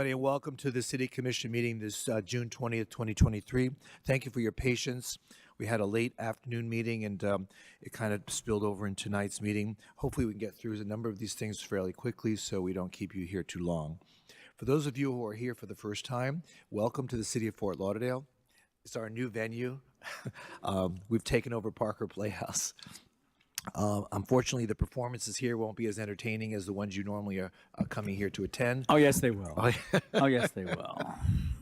And welcome to the City Commission meeting this June 20th, 2023. Thank you for your patience. We had a late afternoon meeting and it kind of spilled over in tonight's meeting. Hopefully we can get through a number of these things fairly quickly so we don't keep you here too long. For those of you who are here for the first time, welcome to the City of Fort Lauderdale. It's our new venue. We've taken over Parker Playhouse. Unfortunately, the performances here won't be as entertaining as the ones you normally are coming here to attend. Oh, yes, they will. Oh, yes, they will.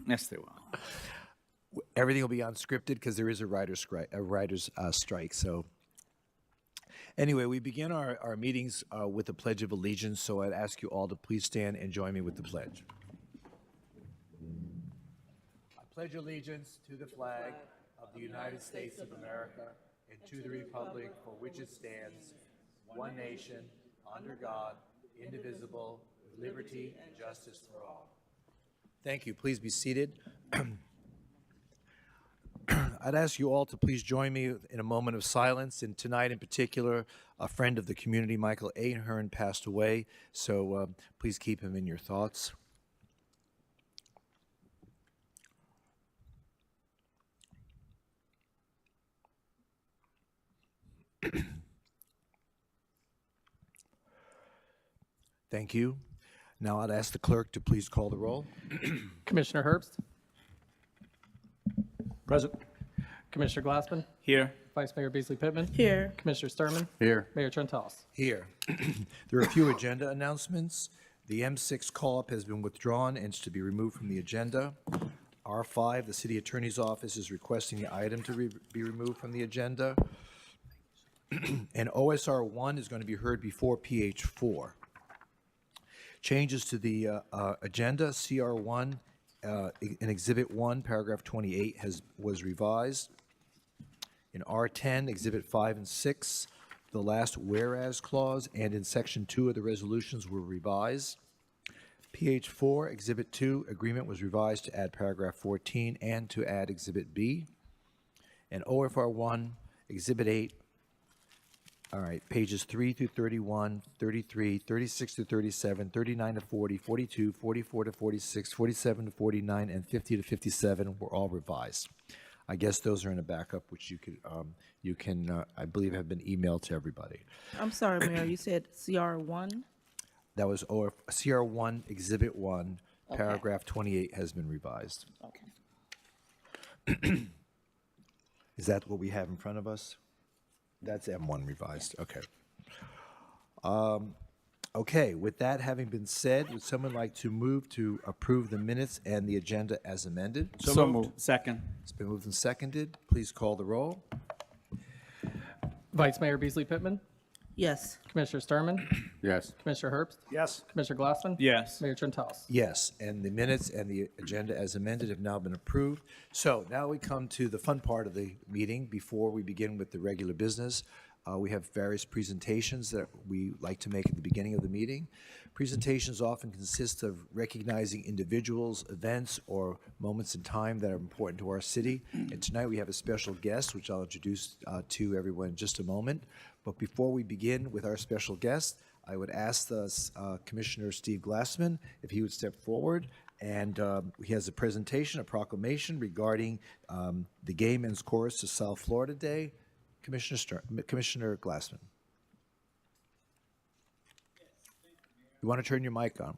Yes, they will. Everything will be unscripted because there is a writer's strike. So anyway, we begin our meetings with the Pledge of Allegiance. So I'd ask you all to please stand and join me with the pledge. I pledge allegiance to the flag of the United States of America and to the republic for which it stands, one nation, under God, indivisible, with liberty and justice for all. Thank you. Please be seated. I'd ask you all to please join me in a moment of silence. And tonight in particular, a friend of the community, Michael Ahern, passed away. So please keep him in your thoughts. Thank you. Now I'd ask the clerk to please call the roll. Commissioner Herbst? Present. Commissioner Glassman? Here. Vice Mayor Beasley Pittman? Here. Commissioner Sturman? Here. Mayor Trentalis? Here. There are a few agenda announcements. The M6 call-up has been withdrawn and is to be removed from the agenda. R5, the City Attorney's Office is requesting the item to be removed from the agenda. And OSR 1 is going to be heard before PH 4. Changes to the agenda, CR 1 in Exhibit 1, paragraph 28 was revised. In R10, Exhibit 5 and 6, the last whereas clause and in Section 2 of the resolutions were revised. PH 4, Exhibit 2, agreement was revised to add paragraph 14 and to add Exhibit B. And OFR 1, Exhibit 8, all right, pages 3 through 31, 33, 36 to 37, 39 to 40, 42, 44 to 46, 47 to 49, and 50 to 57 were all revised. I guess those are in a backup, which you can, I believe, have been emailed to everybody. I'm sorry, Mayor, you said CR1? That was CR1, Exhibit 1, paragraph 28 has been revised. Okay. Is that what we have in front of us? That's M1 revised, okay. Okay, with that having been said, would someone like to move to approve the minutes and the agenda as amended? So moved. Second. It's been moved and seconded. Please call the roll. Vice Mayor Beasley Pittman? Yes. Commissioner Sturman? Yes. Commissioner Herbst? Yes. Commissioner Glassman? Yes. Mayor Trentalis? Yes, and the minutes and the agenda as amended have now been approved. So now we come to the fun part of the meeting before we begin with the regular business. We have various presentations that we like to make at the beginning of the meeting. Presentations often consist of recognizing individuals, events, or moments in time that are important to our city. And tonight we have a special guest, which I'll introduce to everyone in just a moment. But before we begin with our special guest, I would ask Commissioner Steve Glassman if he would step forward. And he has a presentation, a proclamation regarding the Gay Men's Chorus of South Florida Day. Commissioner Glassman. You want to turn your mic on?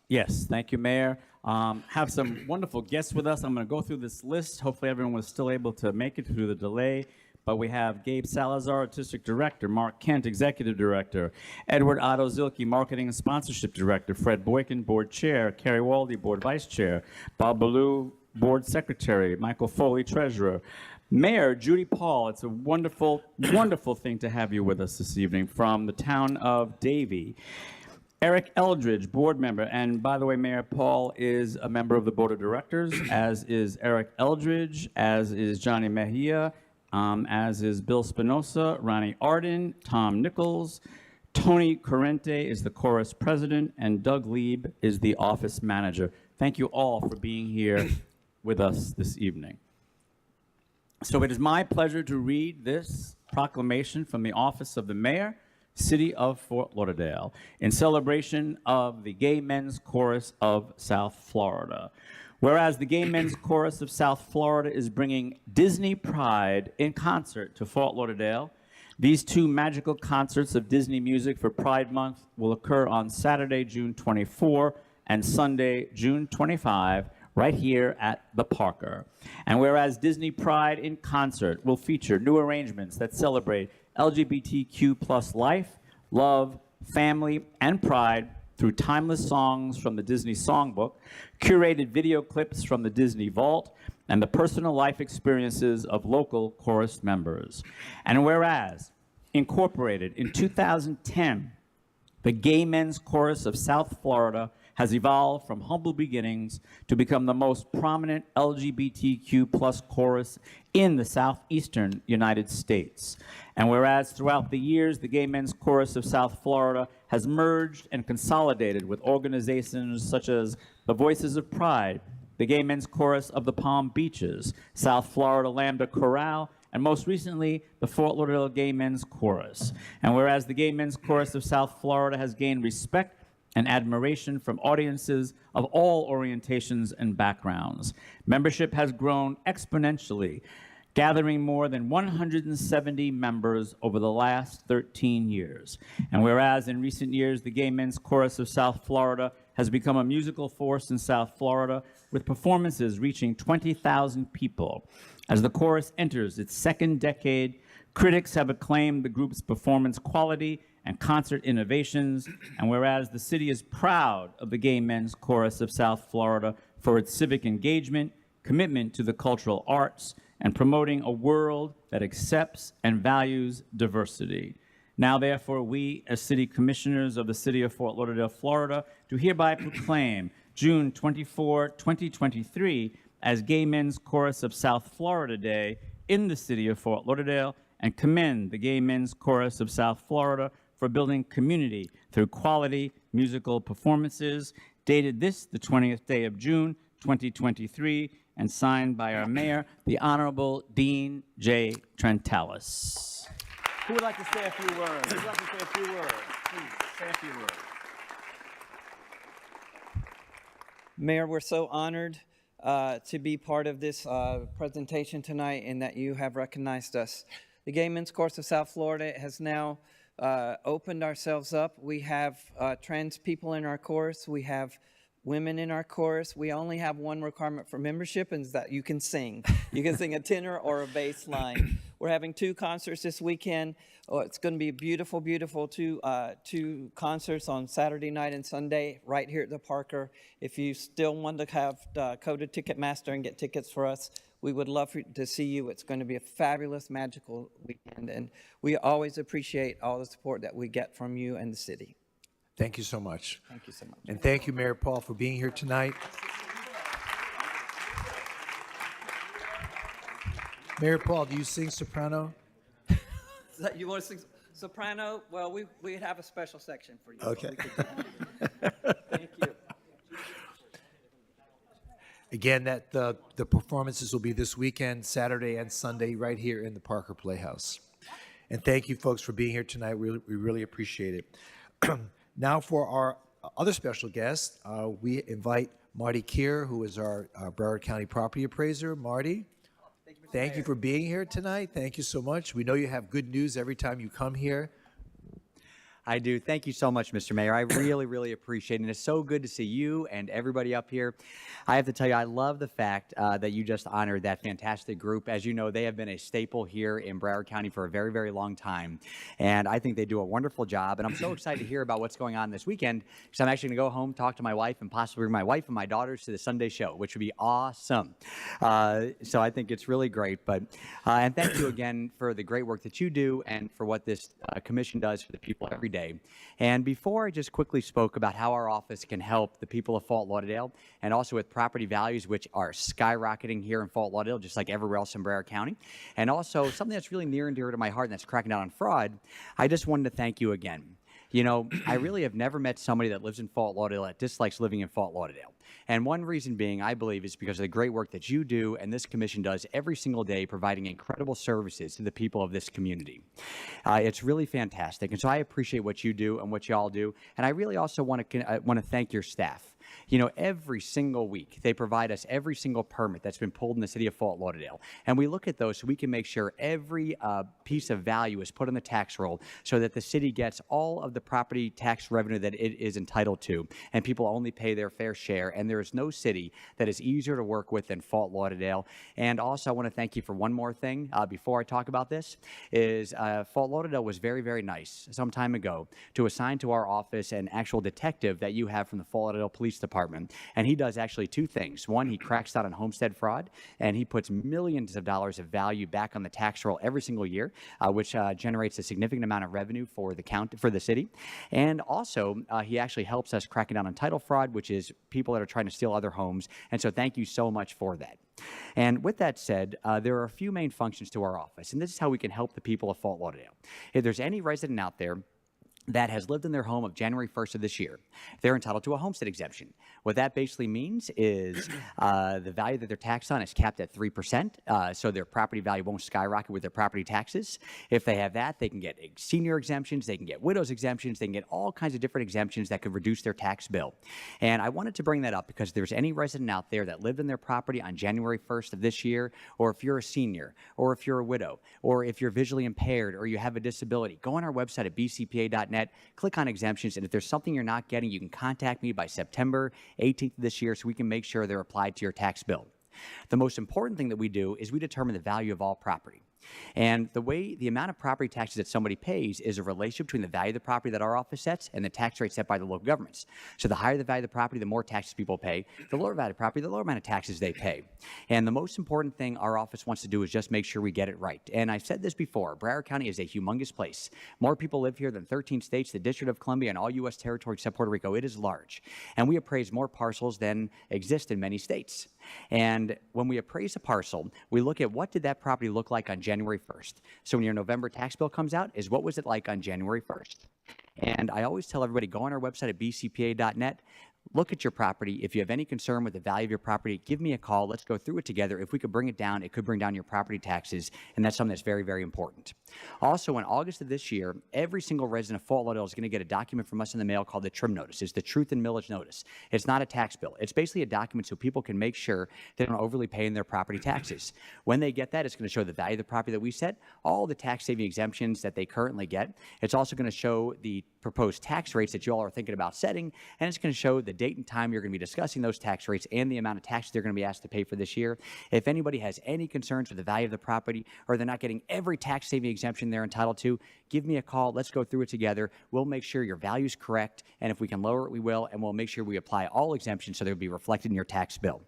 Yes, thank you, Mayor. Have some wonderful guests with us. I'm going to go through this list. Hopefully everyone was still able to make it through the delay. But we have Gabe Salazar, Artistic Director, Mark Kent, Executive Director, Edward Otto Zilke, Marketing and Sponsorship Director, Fred Boykin, Board Chair, Kerry Waldy, Board Vice Chair, Bob Ballou, Board Secretary, Michael Foley, Treasurer, Mayor Judy Paul. It's a wonderful, wonderful thing to have you with us this evening from the town of Davie. Eric Eldridge, board member, and by the way, Mayor Paul is a member of the Board of Directors, as is Eric Eldridge, as is Johnny Mejia, as is Bill Spinoza, Ronnie Arden, Tom Nichols, Tony Corrente is the chorus president, and Doug Lieb is the office manager. Thank you all for being here with us this evening. So it is my pleasure to read this proclamation from the office of the mayor City of Fort Lauderdale, in celebration of the Gay Men's Chorus of South Florida. Whereas the Gay Men's Chorus of South Florida is bringing Disney Pride in concert to Fort Lauderdale, these two magical concerts of Disney music for Pride Month will occur on Saturday, June 24 and Sunday, June 25, right here at the Parker. And whereas Disney Pride in concert will feature new arrangements that celebrate LGBTQ plus life, love, family, and pride through timeless songs from the Disney Songbook, curated video clips from the Disney Vault, and the personal life experiences of local chorus members. And whereas, incorporated in 2010, the Gay Men's Chorus of South Florida has evolved from humble beginnings to become the most prominent LGBTQ plus chorus in the southeastern United States. And whereas throughout the years, the Gay Men's Chorus of South Florida has merged and consolidated with organizations such as the Voices of Pride, the Gay Men's Chorus of the Palm Beaches, South Florida Lambda Chorale, and most recently, the Fort Lauderdale Gay Men's Chorus. And whereas the Gay Men's Chorus of South Florida has gained respect and admiration from audiences of all orientations and backgrounds, membership has grown exponentially, gathering more than 170 members over the last 13 years. And whereas in recent years, the Gay Men's Chorus of South Florida has become a musical force in South Florida, with performances reaching 20,000 people. As the chorus enters its second decade, critics have acclaimed the group's performance quality and concert innovations, and whereas the city is proud of the Gay Men's Chorus of South Florida for its civic engagement, commitment to the cultural arts, and promoting a world that accepts and values diversity. Now, therefore, we, as city commissioners of the city of Fort Lauderdale, Florida, do hereby proclaim June 24, 2023 as Gay Men's Chorus of South Florida Day in the city of Fort Lauderdale, and commend the Gay Men's Chorus of South Florida for building community through quality musical performances, dated this, the 20th day of June, 2023, and signed by our mayor, the Honorable Dean J. Trentalis. Who would like to say a few words? Who would like to say a few words? Please, say a few words. Mayor, we're so honored to be part of this presentation tonight and that you have recognized us. The Gay Men's Chorus of South Florida has now opened ourselves up. We have trans people in our chorus. We have women in our chorus. We only have one requirement for membership, and is that you can sing. You can sing a tenor or a bass line. We're having 2 concerts this weekend. Oh, it's going to be beautiful, beautiful two concerts on Saturday night and Sunday right here at the Parker. If you still want to have go to Ticketmaster and get tickets for us, we would love to see you. It's going to be a fabulous, magical weekend, and we always appreciate all the support that we get from you and the city. Thank you so much. Thank you so much. And thank you, Mayor Paul, for being here tonight. Mayor Paul, do you sing soprano? You want to sing soprano? Well, we have a special section for you. Okay. Thank you. Again, the performances will be this weekend, Saturday and Sunday, right here in the Parker Playhouse. And thank you, folks, for being here tonight. We really appreciate it. Now for our other special guest, we invite Marty Keir, who is our Broward County property appraiser. Marty, thank you for being here tonight. Thank you so much. We know you have good news every time you come here. I do. Thank you so much, Mr. Mayor. I really, really appreciate it. And it's so good to see you and everybody up here. I have to tell you, I love the fact that you just honored that fantastic group. As you know, they have been a staple here in Broward County for a very, very long time. And I think they do a wonderful job. And I'm so excited to hear about what's going on this weekend, because I'm actually going to go home, talk to my wife, and possibly bring my wife and my daughters to the Sunday show, which would be awesome. So I think it's really great. But and thank you again for the great work that you do and for what this commission does for the people every day. And before I just quickly spoke about how our office can help the people of Fort Lauderdale, and also with property values, which are skyrocketing here in Fort Lauderdale, just like everywhere else in Broward County, and also something that's really near and dear to my heart, and that's cracking down on fraud, I just wanted to thank you again. You know, I really have never met somebody that lives in Fort Lauderdale that dislikes living in Fort Lauderdale. And one reason being, I believe, is because of the great work that you do and this commission does every single day, providing incredible services to the people of this community. It's really fantastic. And so I appreciate what you do and what y'all do. And I really also want to thank your staff. You know, every single week, they provide us every single permit that's been pulled in the city of Fort Lauderdale. And we look at those so we can make sure every piece of value is put on the tax roll so that the city gets all of the property tax revenue that it is entitled to, and people only pay their fair share. And there is no city that is easier to work with than Fort Lauderdale. And also, I want to thank you for one more thing before I talk about this, is Fort Lauderdale was very, very nice some time ago to assign to our office an actual detective that you have from the Fort Lauderdale Police Department. And he does actually two things. One, he cracks down on homestead fraud, and he puts millions of dollars of value back on the tax roll every single year, which generates a significant amount of revenue for the city. And also, he actually helps us cracking down on title fraud, which is people that are trying to steal other homes. And so thank you so much for that. And with that said, there are a few main functions to our office, and this is how we can help the people of Fort Lauderdale. If there's any resident out there that has lived in their home of January 1st of this year, they're entitled to a homestead exemption. What that basically means is the value that they're taxed on is capped at 3%, so their property value won't skyrocket with their property taxes. If they have that, they can get senior exemptions, they can get widows exemptions, they can get all kinds of different exemptions that could reduce their tax bill. And I wanted to bring that up because if there's any resident out there that lived in their property on January 1st of this year, or if you're a senior, or if you're a widow, or if you're visually impaired, or you have a disability, go on our website at bcpa.net, click on exemptions, and if there's something you're not getting, you can contact me by September 18th of this year so we can make sure they're applied to your tax bill. The most important thing that we do is we determine the value of all property. And the amount of property taxes that somebody pays is a relationship between the value of the property that our office sets and the tax rate set by the local governments. So the higher the value of the property, the more taxes people pay. The lower value of the property, the lower amount of taxes they pay. And the most important thing our office wants to do is just make sure we get it right. And I've said this before, Broward County is a humongous place. More people live here than 13 states, the District of Columbia, and all U.S. territory except Puerto Rico. It is large. And we appraise more parcels than exist in many states. And when we appraise a parcel, we look at what did that property look like on January 1st. So when your November tax bill comes out, is what was it like on January 1st? And I always tell everybody, go on our website at bcpa.net. Look at your property. If you have any concern with the value of your property, give me a call. Let's go through it together. If we could bring it down, it could bring down your property taxes, and that's something that's very, very important. Also, in August of this year, every single resident of Fort Lauderdale is going to get a document from us in the mail called the TRIM Notice. It's the Truth and Millage Notice. It's not a tax bill. It's basically a document so people can make sure they don't overly pay in their property taxes. When they get that, it's going to show the value of the property that we set, all the tax-saving exemptions that they currently get. It's also going to show the proposed tax rates that you all are thinking about setting, and it's going to show the date and time you're going to be discussing those tax rates and the amount of taxes they're going to be asked to pay for this year. If anybody has any concerns with the value of the property or they're not getting every tax-saving exemption they're entitled to, give me a call. Let's go through it together. We'll make sure your value is correct, and if we can lower it, we will, and we'll make sure we apply all exemptions so they'll be reflected in your tax bill.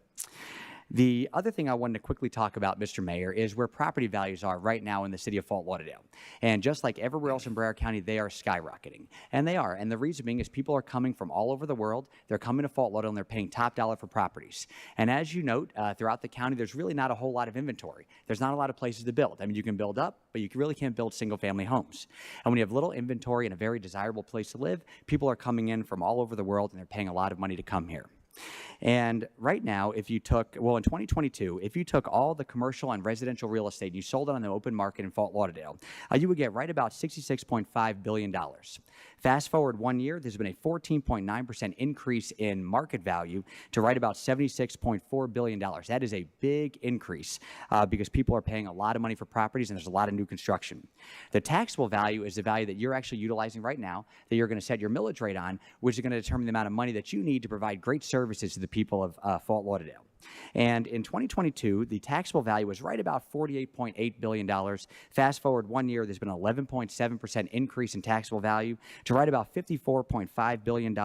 The other thing I wanted to quickly talk about, Mr. Mayor, is where property values are right now in the city of Fort Lauderdale. And just like everywhere else in Broward County, they are skyrocketing. And they are. And the reason being is people are coming from all over the world. They're coming to Fort Lauderdale and they're paying top dollar for properties. And as you note, throughout the county, there's really not a whole lot of inventory. There's not a lot of places to build. I mean, you can build up, but you really can't build single-family homes. And when you have little inventory and a very desirable place to live, people are coming in from all over the world and they're paying a lot of money to come here. And right now, if you took, well, in 2022, if you took all the commercial and residential real estate and you sold it on the open market in Fort Lauderdale, you would get right about $66.5 billion. Fast forward 1 year, there's been a 14.9% increase in market value to right about $76.4 billion. That is a big increase because people are paying a lot of money for properties and there's a lot of new construction. The taxable value is the value that you're actually utilizing right now, that you're going to set your millage rate on, which is going to determine the amount of money that you need to provide great services to the people of Fort Lauderdale. And in 2022, the taxable value was right about $48.8 billion. Fast forward 1 year, there's been an 11.7% increase in taxable value to right about $54.5 billion.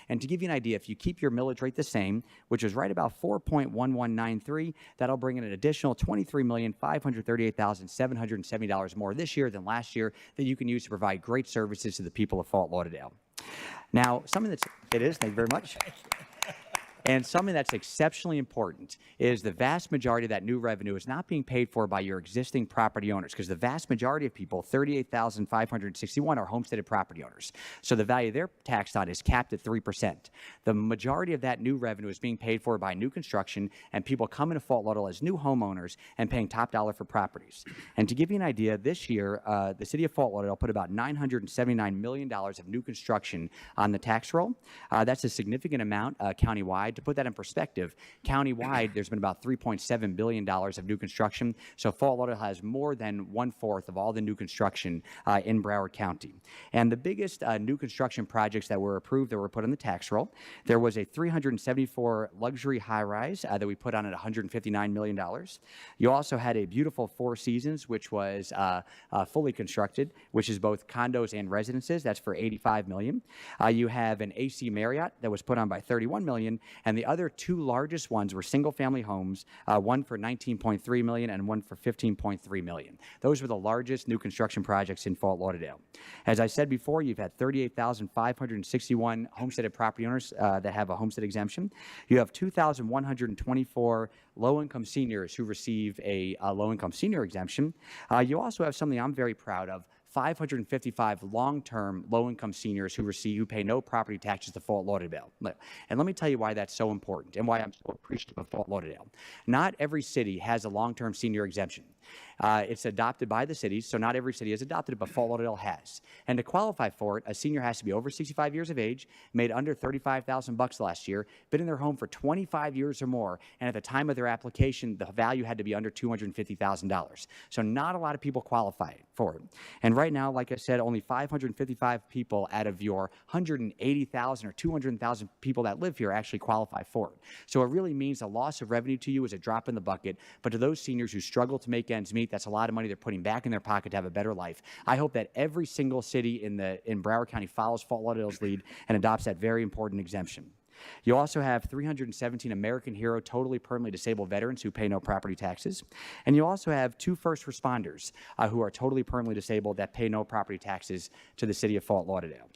And to give you an idea, if you keep your millage rate the same, which is right about 4.1193, that'll bring in an additional $23,538,770 more this year than last year that you can use to provide great services to the people of Fort Lauderdale. Now, something that's, it is, thank you very much. And something that's exceptionally important is the vast majority of that new revenue is not being paid for by your existing property owners, because the vast majority of people, 38,561, are homesteaded property owners. So the value they're taxed on is capped at 3%. The majority of that new revenue is being paid for by new construction and people coming to Fort Lauderdale as new homeowners and paying top dollar for properties. And to give you an idea, this year, the city of Fort Lauderdale put about $979 million of new construction on the tax roll. That's a significant amount countywide. To put that in perspective, countywide, there's been about $3.7 billion of new construction. So Fort Lauderdale has more than 1/4 of all the new construction in Broward County. And the biggest new construction projects that were approved that were put on the tax roll, there was a 374 luxury high-rise that we put on at $159 million. You also had a beautiful Four Seasons, which was fully constructed, which is both condos and residences. That's for $85 million. You have an AC Marriott that was put on by $31 million, and the other two largest ones were single-family homes, one for $19.3 million and one for $15.3 million. Those were the largest new construction projects in Fort Lauderdale. As I said before, you've had 38,561 homesteaded property owners that have a homestead exemption. You have 2,124 low-income seniors who receive a low-income senior exemption. You also have something I'm very proud of, 555 long-term low-income seniors who pay no property taxes to Fort Lauderdale. And let me tell you why that's so important and why I'm so appreciative of Fort Lauderdale. Not every city has a long-term senior exemption. It's adopted by the cities, so not every city has adopted it, but Fort Lauderdale has. And to qualify for it, a senior has to be over 65 years of age, made under $35,000 last year, been in their home for 25 years or more, and at the time of their application, the value had to be under $250,000. So not a lot of people qualify for it. And right now, like I said, only 555 people out of your 180,000 or 200,000 people that live here actually qualify for it. So it really means the loss of revenue to you is a drop in the bucket, but to those seniors who struggle to make ends meet, that's a lot of money they're putting back in their pocket to have a better life. I hope that every single city in Broward County follows Fort Lauderdale's lead and adopts that very important exemption. You also have 317 American Hero totally permanently disabled veterans who pay no property taxes. And you also have 2 first responders who are totally permanently disabled that pay no property taxes to the city of Fort Lauderdale.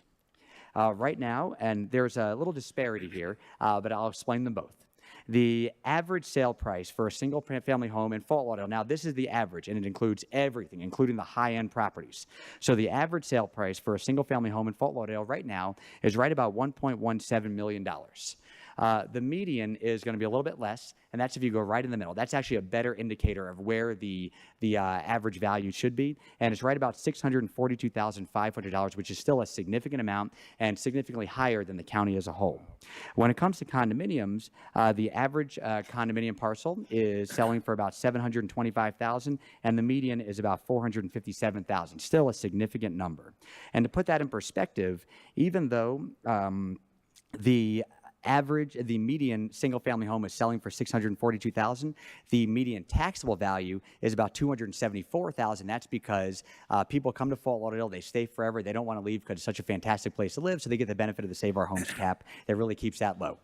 Right now, and there's a little disparity here, but I'll explain them both. The average sale price for a single-family home in Fort Lauderdale, now this is the average, and it includes everything, including the high-end properties. So the average sale price for a single-family home in Fort Lauderdale right now is right about $1.17 million. The median is going to be a little bit less, and that's if you go right in the middle. That's actually a better indicator of where the average value should be, and it's right about $642,500, which is still a significant amount and significantly higher than the county as a whole. When it comes to condominiums, the average condominium parcel is selling for about $725,000, and the median is about $457,000, still a significant number. And to put that in perspective, even though the median single-family home is selling for $642,000. The median taxable value is about $274,000. That's because people come to Fort Lauderdale, they stay forever, they don't want to leave because it's such a fantastic place to live, so they get the benefit of the Save Our Homes cap that really keeps that low.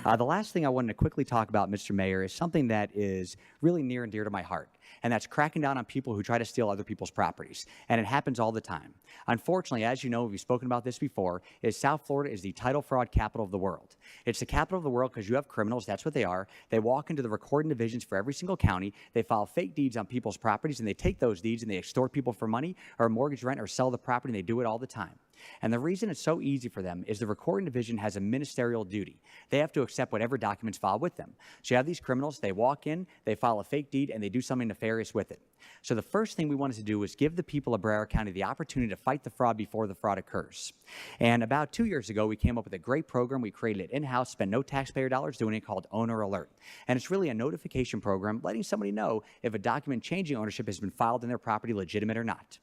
The last thing I wanted to quickly talk about, Mr. Mayor, is something that is really near and dear to my heart, and that's cracking down on people who try to steal other people's properties. And it happens all the time. Unfortunately, as you know, we've spoken about this before, South Florida is the title fraud capital of the world. It's the capital of the world because you have criminals, that's what they are. They walk into the recording divisions for every single county, they file fake deeds on people's properties, and they take those deeds and they extort people for money or mortgage rent or sell the property, and they do it all the time. And the reason it's so easy for them is the recording division has a ministerial duty. They have to accept whatever documents filed with them. So you have these criminals, they walk in, they file a fake deed, and they do something nefarious with it. So the first thing we wanted to do was give the people of Broward County the opportunity to fight the fraud before the fraud occurs. And about 2 years ago, we came up with a great program. We created it in-house, spent no taxpayer dollars doing it, called Owner Alert. And it's really a notification program letting somebody know if a document changing ownership has been filed in their property, legitimate or not.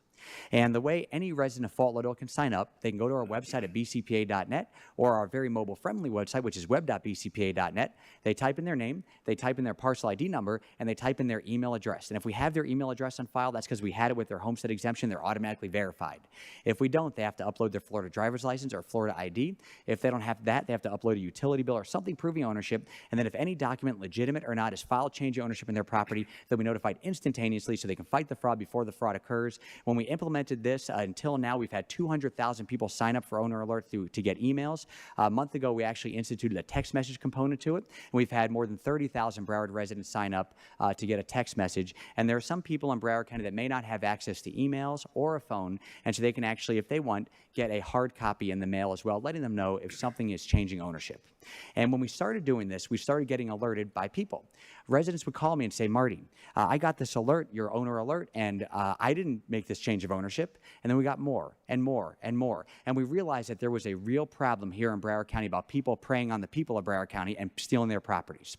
And the way any resident of Fort Lauderdale can sign up, they can go to our website at bcpa.net or our very mobile-friendly website, which is web.bcpa.net. They type in their name, they type in their parcel ID number, and they type in their email address. And if we have their email address on file, that's because we had it with their homestead exemption. They're automatically verified. If we don't, they have to upload their Florida driver's license or Florida ID. If they don't have that, they have to upload a utility bill or something proving ownership. And then if any document, legitimate or not, is filed changing ownership in their property, they'll be notified instantaneously so they can fight the fraud before the fraud occurs. When we implemented this until now. We've had 200,000 people sign up for Owner Alert to get emails. A month ago, we actually instituted a text message component to it, and we've had more than 30,000 Broward residents sign up to get a text message. And there are some people in Broward County that may not have access to emails or a phone, and so they can actually, if they want, get a hard copy in the mail as well, letting them know if something is changing ownership. And when we started doing this, we started getting alerted by people. Residents would call me and say, Marty, I got this alert, your owner alert, and I didn't make this change of ownership. And then we got more and more and more. And we realized that there was a real problem here in Broward County about people preying on the people of Broward County and stealing their properties.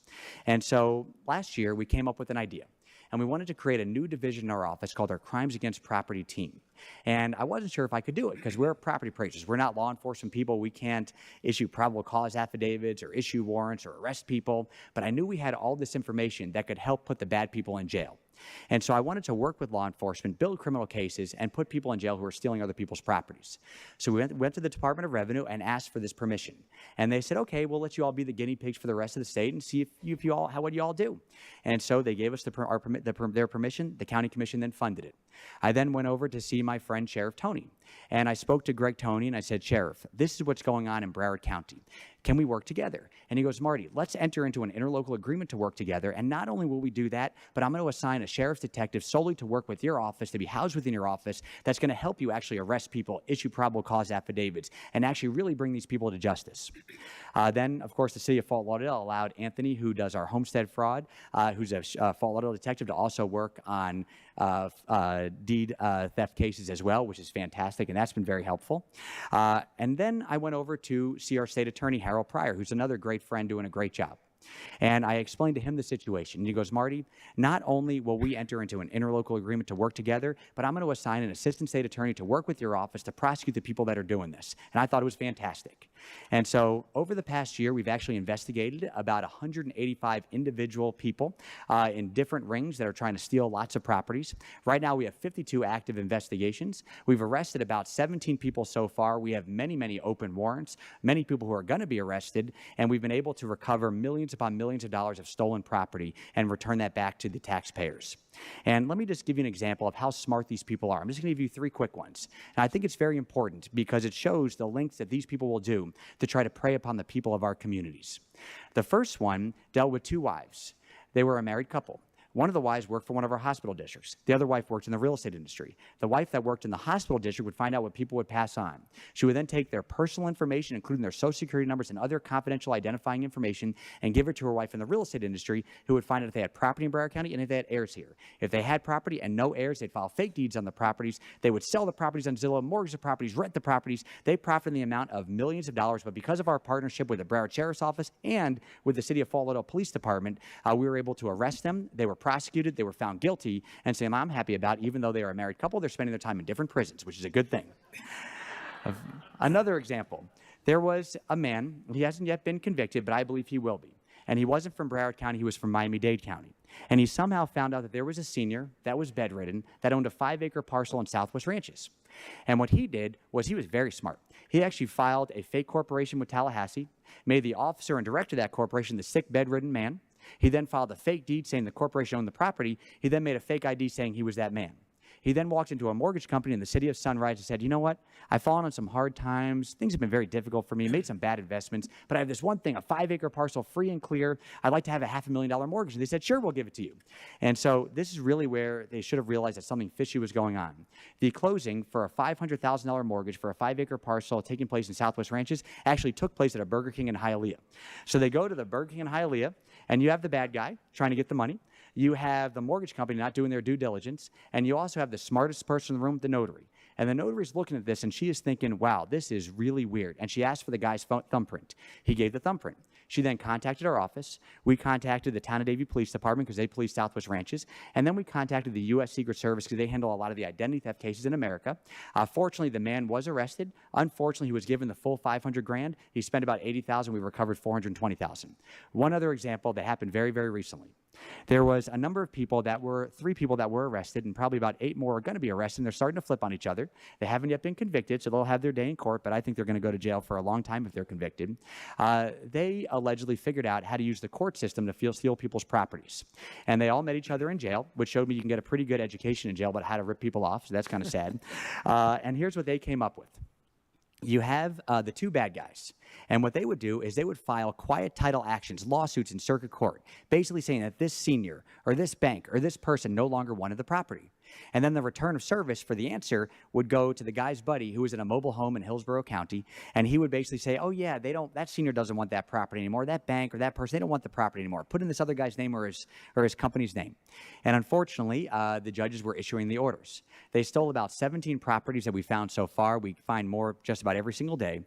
And so last year, we came up with an idea. And we wanted to create a new division in our office called our Crimes Against Property team. And I wasn't sure if I could do it because we're property appraisers. We're not law enforcement people. We can't issue probable cause affidavits or issue warrants or arrest people. But I knew we had all this information that could help put the bad people in jail. And so I wanted to work with law enforcement, build criminal cases, and put people in jail who are stealing other people's properties. So we went to the Department of Revenue and asked for this permission. And they said, okay, we'll let you all be the guinea pigs for the rest of the state and see if you all, what you all do. And so they gave us their permission. The county commission then funded it. I then went over to see my friend Sheriff Tony. And I spoke to Greg Tony and I said, Sheriff, this is what's going on in Broward County. Can we work together? And he goes, Marty, let's enter into an interlocal agreement to work together. And not only will we do that, but I'm going to assign a sheriff's detective solely to work with your office, to be housed within your office, that's going to help you actually arrest people, issue probable cause affidavits, and actually really bring these people to justice. Then, of course, the city of Fort Lauderdale allowed Anthony, who does our homestead fraud, who's a Fort Lauderdale detective, to also work on deed theft cases as well, which is fantastic, and that's been very helpful. And then I went over to see our state attorney, Harold Pryor, who's another great friend doing a great job. And I explained to him the situation. And he goes, Marty, not only will we enter into an interlocal agreement to work together, but I'm going to assign an assistant state attorney to work with your office to prosecute the people that are doing this. And I thought it was fantastic. And so over the past year, we've actually investigated about 185 individual people in different rings that are trying to steal lots of properties. Right now, we have 52 active investigations. We've arrested about 17 people so far. We have many, many open warrants, many people who are going to be arrested, and we've been able to recover millions upon millions of dollars of stolen property and return that back to the taxpayers. And let me just give you an example of how smart these people are. I'm just going to give you 3 quick ones. And I think it's very important because it shows the lengths that these people will do to try to prey upon the people of our communities. The first one dealt with 2 wives. They were a married couple. One of the wives worked for one of our hospital districts. The other wife worked in the real estate industry. The wife that worked in the hospital district would find out what people would pass on. She would then take their personal information, including their social security numbers and other confidential identifying information, and give it to her wife in the real estate industry, who would find out if they had property in Broward County and if they had heirs here. If they had property and no heirs, they'd file fake deeds on the properties. They would sell the properties on Zillow, mortgage the properties, rent the properties. They profit in the amount of millions of dollars, but because of our partnership with the Broward Sheriff's Office and with the City of Fort Lauderdale Police Department, we were able to arrest them. They were prosecuted. They were found guilty, and Sam, I'm happy about, even though they are a married couple, they're spending their time in different prisons, which is a good thing. Another example, there was a man, he hasn't yet been convicted, but I believe he will be. And he wasn't from Broward County, he was from Miami-Dade County. And he somehow found out that there was a senior that was bedridden that owned a 5-acre parcel in Southwest Ranches. And what he did was he was very smart. He actually filed a fake corporation with Tallahassee, made the officer and director of that corporation the sick bedridden man. He then filed a fake deed saying the corporation owned the property. He then made a fake ID saying he was that man. He then walked into a mortgage company in the city of Sunrise and said, you know what? I've fallen on some hard times. Things have been very difficult for me. Made some bad investments. But I have this one thing, a 5-acre parcel, free and clear. I'd like to have a $500,000 mortgage. And they said, sure, we'll give it to you. And so this is really where they should have realized that something fishy was going on. The closing for a $500,000 mortgage for a 5-acre parcel taking place in Southwest Ranches actually took place at a Burger King in Hialeah. So they go to the Burger King in Hialeah, and you have the bad guy trying to get the money. You have the mortgage company not doing their due diligence, and you also have the smartest person in the room, the notary. And the notary is looking at this, and she is thinking, wow, this is really weird. And she asked for the guy's thumbprint. He gave the thumbprint. She then contacted our office. We contacted the Town of Davie Police Department because they police Southwest Ranches. And then we contacted the U.S. Secret Service because they handle a lot of the identity theft cases in America. Fortunately, the man was arrested. Unfortunately, he was given the full $500,000. He spent about $80,000. We recovered $420,000. One other example that happened very, very recently. There was a number of people that were, 3 people that were arrested, and probably about 8 more are going to be arrested, and they're starting to flip on each other. They haven't yet been convicted, so they'll have their day in court, but I think they're going to go to jail for a long time if they're convicted. They allegedly figured out how to use the court system to steal people's properties. And they all met each other in jail, which showed me you can get a pretty good education in jail about how to rip people off, so that's kind of sad. And here's what they came up with. You have the 2 bad guys, and what they would do is they would file quiet title actions, lawsuits in circuit court, basically saying that this senior or this bank or this person no longer wanted the property. And then the return of service for the answer would go to the guy's buddy who was in a mobile home in Hillsborough County, and he would basically say, oh yeah, that senior doesn't want that property anymore, that bank or that person, they don't want the property anymore. Put in this other guy's name or his company's name. And unfortunately, the judges were issuing the orders. They stole about 17 properties that we found so far. We find more just about every single day.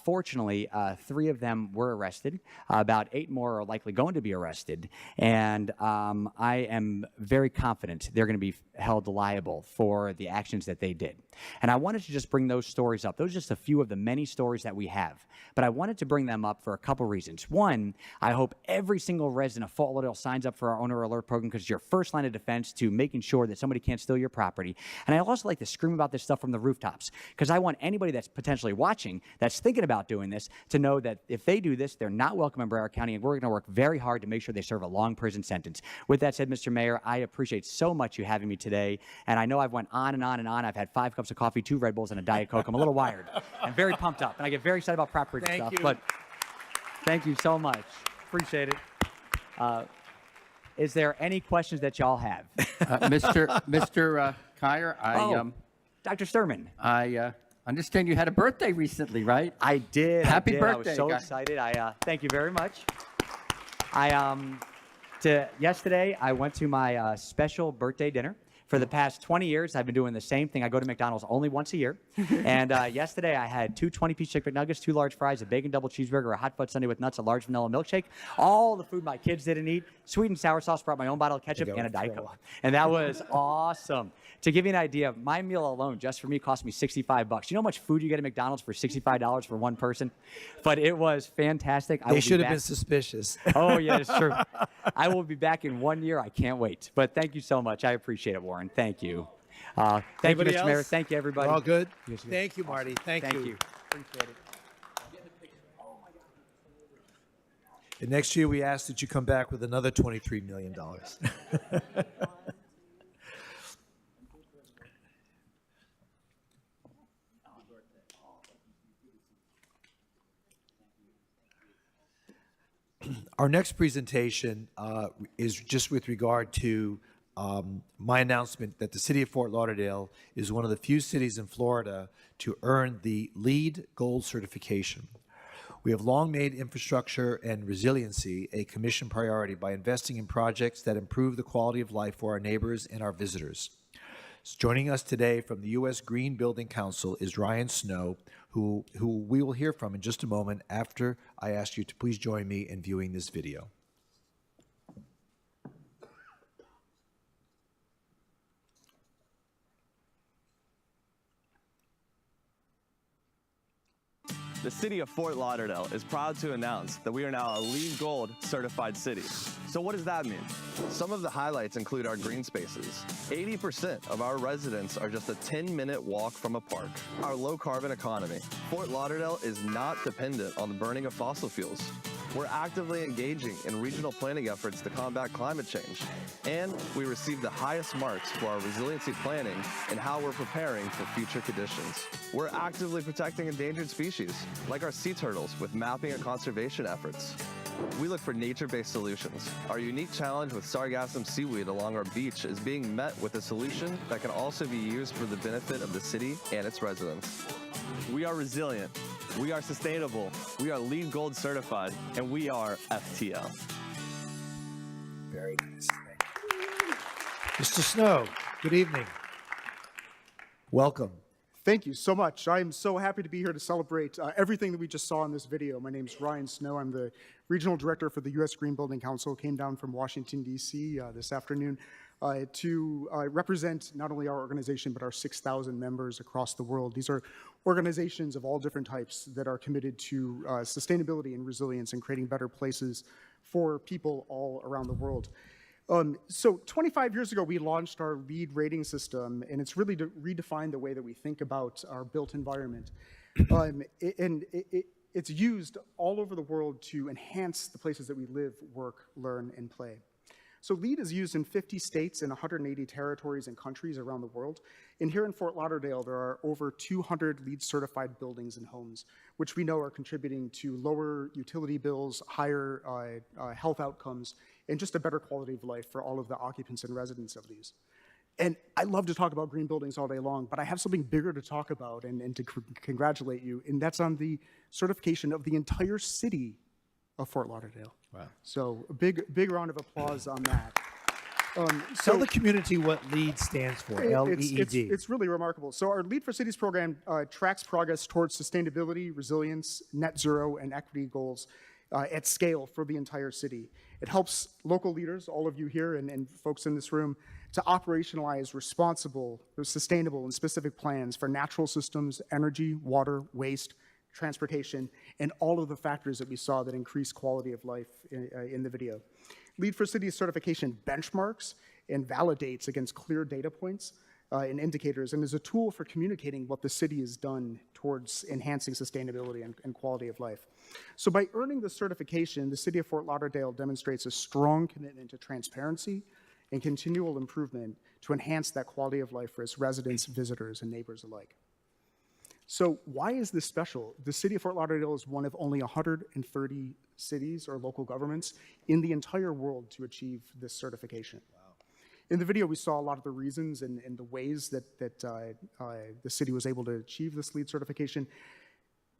Fortunately, 3 of them were arrested. About 8 more are likely going to be arrested. And I am very confident they're going to be held liable for the actions that they did. And I wanted to just bring those stories up. Those are just a few of the many stories that we have. But I wanted to bring them up for a couple reasons. One, I hope every single resident of Fort Lauderdale signs up for our Owner Alert program because it's your first line of defense to making sure that somebody can't steal your property. And I also like to scream about this stuff from the rooftops because I want anybody that's potentially watching, that's thinking about doing this, to know that if they do this, they're not welcome in Broward County, and we're going to work very hard to make sure they serve a long prison sentence. With that said, Mr. Mayor, I appreciate so much you having me today. And I know I've went on and on and on. I've had 5 cups of coffee, 2 Red Bulls, and a Diet Coke. I'm a little wired. I'm very pumped up, and I get very excited about property stuff. But thank you so much. Appreciate it. Is there any questions that y'all have? Mr. Kyer, Dr. Sturman. I understand you had a birthday recently, right? I did. Happy I birthday, was so guy. excited. Thank you very much. Yesterday, I went to my special birthday dinner. For the past 20 years, I've been doing the same thing. I go to McDonald's only once a year. And yesterday, I had 2 20-piece chicken nuggets, 2 large fries, a bacon double cheeseburger, a hot fudge sundae with nuts, a large vanilla milkshake. All the food my kids didn't eat. Sweet and sour sauce, brought my own bottle of ketchup, and a Diet Coke. And that was awesome. To give you an idea, my meal alone, just for me, cost me $65. You know how much food you get at McDonald's for $65 for one person? But it was fantastic. They should have been suspicious. Oh, yeah, it's true. I will be back in 1 year. I can't wait. But thank you so much. I appreciate it, Warren. Thank you. Thank Anybody you, Mr. Mayor. else? Thank you, everybody. All good? Yes, yes. Thank you, Marty. Thank you. Appreciate it. And next year, we ask that you come back with another $23 million. Our next presentation is just with regard to my announcement that the city of Fort Lauderdale is one of the few cities in Florida to earn the LEED Gold certification. We have long made infrastructure and resiliency a commission priority by investing in projects that improve the quality of life for our neighbors and our visitors. Joining us today from the U.S. Green Building Council is Ryan Snow, who we will hear from in just a moment after I ask you to please join me in viewing this video. The city of Fort Lauderdale is proud to announce that we are now a LEED Gold certified city. So what does that mean? Some of the highlights include our green spaces. 80% of our residents are just a 10-minute walk from a park. Our low carbon economy. Fort Lauderdale is not dependent on the burning of fossil fuels. We're actively engaging in regional planning efforts to combat climate change. And we received the highest marks for our resiliency planning and how we're preparing for future conditions. We're actively protecting endangered species, like our sea turtles, with mapping and conservation efforts. We look for nature-based solutions. Our unique challenge with sargassum seaweed along our beach is being met with a solution that can also be used for the benefit of the city and its residents. We are resilient. We are sustainable. We are LEED Gold certified, and we are FTL. Very nice. Mr. Snow, good evening. Welcome. Thank you so much. I'm so happy to be here to celebrate everything that we just saw in this video. My name is Ryan Snow. I'm the Regional Director for the U.S. Green Building Council. Came down from Washington, D.C. This afternoon to represent not only our organization, but our 6,000 members across the world. These are organizations of all different types that are committed to sustainability and resilience and creating better places for people all around the world. So 25 years ago, we launched our LEED rating system, and it's really redefined the way that we think about our built environment. It's used all over the world to enhance the places that we live, work, learn, and play. So LEED is used in 50 states and 180 territories and countries around the world. And here in Fort Lauderdale, there are over 200 LEED certified buildings and homes, which we know are contributing to lower utility bills, higher health outcomes, and just a better quality of life for all of the occupants and residents of these. And I love to talk about green buildings all day long, but I have something bigger to talk about and to congratulate you, and that's on the certification of the entire city of Fort Lauderdale. Wow. So a big round of applause on that. Tell the community what LEED stands for, L-E-E-D. It's really remarkable. So our LEED for Cities program tracks progress towards sustainability, resilience, net zero, and equity goals at scale for the entire city. It helps local leaders, all of you here and folks in this room, to operationalize responsible, sustainable, and specific plans for natural systems, energy, water, waste, transportation, and all of the factors that we saw that increase quality of life in the video. LEED for Cities certification benchmarks and validates against clear data points and indicators, and is a tool for communicating what the city has done towards enhancing sustainability and quality of life. So by earning the certification, the city of Fort Lauderdale demonstrates a strong commitment to transparency and continual improvement to enhance that quality of life for its residents, visitors, and neighbors alike. So why is this special? The city of Fort Lauderdale is one of only 130 cities or local governments in the entire world to achieve this certification. Wow. In the video, we saw a lot of the reasons and the ways that the city was able to achieve this LEED certification.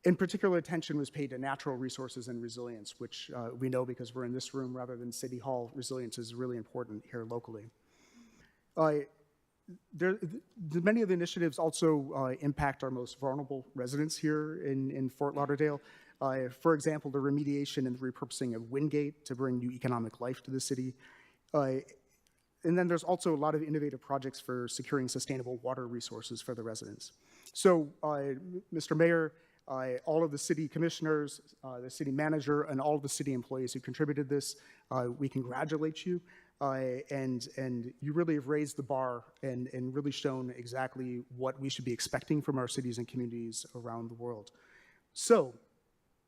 In particular, attention was paid to natural resources and resilience, which we know because we're in this room rather than City Hall. Resilience is really important here locally. Many of the initiatives also impact our most vulnerable residents here in Fort Lauderdale. For example, the remediation and the repurposing of Wingate to bring new economic life to the city. And then there's also a lot of innovative projects for securing sustainable water resources for the residents. So, Mr. Mayor, all of the city commissioners, the city manager, and all of the city employees who contributed this, we congratulate you. And you really have raised the bar and really shown exactly what we should be expecting from our cities and communities around the world. So,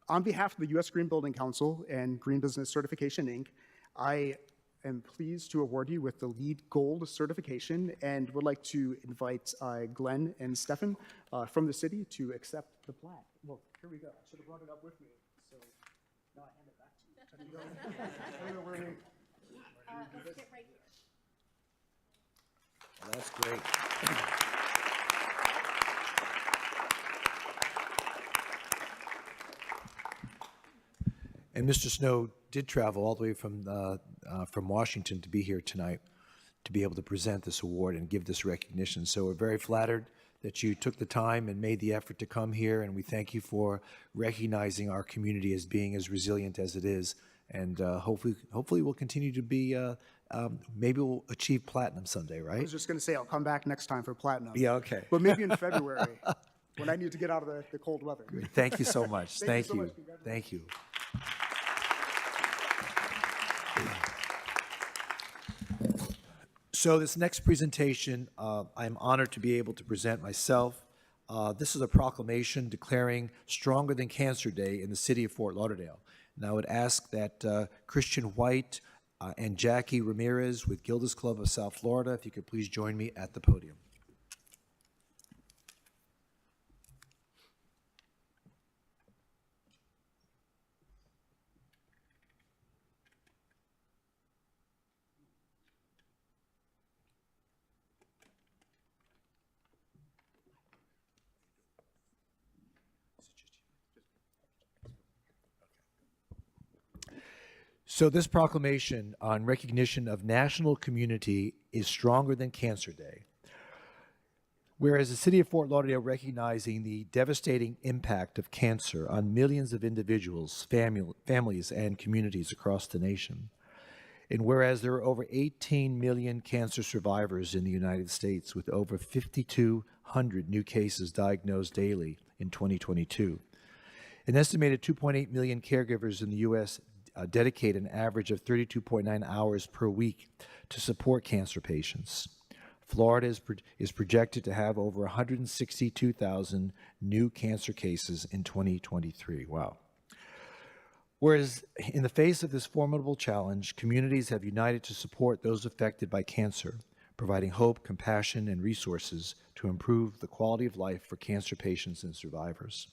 on behalf of the U.S. Green Building Council and Green Business Certification, Inc., I am pleased to award you with the LEED Gold certification and would like to invite Glenn and Stefan from the city to accept the plaque. Well, here we go. I should have brought it up with me. So now I hand it back to you. How do you go? I don't know where to... Let's get right here. Well, that's great. And Mr. Snow did travel all the way from Washington to be here tonight to be able to present this award and give this recognition. So we're very flattered that you took the time and made the effort to come here, and we thank you for recognizing our community as being as resilient as it is. And hopefully we'll continue to be, maybe we'll achieve platinum someday, right? I was just going to say I'll come back next time for platinum. Yeah, okay. But maybe in February when I need to get out of the cold weather. Thank you so much. Thank so you. much. Thank you. So this next presentation, I'm honored to be able to present myself. This is a proclamation declaring Stronger Than Cancer Day in the city of Fort Lauderdale. And I would ask that Christian White and Jackie Ramirez with Gilda's Club of South Florida, if you could please join me at the podium. So this proclamation on recognition of national community is Stronger Than Cancer Day. Whereas the city of Fort Lauderdale recognizing the devastating impact of cancer on millions of individuals, families, and communities across the nation. And whereas there are over 18 million cancer survivors in the United States with over 5,200 new cases diagnosed daily in 2022. An estimated 2.8 million caregivers in the U.S. dedicate an average of 32.9 hours per week to support cancer patients. Florida is projected to have over 162,000 new cancer cases in 2023. Wow. Whereas in the face of this formidable challenge, communities have united to support those affected by cancer, providing hope, compassion, and resources to improve the quality of life for cancer patients and survivors.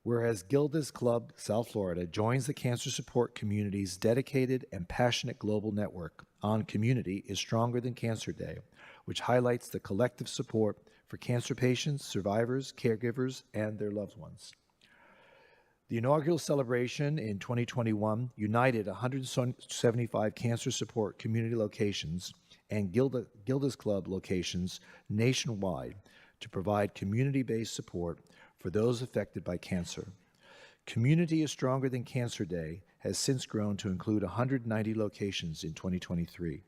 Whereas Gilda's Club South Florida joins the cancer support community's dedicated and passionate global network on Community is Stronger Than Cancer Day, which highlights the collective support for cancer patients, survivors, caregivers, and their loved ones. The inaugural celebration in 2021 united 175 cancer support community locations and Gilda's Club locations nationwide to provide community-based support for those affected by cancer. Community is Stronger Than Cancer Day has since grown to include 190 locations in 2023.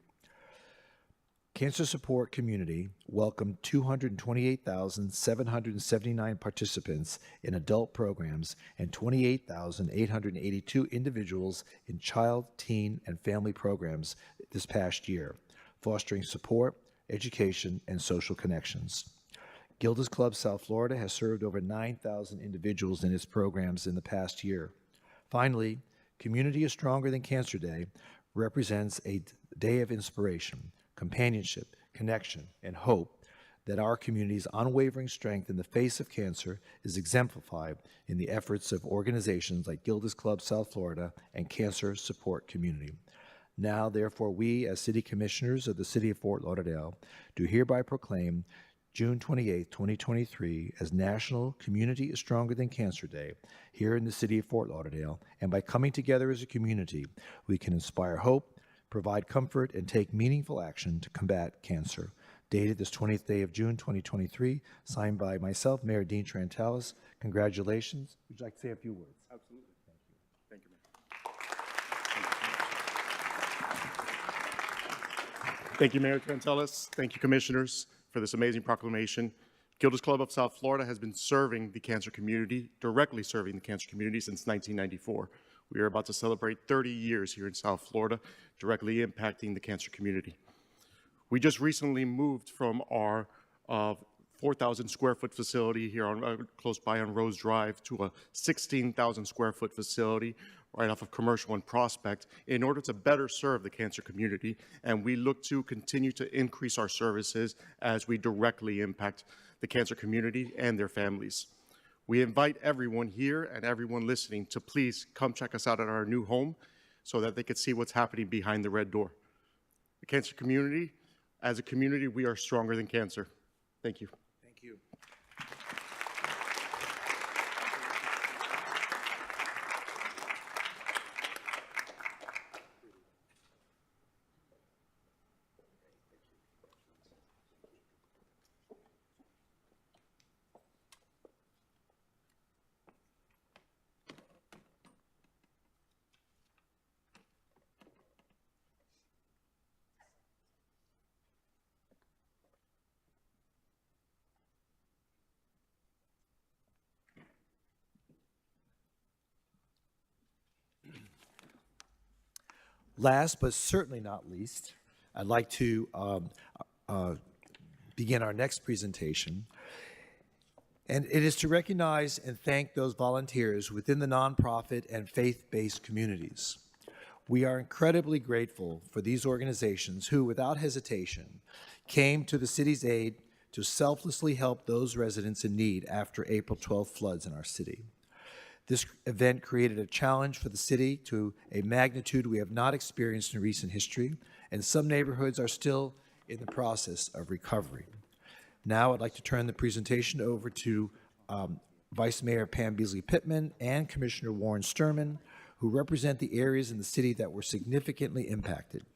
Cancer Support Community welcomed 228,779 participants in adult programs and 28,882 individuals in child, teen, and family programs this past year, fostering support, education, and social connections. Gilda's Club South Florida has served over 9,000 individuals in its programs in the past year. Finally, Community is Stronger Than Cancer Day represents a day of inspiration, companionship, connection, and hope that our community's unwavering strength in the face of cancer is exemplified in the efforts of organizations like Gilda's Club South Florida and Cancer Support Community. Now, therefore, we, as City Commissioners of the City of Fort Lauderdale, do hereby proclaim June 28, 2023 as National Community is Stronger Than Cancer Day here in the City of Fort Lauderdale, and by coming together as a community, we can inspire hope, provide comfort, and take meaningful action to combat cancer. Dated this 20th day of June, 2023, signed by myself, Mayor Dean Trantalis. Congratulations. Would you like to say a few words? Absolutely. Thank you, Mayor. Thank you, Mayor Trantalis. Thank you, Commissioners, for this amazing proclamation. Gilda's Club of South Florida has been serving the cancer community, directly serving the cancer community since 1994. We are about to celebrate 30 years here in South Florida, directly impacting the cancer community. We just recently moved from our 4,000 square foot facility here on close by on Rose Drive to a 16,000 square foot facility right off of Commercial and Prospect in order to better serve the cancer community. And we look to continue to increase our services as we directly impact the cancer community and their families. We invite everyone here and everyone listening to please come check us out at our new home so that they can see what's happening behind the red door. The cancer community, as a community, we are stronger than cancer. Thank you. Thank you. Last but certainly not least, I'd like to begin our next presentation. And it is to recognize and thank those volunteers within the nonprofit and faith-based communities. We are incredibly grateful for these organizations who, without hesitation, came to the city's aid to selflessly help those residents in need after April 12 floods in our city. This event created a challenge for the city to a magnitude we have not experienced in recent history, and some neighborhoods are still in the process of recovery. Now I'd like to turn the presentation over to Vice Mayor Pam Beasley Pittman and Commissioner Warren Sturman, who represent the areas in the city that were significantly impacted.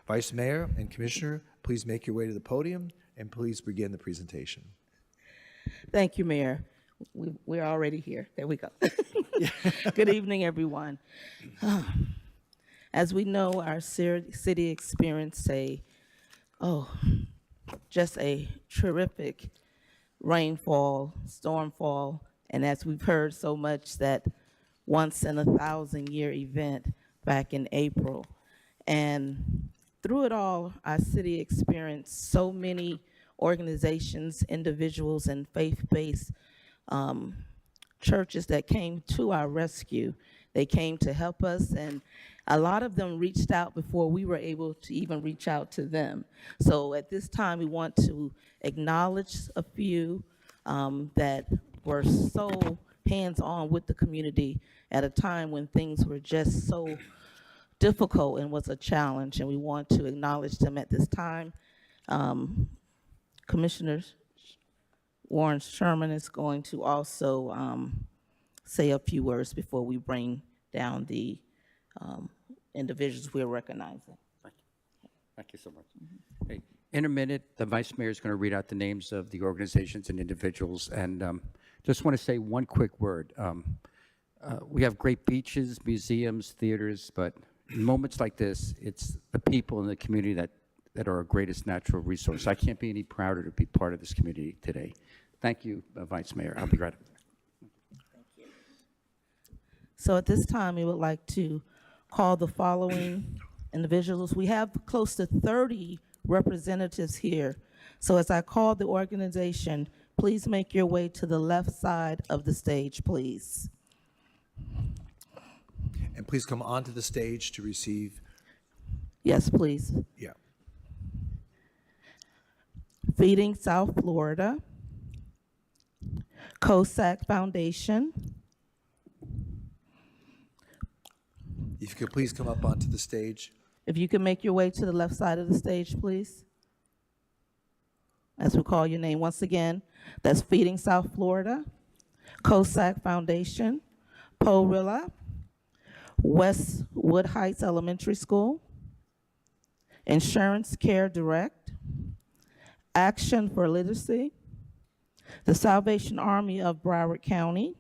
Vice Mayor and Commissioner, please make your way to the podium and please begin the presentation. Thank you, Mayor. We're already here. There we go. Good evening, everyone. As we know, our city experienced just a terrific rainfall, stormfall, and as we've heard so much, that once in a 1,000-year event back in April. And through it all, our city experienced so many organizations, individuals, and faith-based churches that came to our rescue. They came to help us, and a lot of them reached out before we were able to even reach out to them. So at this time, we want to acknowledge a few that were so hands-on with the community at a time when things were just so difficult and was a challenge, and we want to acknowledge them at this time. Commissioner Warren Sherman is going to also say a few words before we bring down the individuals we're recognizing. Thank you so much. Hey, in a minute, the Vice Mayor is going to read out the names of the organizations and individuals, and just want to say one quick word. We have great beaches, museums, theaters, but in moments like this, it's the people in the community that are our greatest natural resource. I can't be any prouder to be part of this community today. Thank you, Vice Mayor. I'll be right back. So at this time, we would like to call the following individuals. We have close to 30 representatives here. So as I call the organization, please make your way to the left side of the stage, please. And please come onto the stage to receive. Yes, please. Yeah. Feeding South Florida, COSAC Foundation. If you could please come up onto the stage. If you can make your way to the left side of the stage, please. As we call your name once again, that's Feeding South Florida, COSAC Foundation, Porilla, Westwood Heights Elementary School, Insurance Care Direct, Action for Literacy, the Salvation Army of Broward County,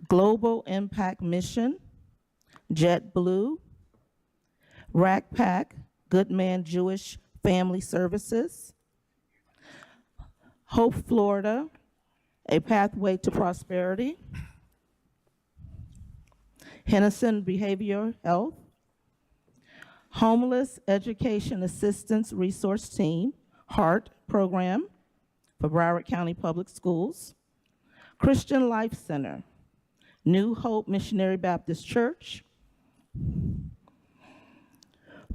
Global Impact Mission, JetBlue, RACPAC, Good Man Jewish Family Services, Hope Florida, A Pathway to Prosperity, Henderson Behavioral Health, Homeless Education Assistance Resource Team, HEART Program for Broward County Public Schools, Christian Life Center, New Hope Missionary Baptist Church,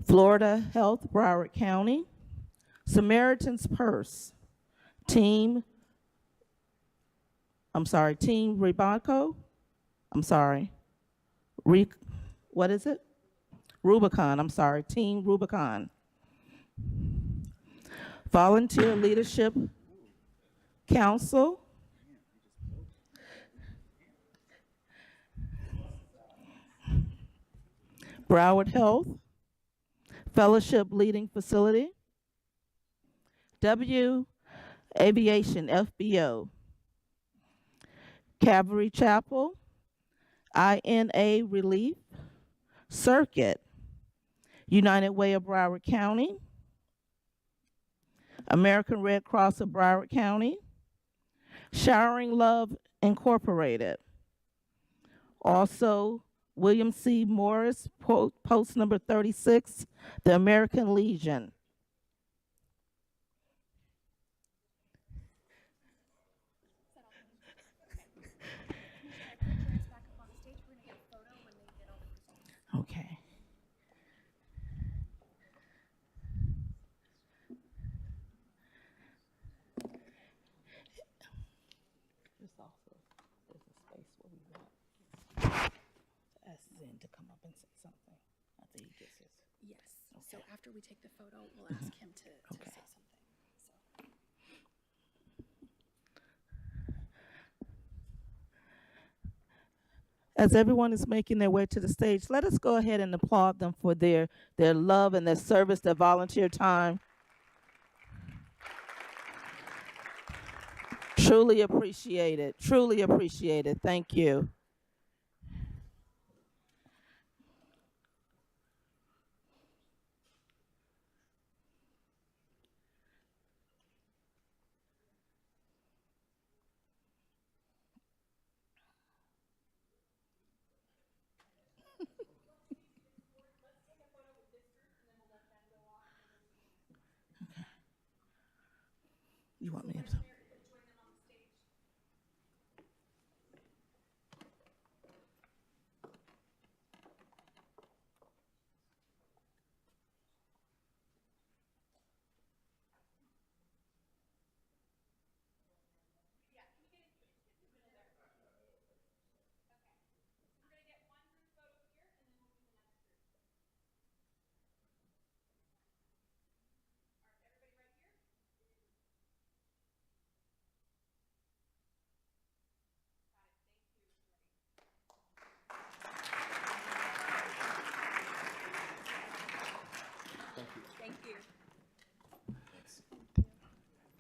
Florida Health Broward County, Samaritan's Purse, Team Ribaco, what is it? Rubicon, Team Rubicon. Volunteer Leadership Council, Broward Health, Fellowship Leading Facility, W Aviation FBO, Calvary Chapel, INA Relief, Circuit, United Way of Broward County, American Red Cross of Broward County, Showering Love Incorporated. Also, William C. Morris, post number 36, the American Legion. Okay. To come up and say something after he gets his. Yes. So after we take the photo, we'll ask him to Okay. say something. As everyone is making their way to the stage, let us go ahead and applaud them for their love and their service, their volunteer time. Truly appreciate it. Truly appreciate it. Thank you. You want me to?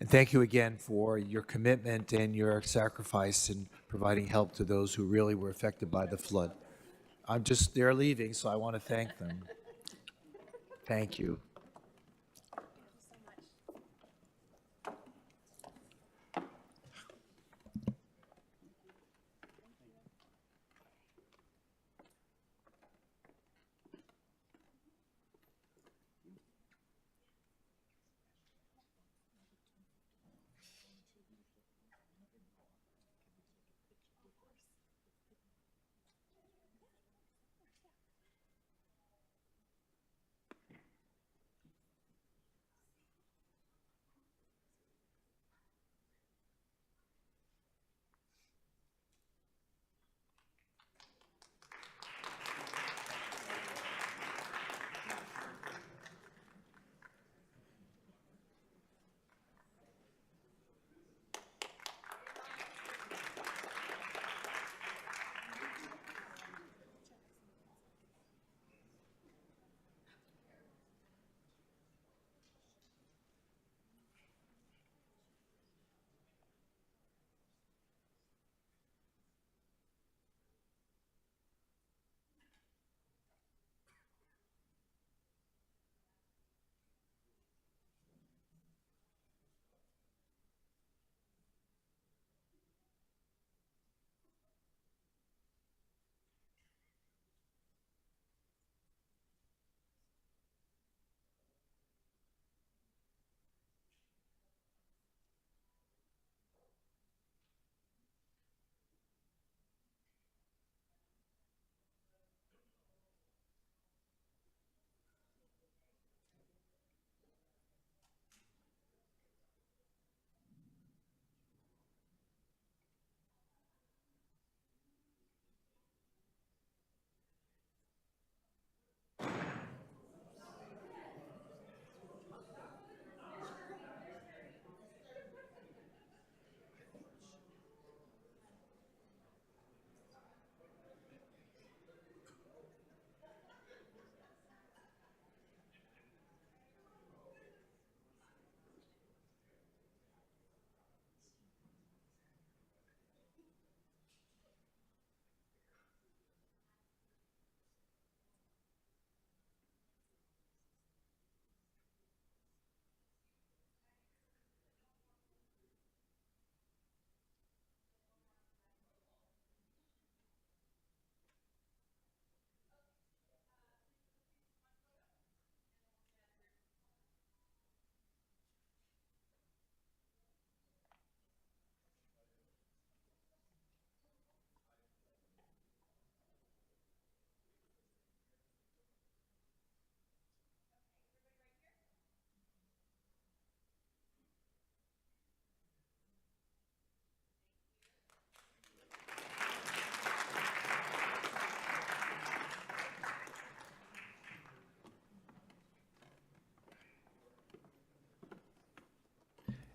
And thank you again for your commitment and your sacrifice in providing help to those who really were affected by the flood. They're leaving, so I want to thank them. Thank you.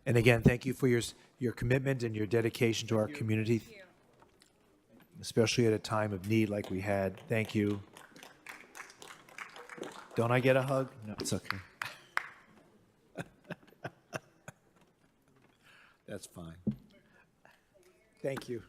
And again, thank you for your commitment and your dedication to our community, especially at a time of need like we had. Thank you. Don't I get a hug? No, it's okay. That's fine. Thank you.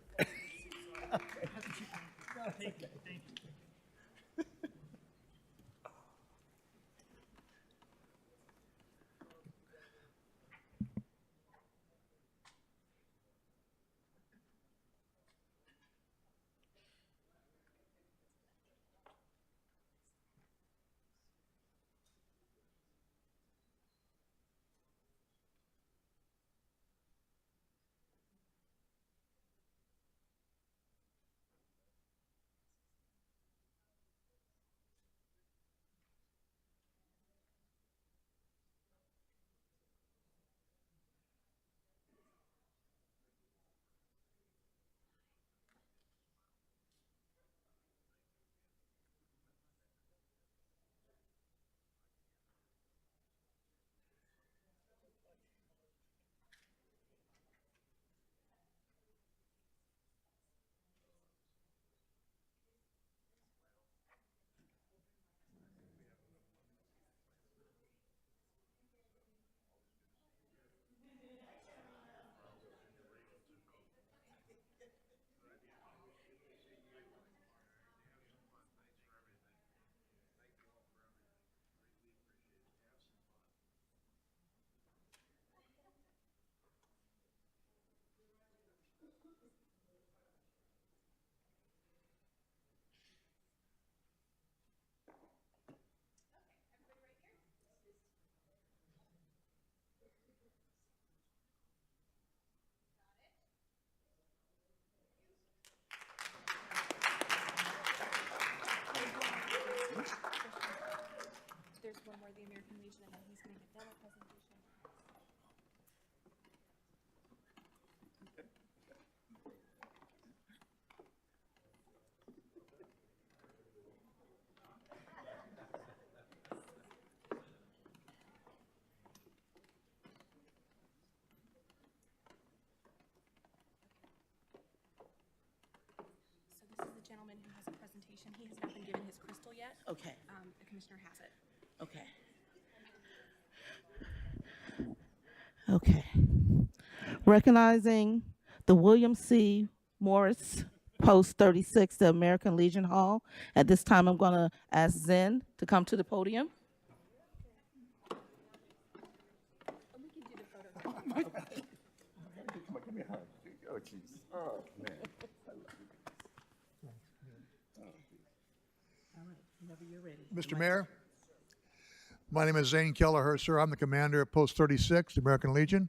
when we're the American Legion, and then he's going to give them a presentation. So this is the gentleman who has a presentation. He has not been given his crystal yet. Okay, The commissioner has it. okay. Okay. Recognizing the William C. Morris Post 36, the American Legion Hall. At this time, I'm going to ask Zen to come to the podium. We can do the photo. Mr. Mayor, my name is Zane Kelleher, sir. I'm the commander of Post 36, the American Legion,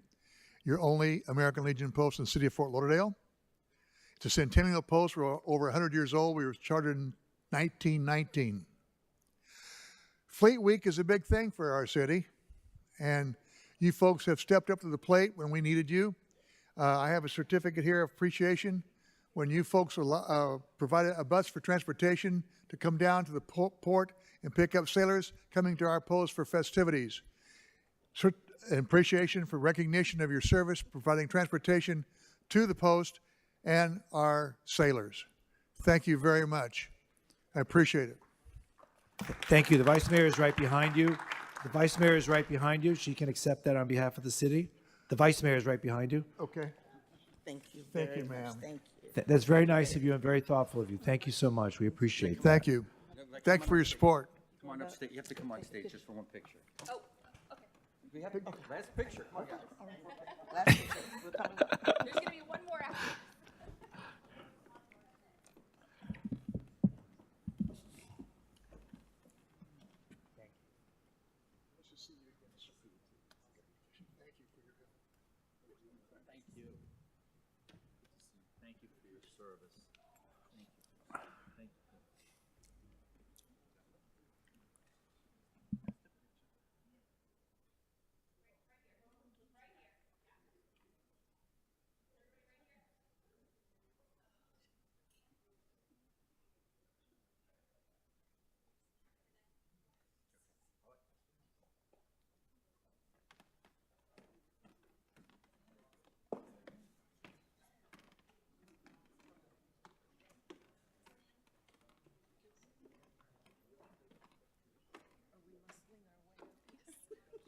your only American Legion post in the city of Fort Lauderdale. It's a centennial post. We're over 100 years old. We were chartered in 1919. Fleet Week is a big thing for our city, and you folks have stepped up to the plate when we needed you. I have a certificate here of appreciation when you folks provided a bus for transportation to come down to the port and pick up sailors coming to our post for festivities. Appreciation for recognition of your service, providing transportation to the post and our sailors. Thank you very much. I appreciate it. Thank you. The Vice Mayor is right behind you. The Vice Mayor is right behind you. She can accept that on behalf of the city. The Vice Mayor is right behind you. Okay. Thank you. Thank very you, much. ma'am. Thank you. That's very nice of you and very thoughtful of you. Thank you so much. We appreciate that. Thank you. Thank you for your support. Come on up stage. You have to come on stage just for one picture. Oh, okay. We have last picture. Come on, guys. There's going to be one more after. Thank you for your service. Thank you. Thank you.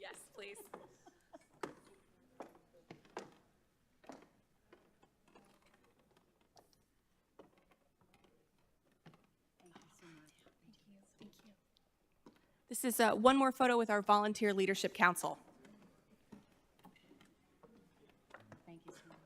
Yes, please. Thank you. This is one more photo with our Volunteer Leadership Council. Thank you so much.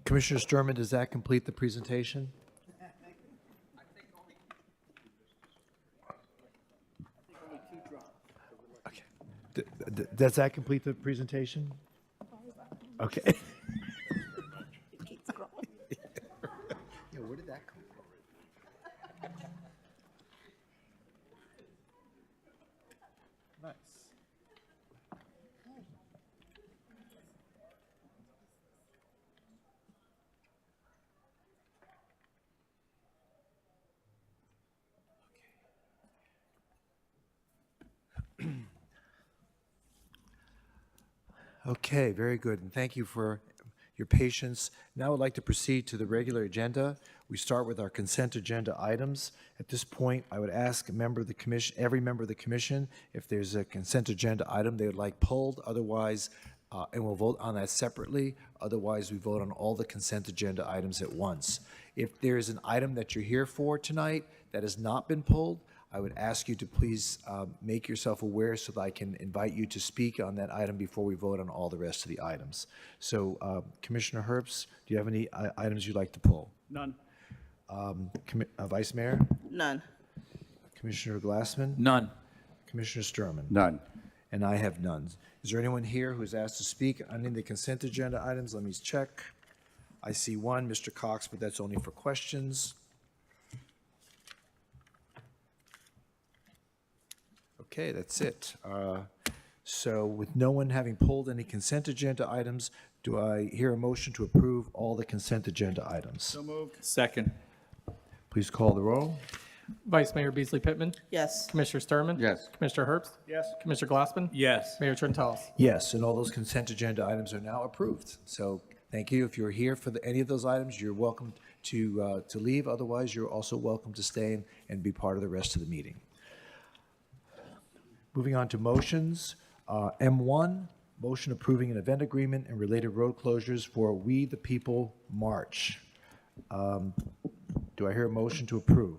Commissioner Sturman, does that complete the presentation? Okay. Does that complete the presentation? Okay. It keeps growing. Yeah, where did that come from? Nice. Okay, very good, and thank you for your patience. Now I'd like to proceed to the regular agenda. We start with our consent agenda items. At this point, I would ask a member of the commission, every member of the commission, if there's a consent agenda item they would like pulled. Otherwise, and we'll vote on that separately. Otherwise, we vote on all the consent agenda items at once. If there is an item that you're here for tonight that has not been pulled, I would ask you to please make yourself aware so that I can invite you to speak on that item before we vote on all the rest of the items. So Commissioner Herbst, do you have any items you'd like to pull? None. Vice Mayor? None. Commissioner Glassman? None. Commissioner Sturman? None. And I have none. Is there anyone here who's asked to speak on any of the consent agenda items? Let me check. I see one, Mr. Cox, but that's only for questions. Okay, that's it. So with no one having pulled any consent agenda items, do I hear a motion to approve all the consent agenda items? So moved. Second. Please call the roll. Vice Mayor Beasley Pittman, Yes. Commissioner Sturman. Yes. Commissioner Herbst. Yes. Commissioner Glassman. Yes. Mayor Trentalis. Yes, and all those consent agenda items are now approved. So thank you. If you're here for any of those items, you're welcome to leave. Otherwise, you're also welcome to stay and be part of the rest of the meeting. Moving on to motions. M1, motion approving an event agreement and related road closures for We the People March. Do I hear a motion to approve?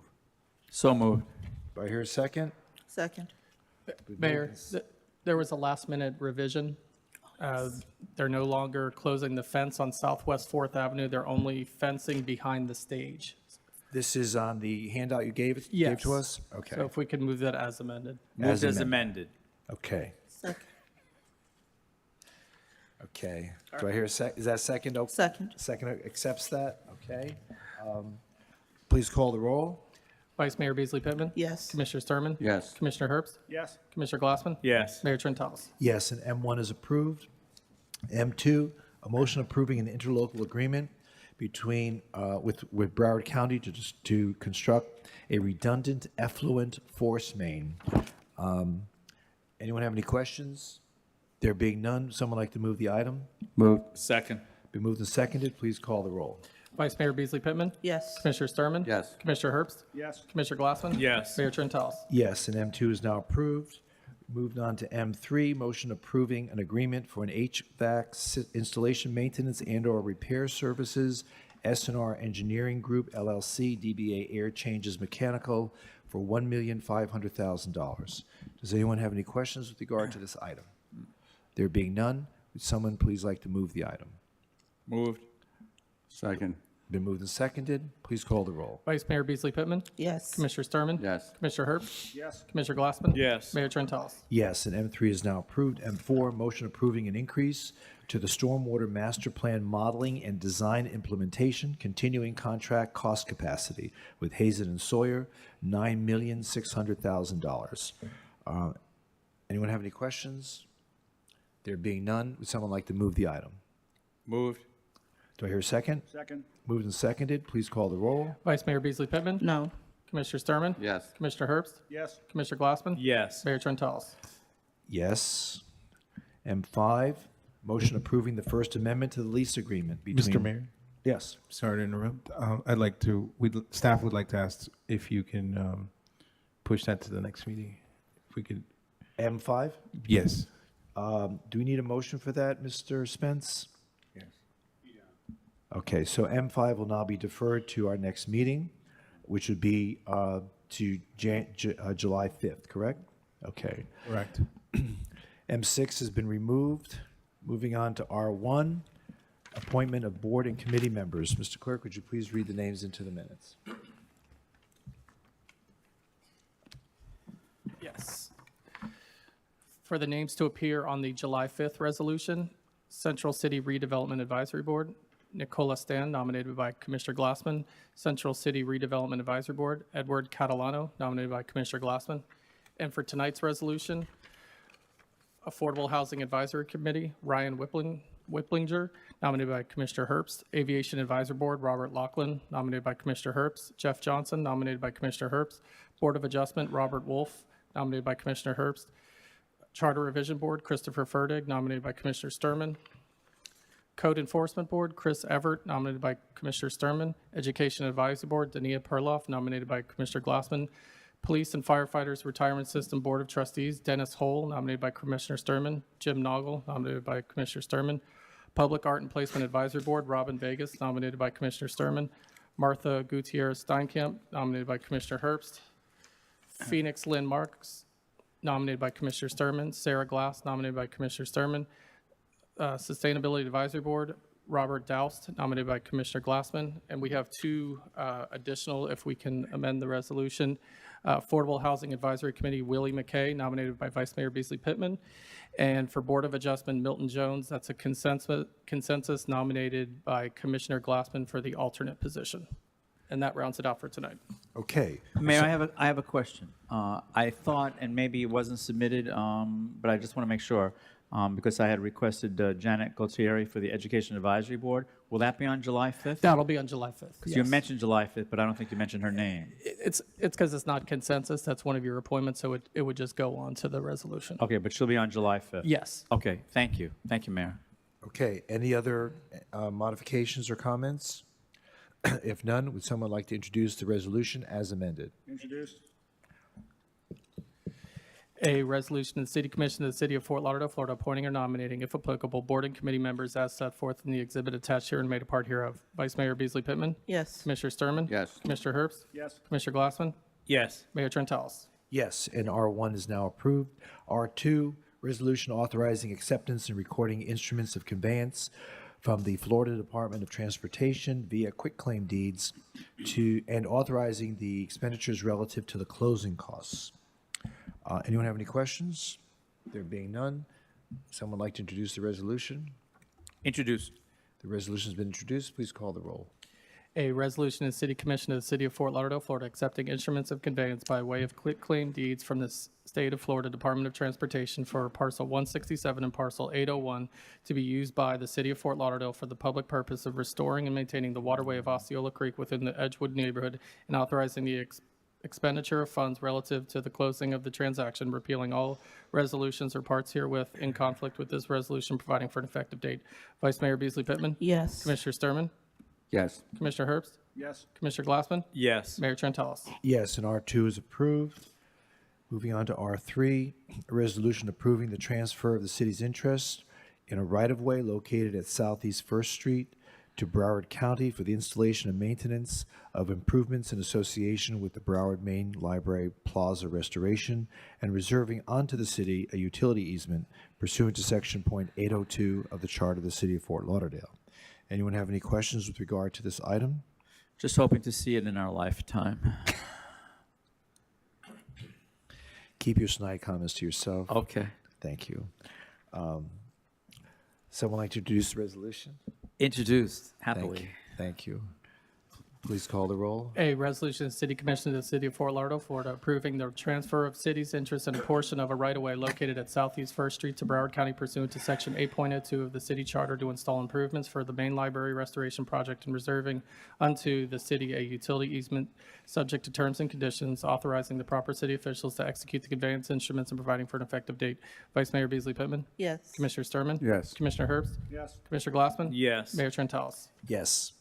So moved. Do I hear a second? Second. Mayor, there was a last-minute revision. They're no longer closing the fence on Southwest 4th Avenue. They're only fencing behind the stage. This is on the handout you gave to Yes. us? Okay. So if we could move that as amended. Moved as amended. amended. Okay. Second. Okay. Do I hear a is that second? Second. Second accepts that? Okay. Please call the roll. Vice Mayor Beasley Pittman. Yes. Commissioner Sturman. Yes. Commissioner Herbst. Yes. Commissioner Glassman. Yes. Mayor Trentalis. Yes, and M1 is approved. M2, a motion approving an interlocal agreement between, with Broward County to construct a redundant effluent force main. Anyone have any questions? There being none, someone like to move the item? Moved. Second. Been moved and seconded, please call the roll. Vice Mayor Beasley Pittman. Yes. Commissioner Sturman. Yes. Commissioner Herbst. Yes. Commissioner Glassman. Yes. Mayor Trentalis. Yes, and M2 is now approved. Moved on to M3, motion approving an agreement for an HVAC installation, maintenance, and/or repair services, S&R Engineering Group, LLC, DBA Air Changes Mechanical, for $1,500,000. Does anyone have any questions with regard to this item? There being none, would someone please like to move the item? Moved. Second. Been moved and seconded. Please call the roll. Vice Mayor Beasley Pittman. Yes. Commissioner Sturman. Yes. Commissioner Herbst. Yes. Commissioner Glassman. Yes. Mayor Trentalis. Yes, and M3 is now approved. M4, motion approving an increase to the Stormwater Master Plan Modeling and Design Implementation Continuing Contract Cost Capacity with Hazen and Sawyer, $9,600,000. Anyone have any questions? There being none, would someone like to move the item? Moved. Do I hear a second? Second. Moved and seconded. Please call the roll. Vice Mayor Beasley Pittman. No. Commissioner Sturman. Yes. Commissioner Herbst. Yes. Commissioner Glassman. Yes. Mayor Trentalis. Yes. M5, motion approving the First Amendment to the lease agreement between. Mr. Mayor, Yes. sorry to interrupt. Staff would like to ask if you can push that to the next meeting. If we could, M5? yes. Do we need a motion for that, Mr. Spence? Yes. Okay, so M5 will now be deferred to our next meeting, which would be to July 5th, correct? Okay. Correct. M6 has been removed. Moving on to R1, appointment of board and committee members. Mr. Clerk, would you please read the names into the minutes? Yes. For the names to appear on the July 5th resolution, Central City Redevelopment Advisory Board, Nicola Stan, nominated by Commissioner Glassman. Central City Redevelopment Advisory Board, Edward Catalano, nominated by Commissioner Glassman. And for tonight's resolution, Affordable Housing Advisory Committee, Ryan Whipplinger, nominated by Commissioner Herbst. Aviation Advisory Board, Robert Laughlin, nominated by Commissioner Herbst. Jeff Johnson, nominated by Commissioner Herbst. Board of Adjustment, Robert Wolf, nominated by Commissioner Herbst. Charter Revision Board, Christopher Ferdig, nominated by Commissioner Sturman. Code Enforcement Board, Chris Everett, nominated by Commissioner Sturman. Education Advisory Board, Dania Perloff, nominated by Commissioner Glassman. Police and Firefighters Retirement System Board of Trustees, Dennis Hole, nominated by Commissioner Sturman. Jim Noggle, nominated by Commissioner Sturman. Public Art and Placement Advisory Board, Robin Vegas, nominated by Commissioner Sturman. Martha Gutierrez Steinkamp, nominated by Commissioner Herbst. Phoenix Lynn Marks, nominated by Commissioner Sturman. Sarah Glass, nominated by Commissioner Sturman. Sustainability Advisory Board, Robert Doust, nominated by Commissioner Glassman. And we have two additional, if we can amend the resolution. Affordable Housing Advisory Committee, Willie McKay, nominated by Vice Mayor Beasley Pittman. And for Board of Adjustment, Milton Jones, that's a consensus nominated by Commissioner Glassman for the alternate position. And that rounds it out for tonight. Okay. Mayor, I have a question. I thought, and maybe it wasn't submitted, but I just want to make sure, because I had requested Janet Gaultieri for the Education Advisory Board. Will that be on July 5th? That'll be on July 5th. Because you mentioned July 5th, but I don't think you mentioned her name. It's because it's not consensus. That's one of your appointments, so it would just go on to the resolution. Okay, but she'll be on July 5th? Yes. Okay, thank you. Thank you, Mayor. Okay, any other modifications or comments? If none, would someone like to introduce the resolution as amended? Introduced. A resolution of the City Commission of the City of Fort Lauderdale, Florida, appointing or nominating, if applicable, board and committee members as set forth in the exhibit attached here and made a part hereof. Vice Mayor Beasley Pittman? Yes. Commissioner Sturman? Yes. Commissioner Herbst? Yes. Commissioner Glassman? Yes. Mayor Trentalis. Yes, and R1 is now approved. R2, resolution authorizing acceptance and recording instruments of conveyance from the Florida Department of Transportation via quitclaim deeds and authorizing the expenditures relative to the closing costs. Anyone have any questions? There being none, someone like to introduce the resolution? Introduced. The resolution has been introduced. Please call the roll. A resolution of the City Commission of the City of Fort Lauderdale, Florida, accepting instruments of conveyance by way of quitclaim deeds from the State of Florida Department of Transportation for parcel 167 and parcel 801 to be used by the City of Fort Lauderdale for the public purpose of restoring and maintaining the waterway of Osceola Creek within the Edgewood neighborhood and authorizing the expenditure of funds relative to the closing of the transaction, repealing all resolutions or parts herewith in conflict with this resolution, providing for an effective date. Vice Mayor Beasley Pittman? Yes. Commissioner Sturman? Yes. Commissioner Herbst? Yes. Commissioner Glassman? Yes. Mayor Trentalis. Yes, and R2 is approved. Moving on to R3, a resolution approving the transfer of the city's interest in a right-of-way located at Southeast First Street to Broward County for the installation and maintenance of improvements in association with the Broward Main Library Plaza restoration and reserving unto the city a utility easement pursuant to section .802 of the Charter of the City of Fort Lauderdale. Anyone have any questions with regard to this item? Just hoping to see it in our lifetime. Keep your snide comments to yourself. Okay. Thank you. Someone like to introduce the resolution? Introduced, Thank happily. you. Thank you. Please call the roll. A resolution of the City Commission of the City of Fort Lauderdale, Florida, approving the transfer of city's interest in a portion of a right-of-way located at Southeast First Street to Broward County pursuant to Section 8.02 of the city charter to install improvements for the main library restoration project and reserving unto the city a utility easement subject to terms and conditions, authorizing the proper city officials to execute the conveyance instruments and providing for an effective date. Vice Mayor Beasley Pittman? Yes. Commissioner Sturman? Yes. Commissioner Herbst? Yes. Commissioner Glassman? Yes. Mayor Trentalis. Yes.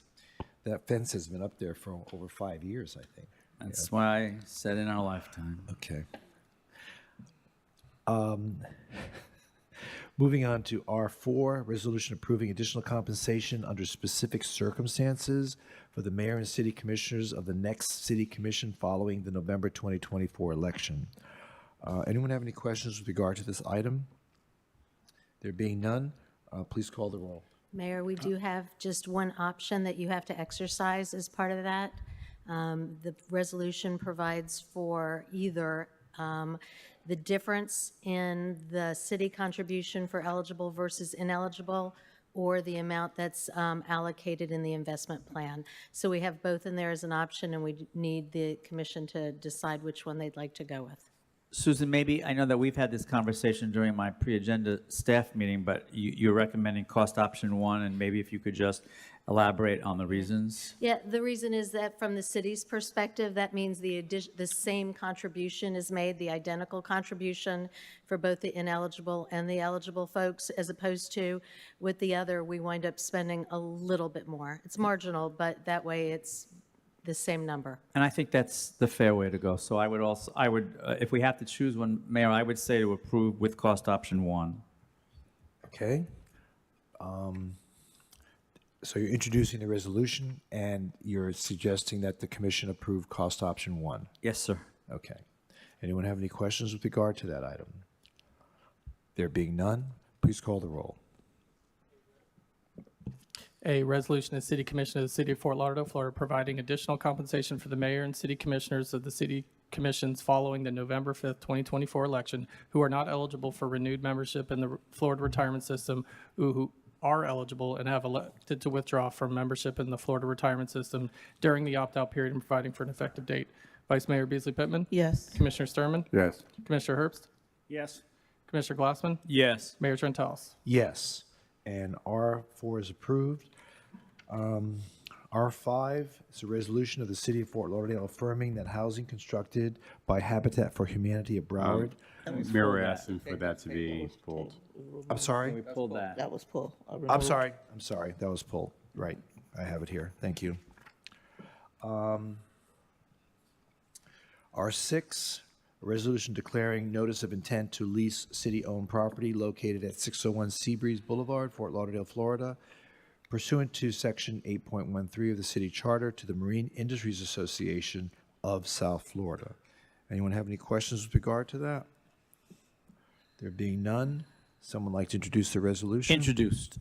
That fence has been up there for over 5 years, I think. That's why I said in our lifetime. Okay. Moving on to R4, resolution approving additional compensation under specific circumstances for the mayor and city commissioners of the next city commission following the November 2024 election. Anyone have any questions with regard to this item? There being none, please call the roll. Mayor, we do have just one option that you have to exercise as part of that. The resolution provides for either the difference in the city contribution for eligible versus ineligible, or the amount that's allocated in the investment plan. So we have both in there as an option, and we need the commission to decide which one they'd like to go with. Susan, maybe, I know that we've had this conversation during my pre-agenda staff meeting, but you're recommending cost option one, and maybe if you could just elaborate on the reasons? Yeah, the reason is that from the city's perspective, that means the same contribution is made, the identical contribution for both the ineligible and the eligible folks, as opposed to with the other, we wind up spending a little bit more. It's marginal, but that way it's the same number. And I think that's the fair way to go. So I would, if we have to choose one, Mayor, I would say to approve with cost option 1. Okay. So you're introducing the resolution, and you're suggesting that the commission approve cost option 1. Yes, sir. Okay. Anyone have any questions with regard to that item? There being none, please call the roll. A resolution of the City Commission of the City of Fort Lauderdale, Florida, providing additional compensation for the mayor and city commissioners of the city commissions following the November 5th, 2024 election who are not eligible for renewed membership in the Florida retirement system, who are eligible and have elected to withdraw from membership in the Florida retirement system during the opt-out period and providing for an effective date. Vice Mayor Beasley Pittman? Yes. Commissioner Sturman? Yes. Commissioner Herbst? Yes. Commissioner Glassman? Yes. Mayor Trentalis? Yes. And R4 is approved. R5 is a resolution of the City of Fort Lauderdale affirming that housing constructed by Habitat for Humanity at Broward. Mayor, we're asking for that to be pulled. I'm sorry? We pulled that. That was pulled. I'm sorry. I'm sorry. That was pulled. Right. I have it here. Thank you. R6, a resolution declaring notice of intent to lease city-owned property located at 601 Seabreeze Boulevard, Fort Lauderdale, Florida, pursuant to Section 8.13 of the city charter to the Marine Industries Association of South Florida. Anyone have any questions with regard to that? There being none, someone like to introduce the resolution? Introduced.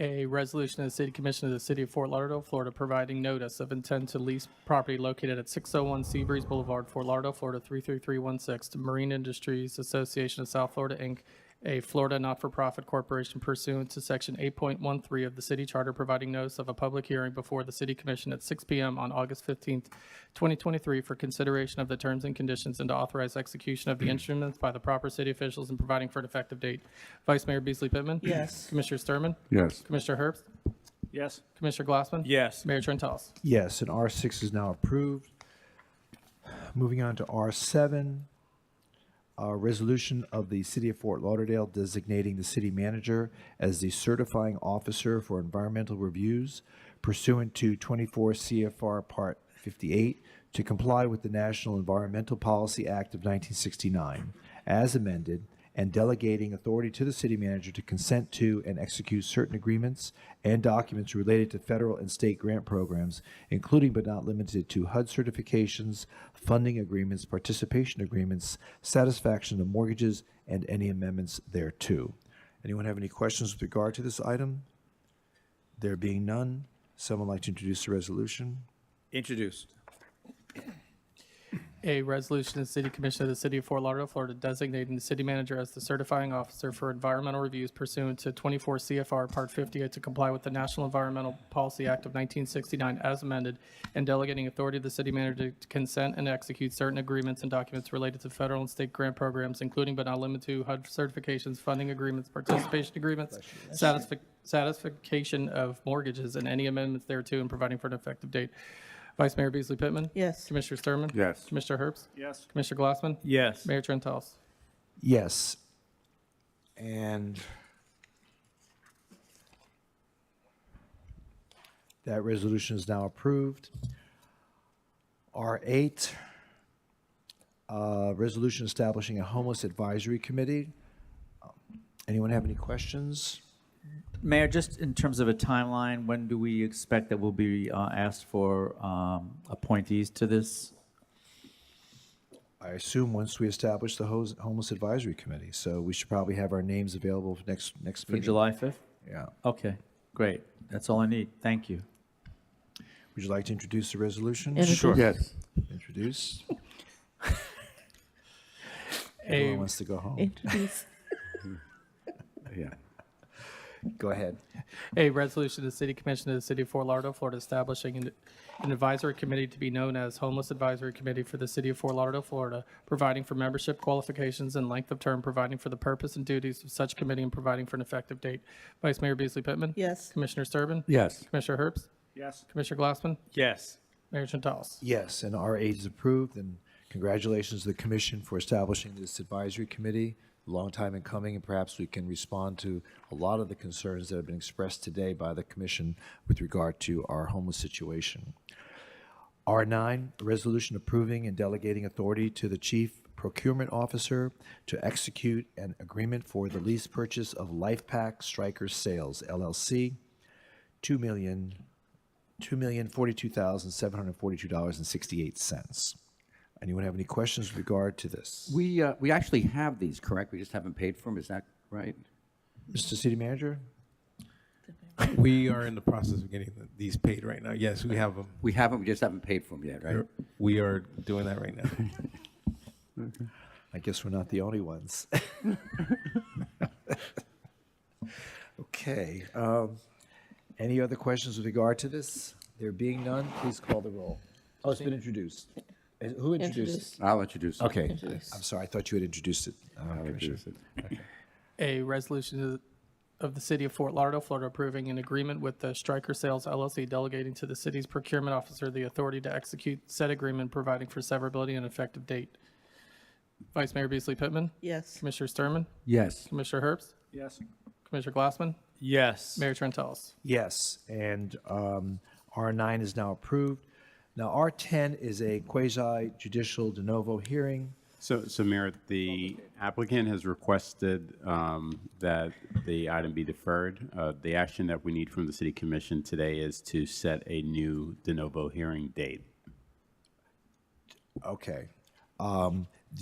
A resolution of the City Commission of the City of Fort Lauderdale, Florida, providing notice of intent to lease property located at 601 Seabreeze Boulevard, Fort Lauderdale, Florida, 33316 to Marine Industries Association of South Florida, Inc., a Florida not-for-profit corporation pursuant to Section 8.13 of the city charter, providing notice of a public hearing before the City Commission at 6 p.m. on August 15th, 2023, for consideration of the terms and conditions and to authorize execution of the instruments by the proper city officials and providing for an effective date. Vice Mayor Beasley Pittman? Yes. Commissioner Sturman? Yes. Commissioner Herbst? Yes. Commissioner Glassman? Yes. Mayor Trentalis? Yes, and R6 is now approved. Moving on to R7, a resolution of the City of Fort Lauderdale designating the city manager as the certifying officer for environmental reviews pursuant to 24 CFR Part 58 to comply with the National Environmental Policy Act of 1969, as amended, and delegating authority to the city manager to consent to and execute certain agreements and documents related to federal and state grant programs, including but not limited to HUD certifications, funding agreements, participation agreements, satisfaction of mortgages, and any amendments thereto. Anyone have any questions with regard to this item? There being none, someone like to introduce the resolution? Introduced. A resolution of the City Commission of the City of Fort Lauderdale, Florida, designating the city manager as the certifying officer for environmental reviews pursuant to 24 CFR Part 58 to comply with the National Environmental Policy Act of 1969 as amended, and delegating authority to the city manager to consent and execute certain agreements and documents related to federal and state grant programs, including but not limited to HUD certifications, funding agreements, participation agreements, satisfaction of mortgages, and any amendments thereto, and providing for an effective date. Vice Mayor Beasley Pittman? Yes. Commissioner Sturman? Yes. Commissioner Herbst? Yes. Commissioner Glassman? Yes. Mayor Trentalis? Yes. And that resolution is now approved. R8, resolution establishing a homeless advisory committee. Anyone have any questions? Mayor, just in terms of a timeline, when do we expect that we'll be asked for appointees to this? I assume once we establish the homeless advisory committee, so we should probably have our names available for next For meeting. July 5th? Yeah. Okay, great. That's all I need. Thank you. Would you like to introduce the resolution? Introduce. Sure. Yes. Introduce. A, Everyone wants to go home. Introduce. Yeah. Go ahead. a resolution of the City Commission of the City of Fort Lauderdale, Florida, establishing an advisory committee to be known as Homeless Advisory Committee for the City of Fort Lauderdale, Florida, providing for membership qualifications and length of term, providing for the purpose and duties of such committee, and providing for an effective date. Vice Mayor Beasley Pittman? Yes. Commissioner Sturban? Yes. Commissioner Herbst? Yes. Commissioner Glassman? Yes. Mayor Trentalis? Yes, and R8 is approved, and congratulations to the commission for establishing this advisory committee. long time in coming, and perhaps we can respond to a lot of the concerns that have been expressed today by the commission with regard to our homeless situation. R9, a resolution approving and delegating authority to the Chief Procurement Officer to execute an agreement for the lease purchase of LifePack Strikers Sales, LLC, $2,042,742.68. Anyone have any questions with regard to this? We actually have these, correct? We just haven't paid for them, is that right? Mr. City Manager? We are in the process of getting these paid right now. Yes, we have them. We have them, we just haven't paid for them yet, right? We are doing that right now. I guess we're not the only ones. Okay. Any other questions with regard to this? There being none, please call the roll. Oh, it's been introduced. Who introduced it? I'll introduce it. Okay. I'm sorry, I thought you had introduced it. I'll introduce it. A resolution of the City of Fort Lauderdale, Florida, approving an agreement with the Striker Sales LLC, delegating to the city's procurement officer the authority to execute said agreement, providing for severability and effective date. Vice Mayor Beasley Pittman? Yes. Commissioner Sturman? Yes. Commissioner Herbst? Yes. Commissioner Glassman? Yes. Mayor Trentalis? Yes, and R9 is now approved. Now, R10 is a quasi-judicial de novo hearing. So Mayor, the applicant has requested that the item be deferred. The action that we need from the City Commission today is to set a new de novo hearing date. Okay.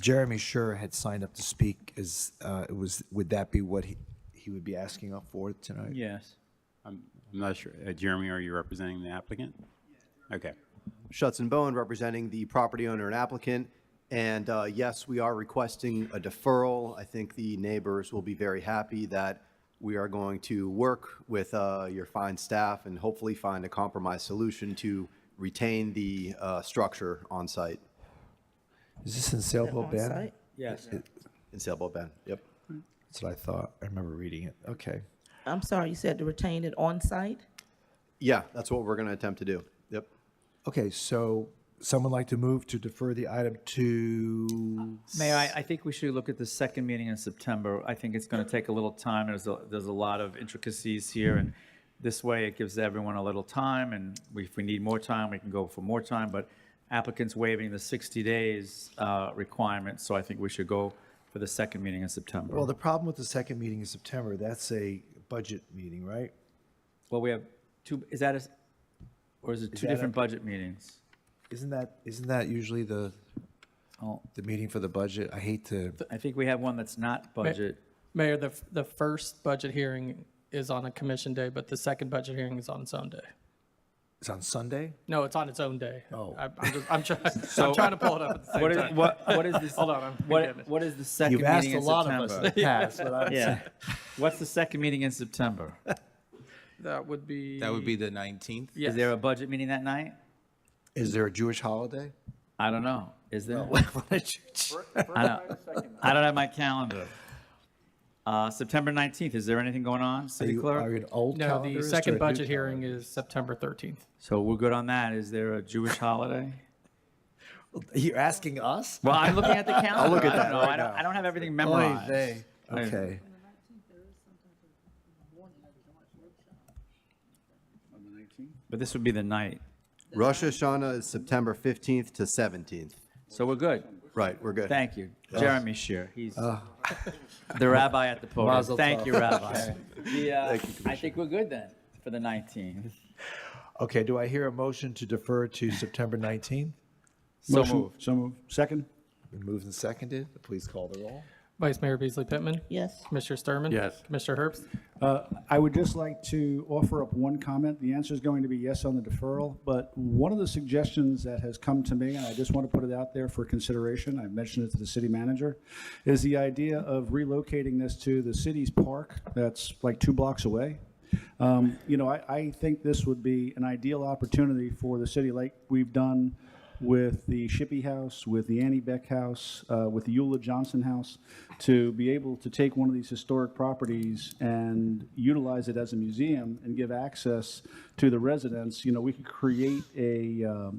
Jeremy Scher had signed up to speak. Would that be what he would be asking up for tonight? Yes. I'm not sure. Jeremy, are you representing the applicant? Okay. Schutz and Bowen representing the property owner and applicant. And yes, we are requesting a deferral. I think the neighbors will be very happy that we are going to work with your fine staff and hopefully find a compromise solution to retain the structure on site. Is this in Sailboat Bend? On-site? Yes. In Sailboat Bend, yep. That's what I thought. I remember reading it. Okay. I'm sorry, you said to retain it on-site? Yeah, that's what we're going to attempt to do. Yep. Okay, so someone like to move to defer the item to? Mayor, I think we should look at the second meeting in September. I think it's going to take a little time. There's a lot of intricacies here, and this way it gives everyone a little time, and if we need more time, we can go for more time, but applicants waiving the 60 days requirement, so I think we should go for the second meeting in September. Well, the problem with the second meeting in September, that's a budget meeting, right? Well, we have two, or is it two that different budget meetings? Isn't that usually the meeting for the budget? I hate to. I think we have one that's not budget. Mayor, the first budget hearing is on a commission day, but the second budget hearing is on its own day. It's on Sunday? No, it's on its own day. Oh. I'm trying to pull it up at the same time. What is this? Hold on, What is the second You've asked meeting a in lot September? of us in the past, but I'm Yeah. What's the second meeting in September? That would be. That would be the 19th. Yes. Is there a budget meeting that night? Is there a Jewish holiday? I don't know. Is there? I I don't have my calendar. September 19th, is there anything going on, City Are you Clerk? an old No, calendar? the second budget hearing is September 13th. So we're good on that. Is there a Jewish holiday? You're asking us? Well, I'm looking at the calendar. I'll look at I don't that know. right I don't have everything Oy memorized. vey. Okay. But this would be the night. Rosh Hashanah is September 15th to 17th. So we're good. Right, we're good. Thank you. Jeremy Shear. He's the rabbi at the podium. Mazel Thank tov. you, Rabbi. Thank you, I think we're good then for the 19th. Okay, do I hear a motion to defer to September 19th? So moved. So moved. Second? Been moved and seconded. Please call the roll. Vice Mayor Beasley Pittman? Yes. Commissioner Sturman? Yes. Commissioner Herbst? I would just like to offer up one comment. The answer is going to be yes on the deferral, but one of the suggestions that has come to me, and I just want to put it out there for consideration, I've mentioned it to the city manager, is the idea of relocating this to the city's park that's like 2 blocks away. I think this would be an ideal opportunity for the city, like we've done with the Shippey House, with the Annie Beck House, with the Eula Johnson House, to be able to take one of these historic properties and utilize it as a museum and give access to the residents. We could create a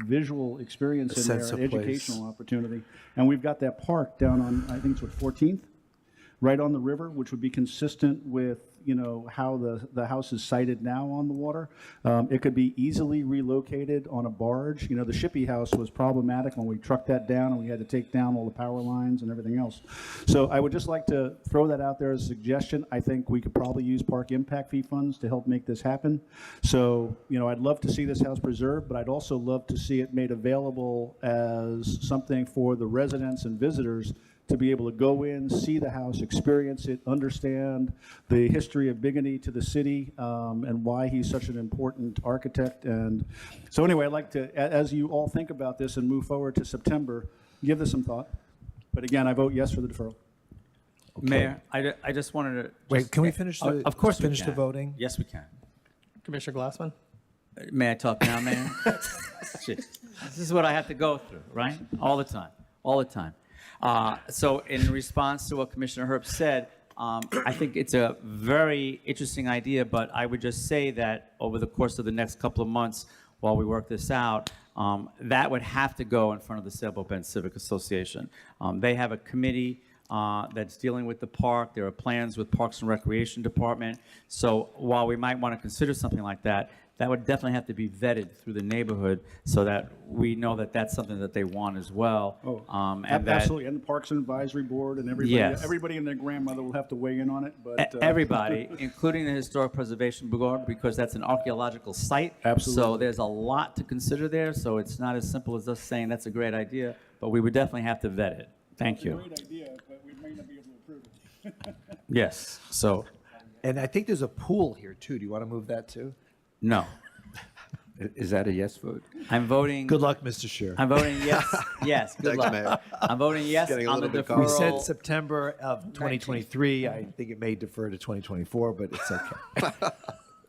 visual experience in there, sense an of place. educational opportunity. And we've got that park down on, I think it's 14th. right on the river, which would be consistent with, you know, how the house is sited now on the water. It could be easily relocated on a barge. You know, the Shippey house was problematic when we trucked that down and we had to take down all the power lines and everything else. So I would just like to throw that out there as a suggestion. I think we could probably use park impact fee funds to help make this happen. So, you know, I'd love to see this house preserved, but I'd also love to see it made available as something for the residents and visitors to be able to go in, see the house, experience it, understand the history of Bigany to the city, and why he's such an important architect. And so anyway, I'd like to, as you all think about this and move forward to September, give this some thought. But again, I vote yes for the deferral. Mayor, I just wanted to. Wait, can we finish the, Of course we finish the can. voting? Yes, we can. Commissioner Glassman? May I talk now, Mayor? Shit. This is what I have to go through, right? All the time, all the time. So in response to what Commissioner Herbst said, I think it's a very interesting idea, but I would just say that over the course of the next couple of months, while we work this out, that would have to go in front of the Sailboat Bend Civic Association. They have a committee that's dealing with the park. There are plans with Parks and Recreation Department. So while we might want to consider something like that, that would definitely have to be vetted through the neighborhood so that we know that that's something that they want as well. And that Absolutely, and the Parks and Advisory Board and everybody, Yes. everybody and their grandmother will have to weigh in on it, but. everybody, including the Historic Preservation Board, because that's an archaeological site. Absolutely. So there's a lot to consider there, so it's not as simple as us saying that's a great idea, but we would definitely have to vet it. Thank you. Great idea, but we may not be able to approve it. Yes, so, And I think there's a pool here too. Do you want to move that too? no. Is that a yes vote? I'm voting. Good luck, Mr. Scheer. I'm voting yes, yes, good Thanks, luck. Mayor. I'm voting yes Getting a on the little bit deferral. We said September of 2023. I think it may defer to 2024, but it's okay.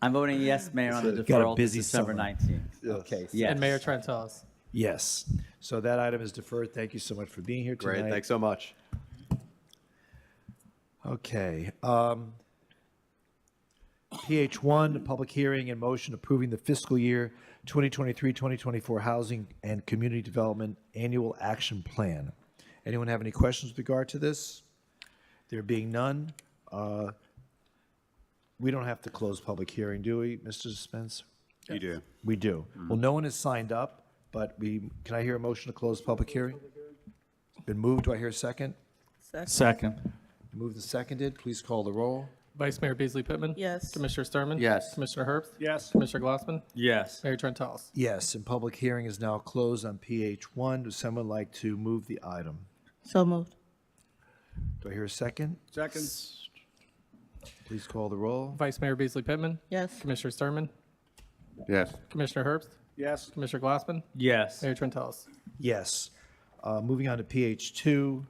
I'm voting yes, Mayor, on the Got a deferral to busy December summer. 19th. Okay. Yes. And Mayor Trentalles? Yes. So that item is deferred. Thank you so much for being here tonight. Great, thanks so much. Okay. PH1, the public hearing and motion approving the fiscal year 2023-2024 Housing and Community Development Annual Action Plan. Anyone have any questions with regard to this? There being none, we don't have to close public hearing, do we, Mr. Spence? You do. We do. Well, no one has signed up, but can I hear a motion to close public hearing? Been moved. Do I hear a second? Second. Moved and seconded. Please call the roll. Vice Mayor Beasley Pittman? Yes. Commissioner Sturman? Yes. Commissioner Herbst? Yes. Commissioner Glassman? Yes. Mayor Trentalles? Yes, and public hearing is now closed on PH1. Does someone like to move the item? So moved. Do I hear a second? Second. Please call the roll. Vice Mayor Beasley Pittman? Yes. Commissioner Sturman? Yes. Commissioner Herbst? Yes. Commissioner Glassman? Yes. Mayor Trentalles? Yes. Moving on to PH2,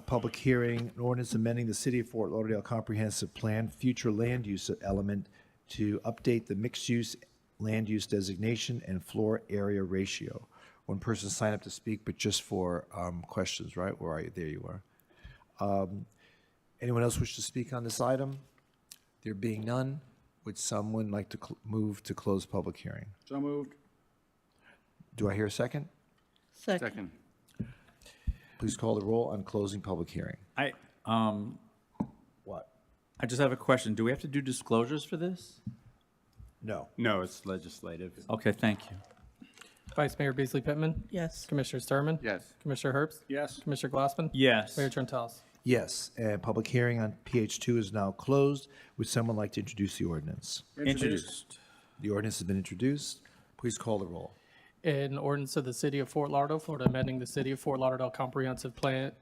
public hearing, an ordinance amending the City of Fort Lauderdale Comprehensive Plan future land use element to update the mixed-use land use designation and floor area ratio. One person signed up to speak, but just for questions, right? Where are you? There you are. Anyone else wish to speak on this item? There being none, would someone like to move to close public hearing? So moved. Do I hear a second? Second. Please call the roll on closing public hearing. What? I just have a question. Do we have to do disclosures for this? No. No, it's legislative. Okay, thank you. Vice Mayor Beasley Pittman? Yes. Commissioner Sturman? Yes. Commissioner Herbst? Yes. Commissioner Glassman? Yes. Mayor Trentalles? Yes, and public hearing on PH2 is now closed. Would someone like to introduce the ordinance? Introduced. The ordinance has been introduced. Please call the roll. An ordinance of the City of Fort Lauderdale, Florida, amending the City of Fort Lauderdale Comprehensive Plan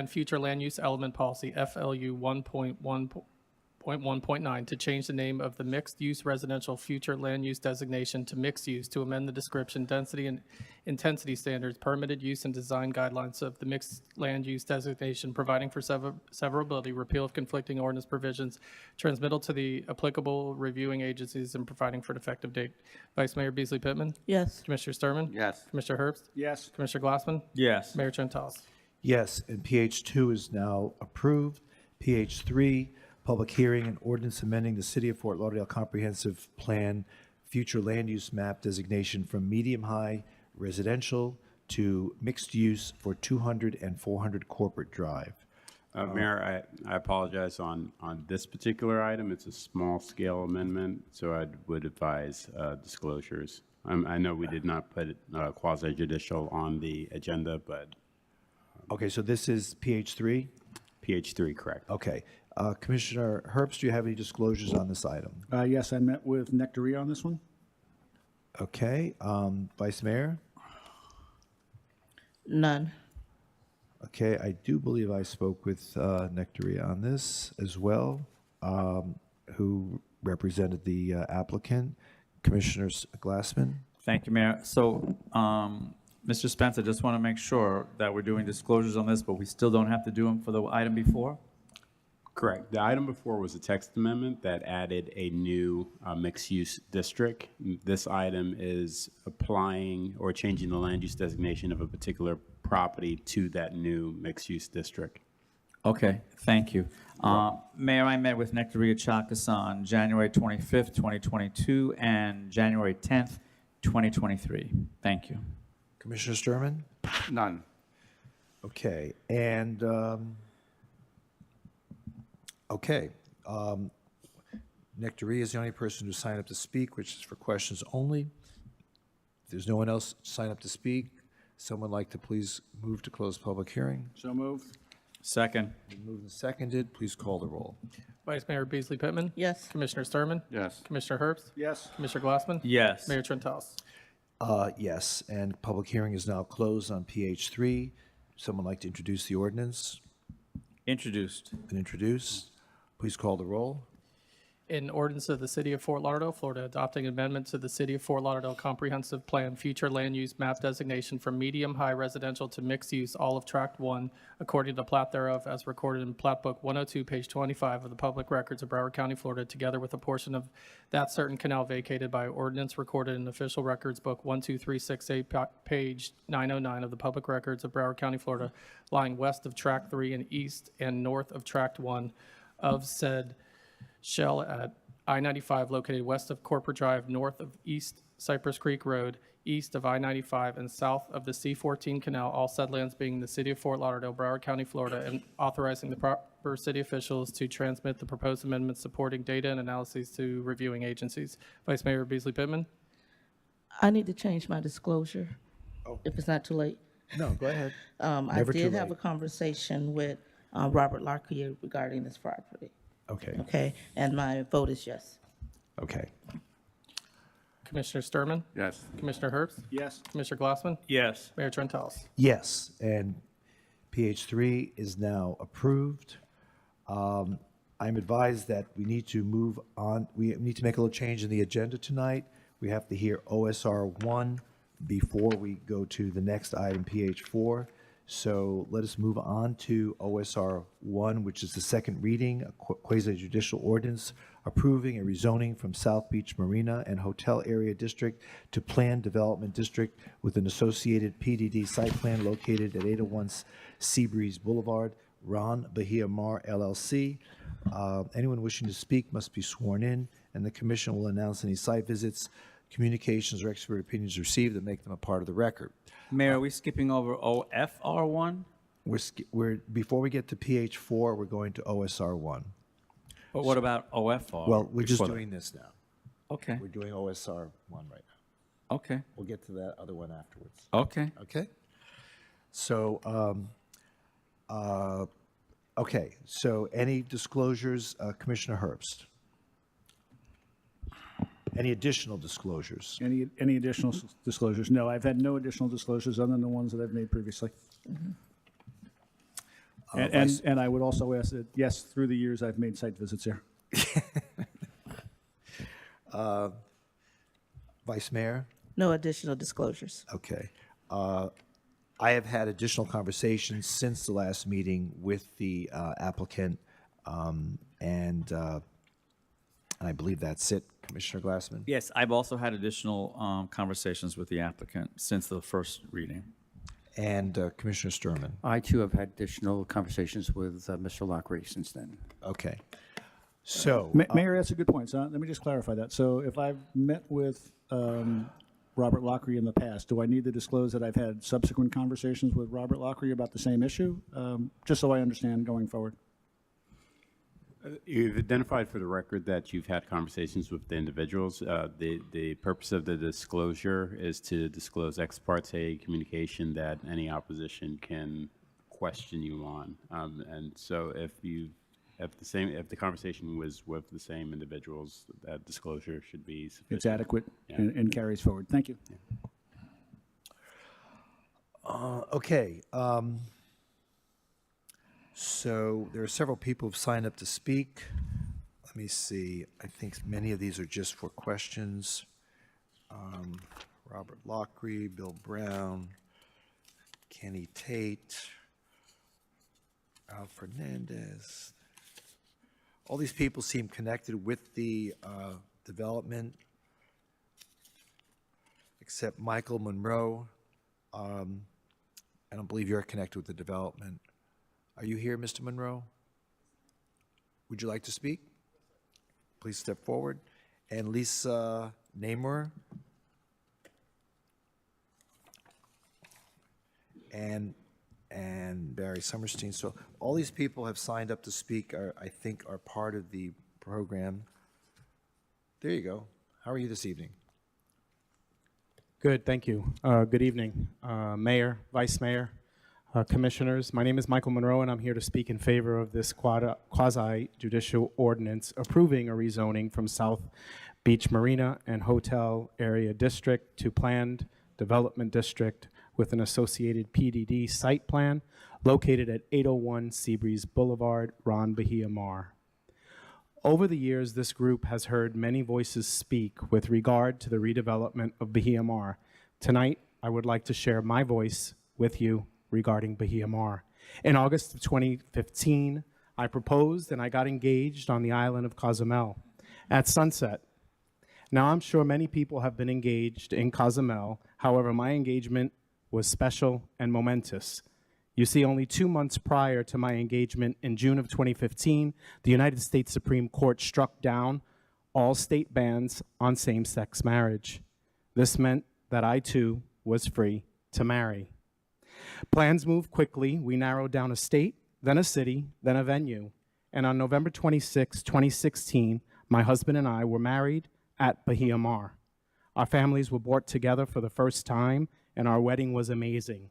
Future Land Use Element Policy, FLU 1.1.9, to change the name of the mixed-use residential future land use designation to mixed use, to amend the description, density, and intensity standards, permitted use and design guidelines of the mixed land use designation, providing for severability, repeal of conflicting ordinance provisions, transmittal to the applicable reviewing agencies, and providing for an effective date. Vice Mayor Beasley Pittman? Yes. Commissioner Sturman? Yes. Commissioner Herbst? Yes. Commissioner Glassman? Yes. Mayor Trentalles? Yes, and PH2 is now approved. PH3, public hearing and ordinance amending the City of Fort Lauderdale Comprehensive Plan future land use map designation from medium-high residential to mixed use for 200 and 400 Corporate Drive. Mayor, I apologize on this particular item. It's a small-scale amendment, so I would advise disclosures. I know we did not put quasi-judicial on the agenda, but Okay, so this is PH3? PH3, correct. Okay. Commissioner Herbst, do you have any disclosures on this item? Yes, I met with Nectaria on this one. Okay. Vice Mayor? None. Okay, I do believe I spoke with Nectaria on this as well, who represented the applicant. Commissioner Glassman? Thank you, Mayor. So, Mr. Spence, I just want to make sure that we're doing disclosures on this, but we still don't have to do them for the item before? Correct. The item before was a text amendment that added a new mixed-use district. This item is applying or changing the land use designation of a particular property to that new mixed-use district. Okay, thank you. Mayor, I met with Nectaria Chakas on January 25th, 2022, and January 10th, 2023. Thank you. Commissioner Sturman? None. Okay, and, okay. Nectaria is the only person who signed up to speak, which is for questions only. If there's no one else signed up to speak, someone like to please move to close public hearing? So moved. Second. Been moved and seconded. Please call the roll. Vice Mayor Beasley Pittman? Yes. Commissioner Sturman? Yes. Commissioner Herbst? Yes. Commissioner Glassman? Yes. Mayor Trentalis? Yes, and public hearing is now closed on PH3. Someone like to introduce the ordinance? Introduced. Been introduced. Please call the roll. An ordinance of the City of Fort Lauderdale, Florida, adopting an amendment to the City of Fort Lauderdale Comprehensive Plan Future Land Use Map Designation from medium-high residential to mixed-use, all of Tract 1, according to plat thereof, as recorded in Plat Book 102, page 25 of the Public Records of Broward County, Florida, together with a portion of that certain canal vacated by ordinance recorded in Official Records Book 12368, page 909 of the Public Records of Broward County, Florida, lying west of Tract 3 and east and north of Tract 1 of said shell at I-95 located west of Corporate Drive, north of East Cypress Creek Road, east of I-95, and south of the C-14 Canal, all said lands being the City of Fort Lauderdale, Broward County, Florida, and authorizing the proper city officials to transmit the proposed amendments supporting data and analyses to reviewing agencies. Vice Mayor Beasley Pittman? I need to change my disclosure, if it's not too late. No, go ahead. I Never too did have late. a conversation with Robert Lockyer regarding this property. Okay, Okay, and my vote is yes. okay. Commissioner Sturman? Yes. Commissioner Herbst? Yes. Commissioner Glassman? Yes. Mayor Trentalis? Yes, and PH3 is now approved. I'm advised that we need to move on, we need to make a little change in the agenda tonight. We have to hear OSR 1 before we go to the next item, PH4. So let us move on to OSR 1, which is the second reading, a quasi-judicial ordinance approving a rezoning from South Beach Marina and Hotel Area District to Planned Development District with an associated PDD site plan located at 801 Seabreeze Boulevard, Ron Bahia Mar LLC. Anyone wishing to speak must be sworn in, and the commission will announce any site visits, communications, or expert opinions received that make them a part of the record. Mayor, are we skipping over OFR1? Before we get to PH4, we're going to OSR 1. But what about OFR? Well, we're just before that? doing this now. Okay, We're doing OSR 1 right now. okay, We'll get to that other one afterwards. okay. Okay? So, okay, so any disclosures, Commissioner Herbst? Any additional disclosures? Any additional disclosures? No, I've had no additional disclosures other than the ones that I've made previously. And I would also ask that, yes, through the years, I've made site visits here. Vice Mayor? No additional disclosures. Okay. I have had additional conversations since the last meeting with the applicant, and I believe that's it, Commissioner Glassman? Yes, I've also had additional conversations with the applicant since the first reading. And Commissioner Sturman? I too have had additional conversations with Mr. Lockery since then. Okay. So. Mayor, that's a good point. So let me just clarify that. So if I've met with Robert Lockery in the past. Do I need to disclose that I've had subsequent conversations with Robert Lockery about the same issue? Just so I understand going forward. You've identified for the record that you've had conversations with the individuals. The purpose of the disclosure is to disclose ex parte communication that any opposition can question you on. And so if the conversation was with the same individuals, that disclosure should be sufficient. It's adequate Yeah. and carries forward. Thank you. Okay. So there are several people who've signed up to speak. Let me see. I think many of these are just for questions. Robert Lockery, Bill Brown, Kenny Tate, Al Fernandez. All these people seem connected with the development, except Michael Monroe. I don't believe you're connected with the development. Are you here, Mr. Monroe? Would you like to speak? Please step forward. And Lisa Namor. And Barry Summerstein. So all these people have signed up to speak, I think are part of the program. There you go. How are you this evening? Good, thank you. Good evening, Mayor, Vice Mayor, Commissioners. My name is Michael Monroe, and I'm here to speak in favor of this quasi-judicial ordinance approving a rezoning from South Beach Marina and Hotel Area District to Planned Development District with an associated PDD site plan located at 801 Seabreeze Boulevard, Ron Bahia Mar. Over the years, this group has heard many voices speak with regard to the redevelopment of Bahia Mar. Tonight, I would like to share my voice with you regarding Bahia Mar. In August of 2015, I proposed and I got engaged on the island of Cozumel at sunset. Now, I'm sure many people have been engaged in Cozumel. However, my engagement was special and momentous. You see, only 2 months prior to my engagement in June of 2015, the United States Supreme Court struck down all state bans on same-sex marriage. This meant that I, too, was free to marry. Plans moved quickly. We narrowed down a state, then a city, then a venue. And on November 26, 2016, my husband and I were married at Bahia Mar. Our families were brought together for the first time, and our wedding was amazing.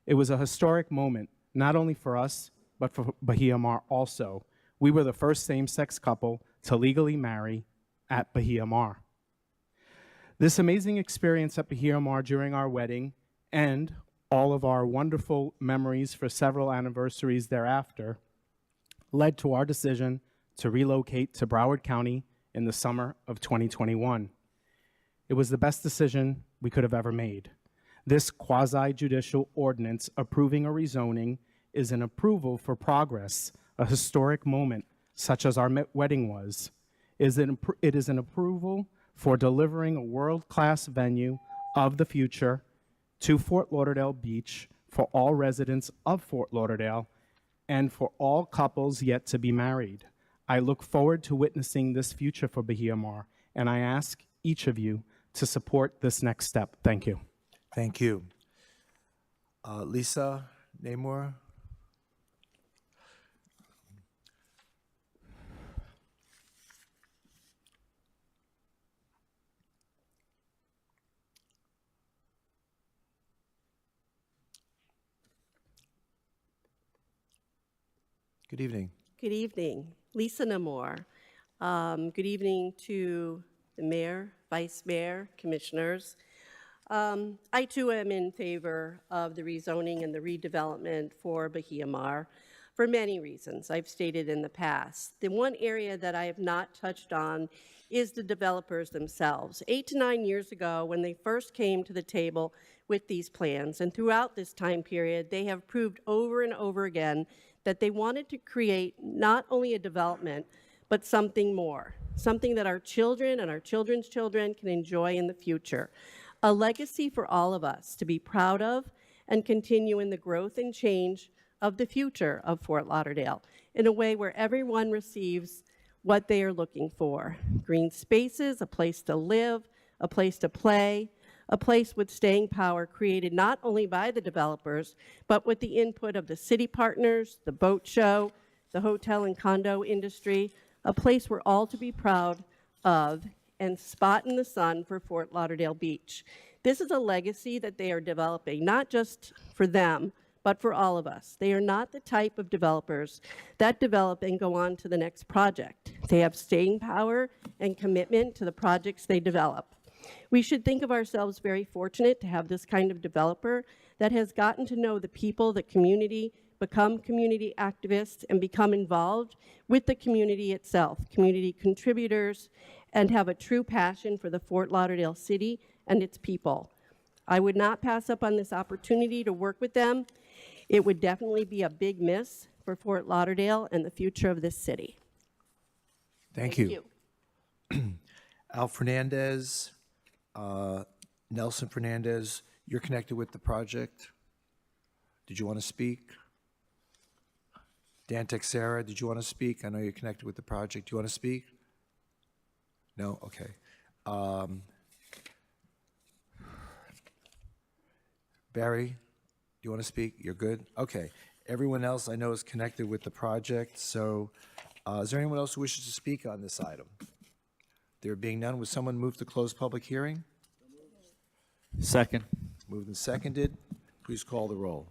It was a historic moment, not only for us, but for Bahia Mar also. We were the first same-sex couple to legally marry at Bahia Mar. This amazing experience at Bahia Mar during our wedding and all of our wonderful memories for several anniversaries thereafter led to our decision to relocate to Broward County in the summer of 2021. It was the best decision we could have ever made. This quasi-judicial ordinance approving a rezoning is an approval for progress, a historic moment such as our wedding was. It is an approval for delivering a world-class venue of the future to Fort Lauderdale Beach for all residents of Fort Lauderdale and for all couples yet to be married. I look forward to witnessing this future for Bahia Mar, and I ask each of you to support this next step. Thank you. Thank you. Lisa Namor. Good evening. Good evening. Lisa Namor. Good evening to the mayor, vice mayor, commissioners. I too am in favor of the rezoning and the redevelopment for Bahia Mar for many reasons I've stated in the past. The one area that I have not touched on is the developers themselves. 8 to 9 years ago, when they first came to the table with these plans, and throughout this time period, they have proved over and over again that they wanted to create not only a development, but something more, something that our children and our children's children can enjoy in the future. A legacy for all of us to be proud of and continue in the growth and change of the future of Fort Lauderdale in a way where everyone receives what they are looking for. Green spaces, a place to live, a place to play, a place with staying power created not only by the developers, but with the input of the city partners, the boat show, the hotel and condo industry, a place we're all to be proud of and spot in the sun for Fort Lauderdale Beach. This is a legacy that they are developing, not just for them, but for all of us. They are not the type of developers that develop and go on to the next project. They have staying power and commitment to the projects they develop. We should think of ourselves very fortunate to have this kind of developer that has gotten to know the people, the community, become community activists, and become involved with the community itself, community contributors, and have a true passion for the Fort Lauderdale city and its people. I would not pass up on this opportunity to work with them. It would definitely be a big miss for Fort Lauderdale and the future of this city. Thank you. Al Fernandez, Nelson Fernandez, you're connected with the project. Did you want to speak? Dan Texera, did you want to speak? I know you're connected with the project. Do you want to speak? No? Okay. Barry, do you want to speak? You're good? Okay. Everyone else I know is connected with the project, so is there anyone else who wishes to speak on this item? There being none, would someone move to close public hearing? Second. Moved and seconded. Please call the roll.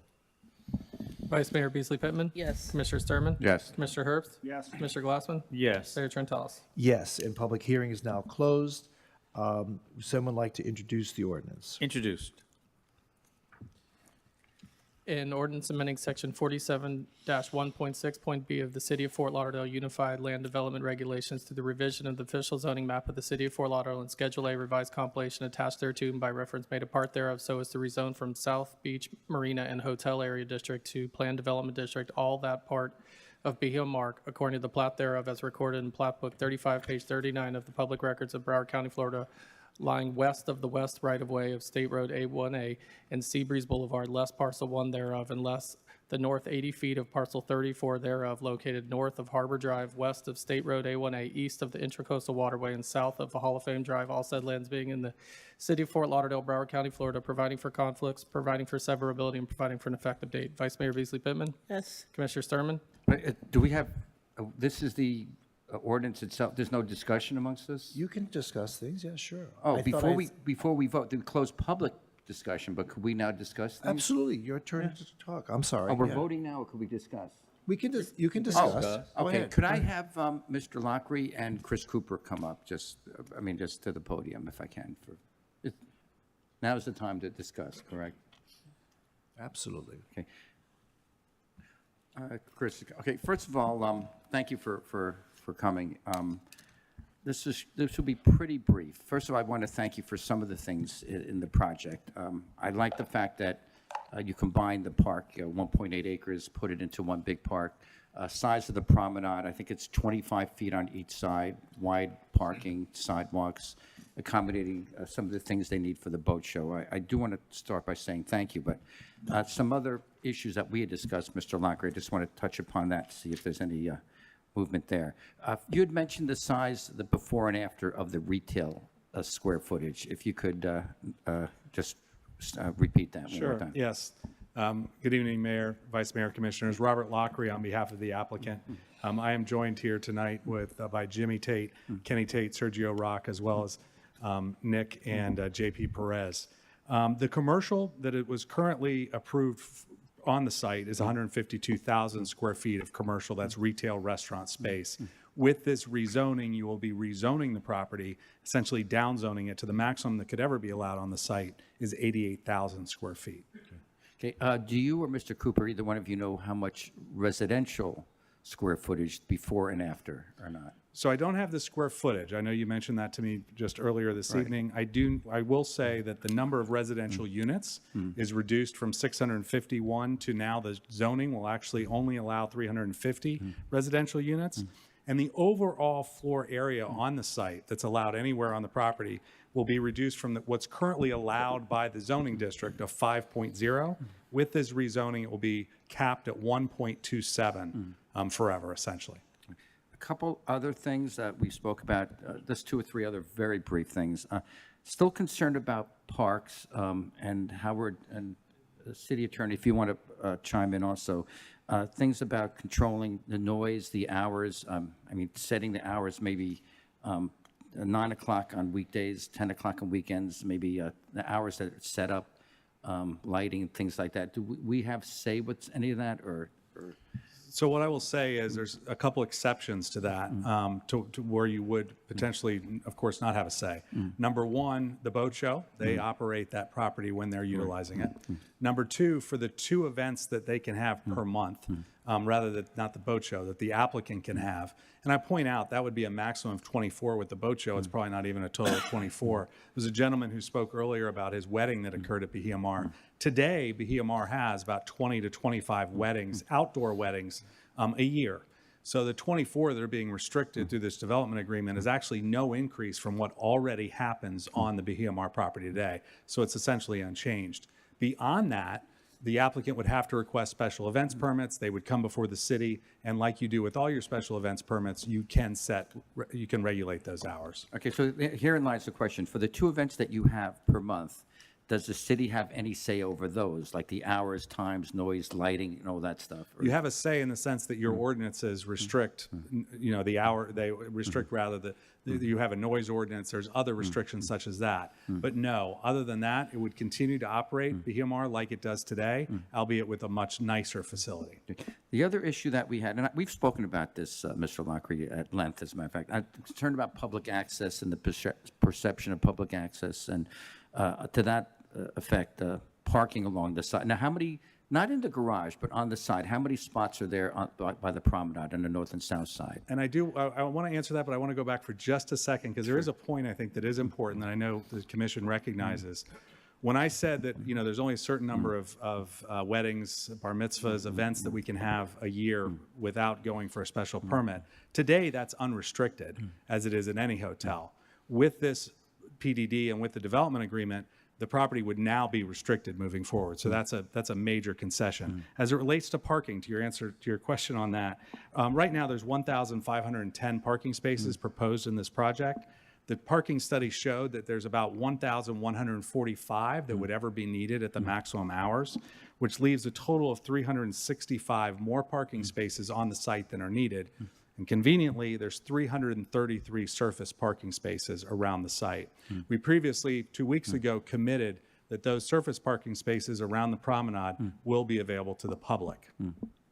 Vice Mayor Beasley Pittman? Yes. Commissioner Sturman? Yes. Commissioner Herbst? Yes. Commissioner Glassman? Yes. Mayor Trentalis? Yes, and public hearing is now closed. Would someone like to introduce the ordinance? Introduced. In ordinance amending section 47-1.6.b of the City of Fort Lauderdale Unified Land Development Regulations through the revision of the official zoning map of the City of Fort Lauderdale and Schedule A revised compilation attached thereto and by reference made a part thereof so as to rezone from South Beach Marina and Hotel Area District to Planned Development District, all that part of Bahia Mark, according to the plat thereof as recorded in Plat Book 35, page 39 of the Public Records of Broward County, Florida, lying west of the west right-of-way of State Road A1A and Seabreeze Boulevard, less parcel 1 thereof, and less the north 80 feet of parcel 34 thereof, located north of Harbor Drive, west of State Road A1A, east of the Intracoastal Waterway, and south of the Hall of Fame Drive, all said lands being in the City of Fort Lauderdale, Broward County, Florida, providing for conflicts, providing for severability, and providing for an effective date. Vice Mayor Beasley Pittman? Yes. Commissioner Sturman? Do we have, this is the ordinance itself, there's no discussion amongst us? You can discuss things, yeah, sure. Oh, I thought before we vote, we close public discussion, but could we now discuss things? Absolutely, your turn to talk. I'm sorry. Oh, we're yeah. voting now, or could we discuss? We can, you can discuss. Go Okay, ahead. could I have Mr. Lockery and Chris Cooper come up, just to the podium if I can? Now is the time to discuss, correct? Absolutely. Okay. Chris, okay, first of all, thank you for coming. This will be pretty brief. First of all, I want to thank you for some of the things in the project. I like the fact that you combined the park, 1.8 acres, put it into one big park. Size of the promenade, I think it's 25 feet on each side, wide parking, sidewalks, accommodating some of the things they need for the boat show. I do want to start by saying thank you, but some other issues that we had discussed, Mr. Locker, I just want to touch upon that to see if there's any movement there. You had mentioned the size, the before and after of the retail square footage. If you could just repeat that one more Sure, time. yes. Good evening, Mayor, Vice Mayor, Commissioners. Robert Lockery on behalf of the applicant. I am joined here tonight by Jimmy Tate, Kenny Tate, Sergio Rock, as well as Nick and JP Perez. The commercial that it was currently approved on the site is 152,000 square feet of commercial. That's retail restaurant space. With this rezoning, you will be rezoning the property, essentially downzoning it to the maximum that could ever be allowed on the site is 88,000 square feet. Okay. Do you or Mr. Cooper, either one of you, know how much residential square footage before and after or not? So I don't have the square footage. I know you mentioned that to me just earlier this evening. I will say that the number of residential units is reduced from 651 to now the zoning will actually only allow 350 residential units. And the overall floor area on the site that's allowed anywhere on the property will be reduced from what's currently allowed by the zoning district of 5.0. With this rezoning, it will be capped at 1.27 forever, essentially. A couple other things that we spoke about, just 2 or 3 other very brief things. Still concerned about parks, and Howard and the city attorney, if you want to chime in also, things about controlling the noise, the hours, I mean, setting the hours, maybe 9 o'clock on weekdays, 10 o'clock on weekends, maybe the hours that it's set up, lighting, things like that. Do we have say with any of that, or? So what I will say is there's a couple exceptions to that, to where you would potentially, of course, not have a say. Number one, the boat show, they operate that property when they're utilizing it. Number two, for the 2 events that they can have per month, rather than not the boat show, that the applicant can have. And I point out that would be a maximum of 24 with the boat show. It's probably not even a total of 24. There was a gentleman who spoke earlier about his wedding that occurred at Bahia Mar. Today, Bahia Mar has about 20 to 25 weddings, outdoor weddings, a year. So the 24 that are being restricted through this development agreement is actually no increase from what already happens on the Bahia Mar property today. So it's essentially unchanged. Beyond that, the applicant would have to request special events permits. They would come before the city, and like you do with all your special events permits, you can regulate those hours. Okay, so herein lies the question. For the 2 events that you have per month, does the city have any say over those, like the hours, times, noise, lighting, and all that stuff? Or- You have a say in the sense that your ordinances restrict, you know, the hour, they restrict rather you have a noise ordinance, there's other restrictions such as that. But no, other than that, it would continue to operate Bahia Mar like it does today, albeit with a much nicer facility. The other issue that we had, and we've spoken about this, Mr. Lockery, at length, as a matter of fact, I'm concerned about public access and the perception of public access, and to that effect, parking along the side. Now, how many, not in the garage, but on the side, how many spots are there by the promenade on the north and south side? And I want to answer that, but I want to go back for just a second, because there is a point I think that is important that I know the commission recognizes. When I said that, you know, there's only a certain number of weddings, bar mitzvahs, events that we can have a year without going for a special permit, today that's unrestricted, as it is in any hotel. With this PDD and with the development agreement, the property would now be restricted moving forward. So that's a major concession. As it relates to parking, to your answer to your question on that, right now there's 1,510 parking spaces proposed in this project. The parking study showed that there's about 1,145 that would ever be needed at the maximum hours, which leaves a total of 365 more parking spaces on the site than are needed. And conveniently, there's 333 surface parking spaces around the site. We previously, 2 weeks ago, committed that those surface parking spaces around the promenade will be available to the public.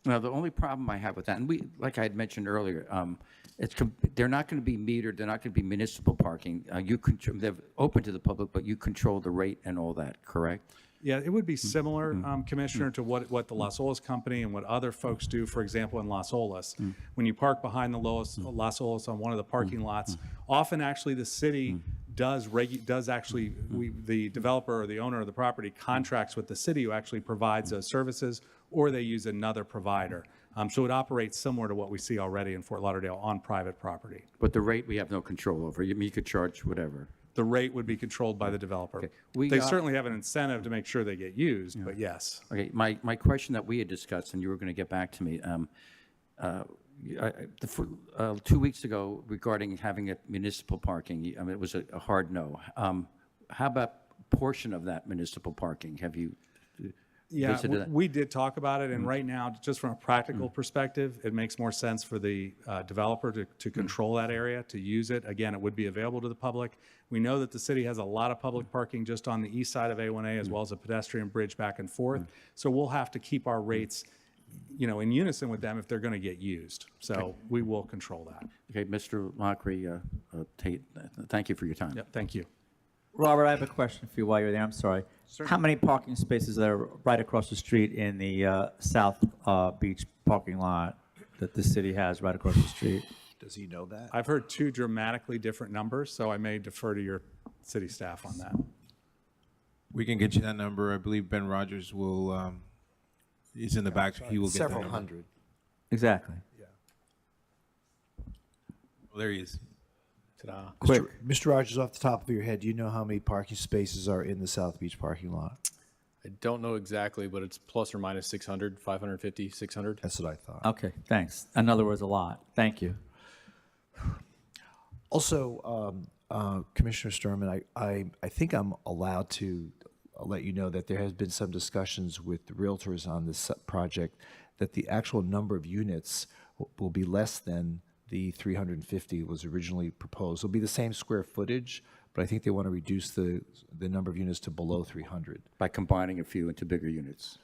Now, the only problem I have with that, and we, like I had mentioned earlier, they're not going to be metered, they're not going to be municipal parking. They're open to the public, but you control the rate and all that, correct? Yeah, it would be similar, Commissioner, to what the Las Olas Company and what other folks do, for example, in Las Olas. When you park behind the Las Olas on one of the parking lots, often actually the city the developer or the owner of the property contracts with the city who actually provides those services, or they use another provider. So it operates similar to what we see already in Fort Lauderdale on private property. But the rate we have no control over. You could charge whatever. The rate would be controlled by the developer. Okay. They certainly have an incentive to make sure they get used, but yes. Okay, my question that we had discussed, and you were going to get back to me, 2 weeks ago regarding having a municipal parking, I mean, it was a hard no. How about portion of that municipal parking? Have you visited that? We did talk about it, and right now, just from a practical perspective, it makes more sense for the developer to control that area, to use it. Again, it would be available to the public. We know that the city has a lot of public parking just on the east side of A1A, as well as a pedestrian bridge back and forth. So we'll have to keep our rates, you know, in unison with them if they're going to get used. So we will control that. Okay, Mr. Lockery, Tate, thank you for your time. Yep, thank you. Robert, I have a question for you while you're there. I'm sorry. How many parking spaces are right across the street in the South Beach parking lot that the city has right across the street? Does he know that? I've heard 2 dramatically different numbers, so I may defer to your city staff on that. We can get you that number. I believe Ben Rogers will, he's in the back. He will get that Several number. hundred. Exactly. Well, there he is. Quick. Mr. Rogers, off the top of your head, do you know how many parking spaces are in the South Beach parking lot? I don't know exactly, but it's plus or minus 600, 550, 600. That's what I thought. Okay, thanks. In other words, a lot. Thank you. Also, Commissioner Sturman, I think I'm allowed to let you know that there has been some discussions with the realtors on this project that the actual number of units will be less than the 350 was originally proposed. It'll be the same square footage, but I think they want to reduce the number of units to below 300. By combining a few into bigger units.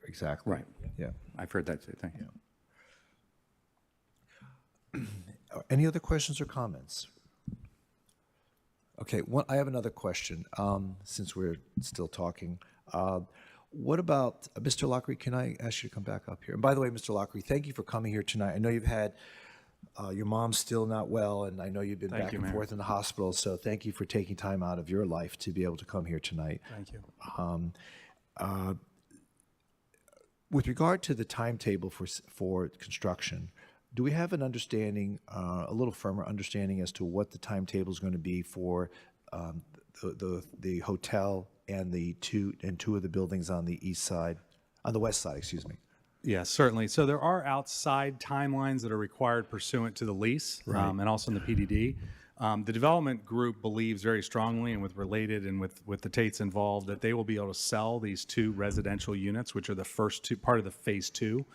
Exactly. Right. Yeah. I've heard that too. Thank you. Any other questions or comments? Okay, I have another question, since we're still talking. What about, Mr. Lockery, can I ask you to come back up here? And by the way, Mr. Lockery, thank you for coming here tonight. I know you've had, your mom's still not well, and I know you've been back and forth in the hospital, so thank you for taking time out of your life to be able to come here tonight. Thank you. With regard to the timetable for construction, do we have an understanding, a little firmer understanding as to what the timetable is going to be for the hotel and two of the buildings on the west side, excuse me? Yeah, certainly. So there are outside timelines that are required pursuant to the lease, Right. and also in the PDD. The development group believes very strongly, and with Related and with the Tates involved, that they will be able to sell these 2 residential units, which are the first part of the phase 2,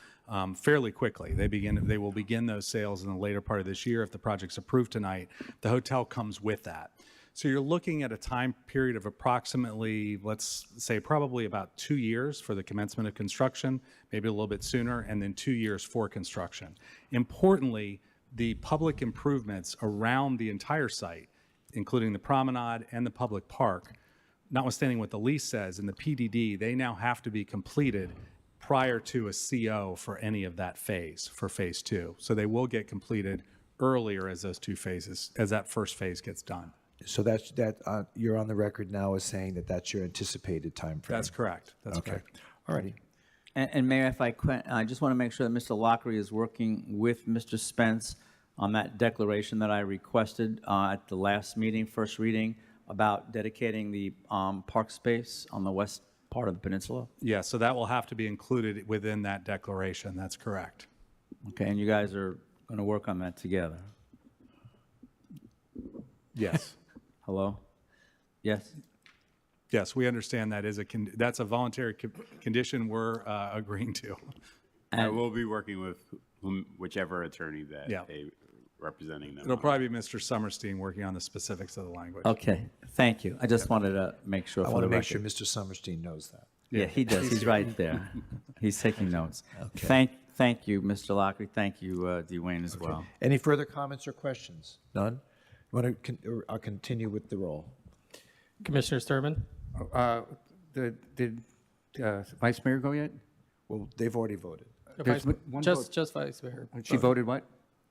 fairly quickly. They will begin those sales in the later part of this year if the project's approved tonight. The hotel comes with that. So you're looking at a time period of approximately, let's say, probably about 2 years for the commencement of construction, maybe a little bit sooner, and then 2 years for construction. Importantly, the public improvements around the entire site, including the promenade and the public park, notwithstanding what the lease says in the PDD, they now have to be completed prior to a CO for any of that phase, for phase 2. So they will get completed earlier as those 2 phases, as that first phase gets done. So you're on the record now as saying that that's your anticipated time frame? That's correct. That's okay. correct. All righty. And Mayor, if I could, I just want to make sure that Mr. Lockery is working with Mr. Spence on that declaration that I requested at the last meeting, first reading, about dedicating the park space on the west part of the peninsula. Yeah, so that will have to be included within that declaration. That's correct. Okay, and you guys are going to work on that together? Yes. Hello? Yes? Yes, we understand that is that's a voluntary condition we're agreeing to. I will be working with whichever attorney that Yeah. they representing them. It'll probably be Mr. Summerstein working on the specifics of the language. Okay, thank you. I just wanted to make sure I for want the to make record. sure Mr. Summerstein knows that. Yeah, he does. He's right there. He's taking notes. Okay. Thank you, Mr. Lockery. Thank you, Dwayne, as well. Any further comments or questions? None? You want to I'll continue with the roll. Commissioner Sturman? Did Vice Mayor go yet? Well, they've already voted. There's one vote. Just Vice Mayor. She voted what?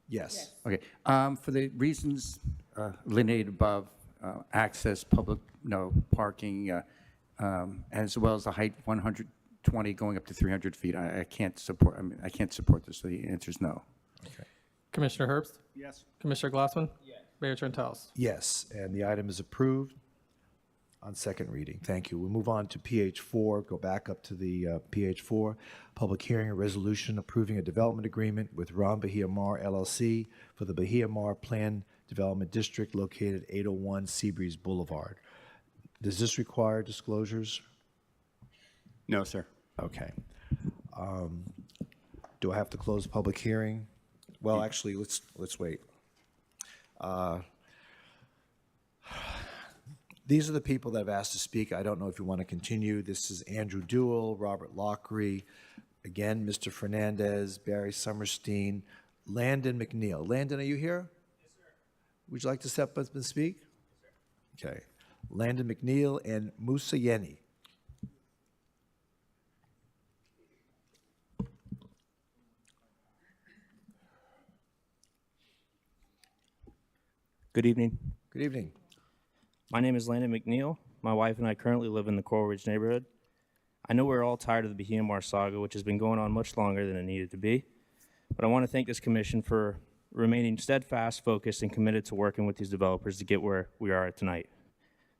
Yes. Okay. For the reasons delineated above, access, public, parking, as well as the height 120 going up to 300 feet, I can't support. I can't support this. So the answer is no. Okay. Commissioner Herbst? Yes. Commissioner Glassman? Yes. Mayor Trentalis? Yes, and the item is approved on second reading. Thank you. We'll move on to PH4, go back up to the PH4, public hearing, a resolution approving a development agreement with Ron Bahia Mar LLC for the Bahia Mar Plan Development District located 801 Seabreeze Boulevard. Does this require disclosures? No, sir. Okay. Do I have to close the public hearing? Well, actually, let's wait. These are the people that have asked to speak. I don't know if you want to continue. This is Andrew Duell, Robert Lockery, again, Mr. Fernandez, Barry Summerstein, Landon McNeil. Landon, are you here? Yes, sir. Would you like to step up and speak? Yes, sir. Okay. Landon McNeil and Musa Yeni. Good evening. Good evening. My name is Landon McNeil. My wife and I currently live in the Coral Ridge neighborhood. I know we're all tired of the Bahia Mar saga, which has been going on much longer than it needed to be, but I want to thank this commission for remaining steadfast, focused, and committed to working with these developers to get where we are at tonight.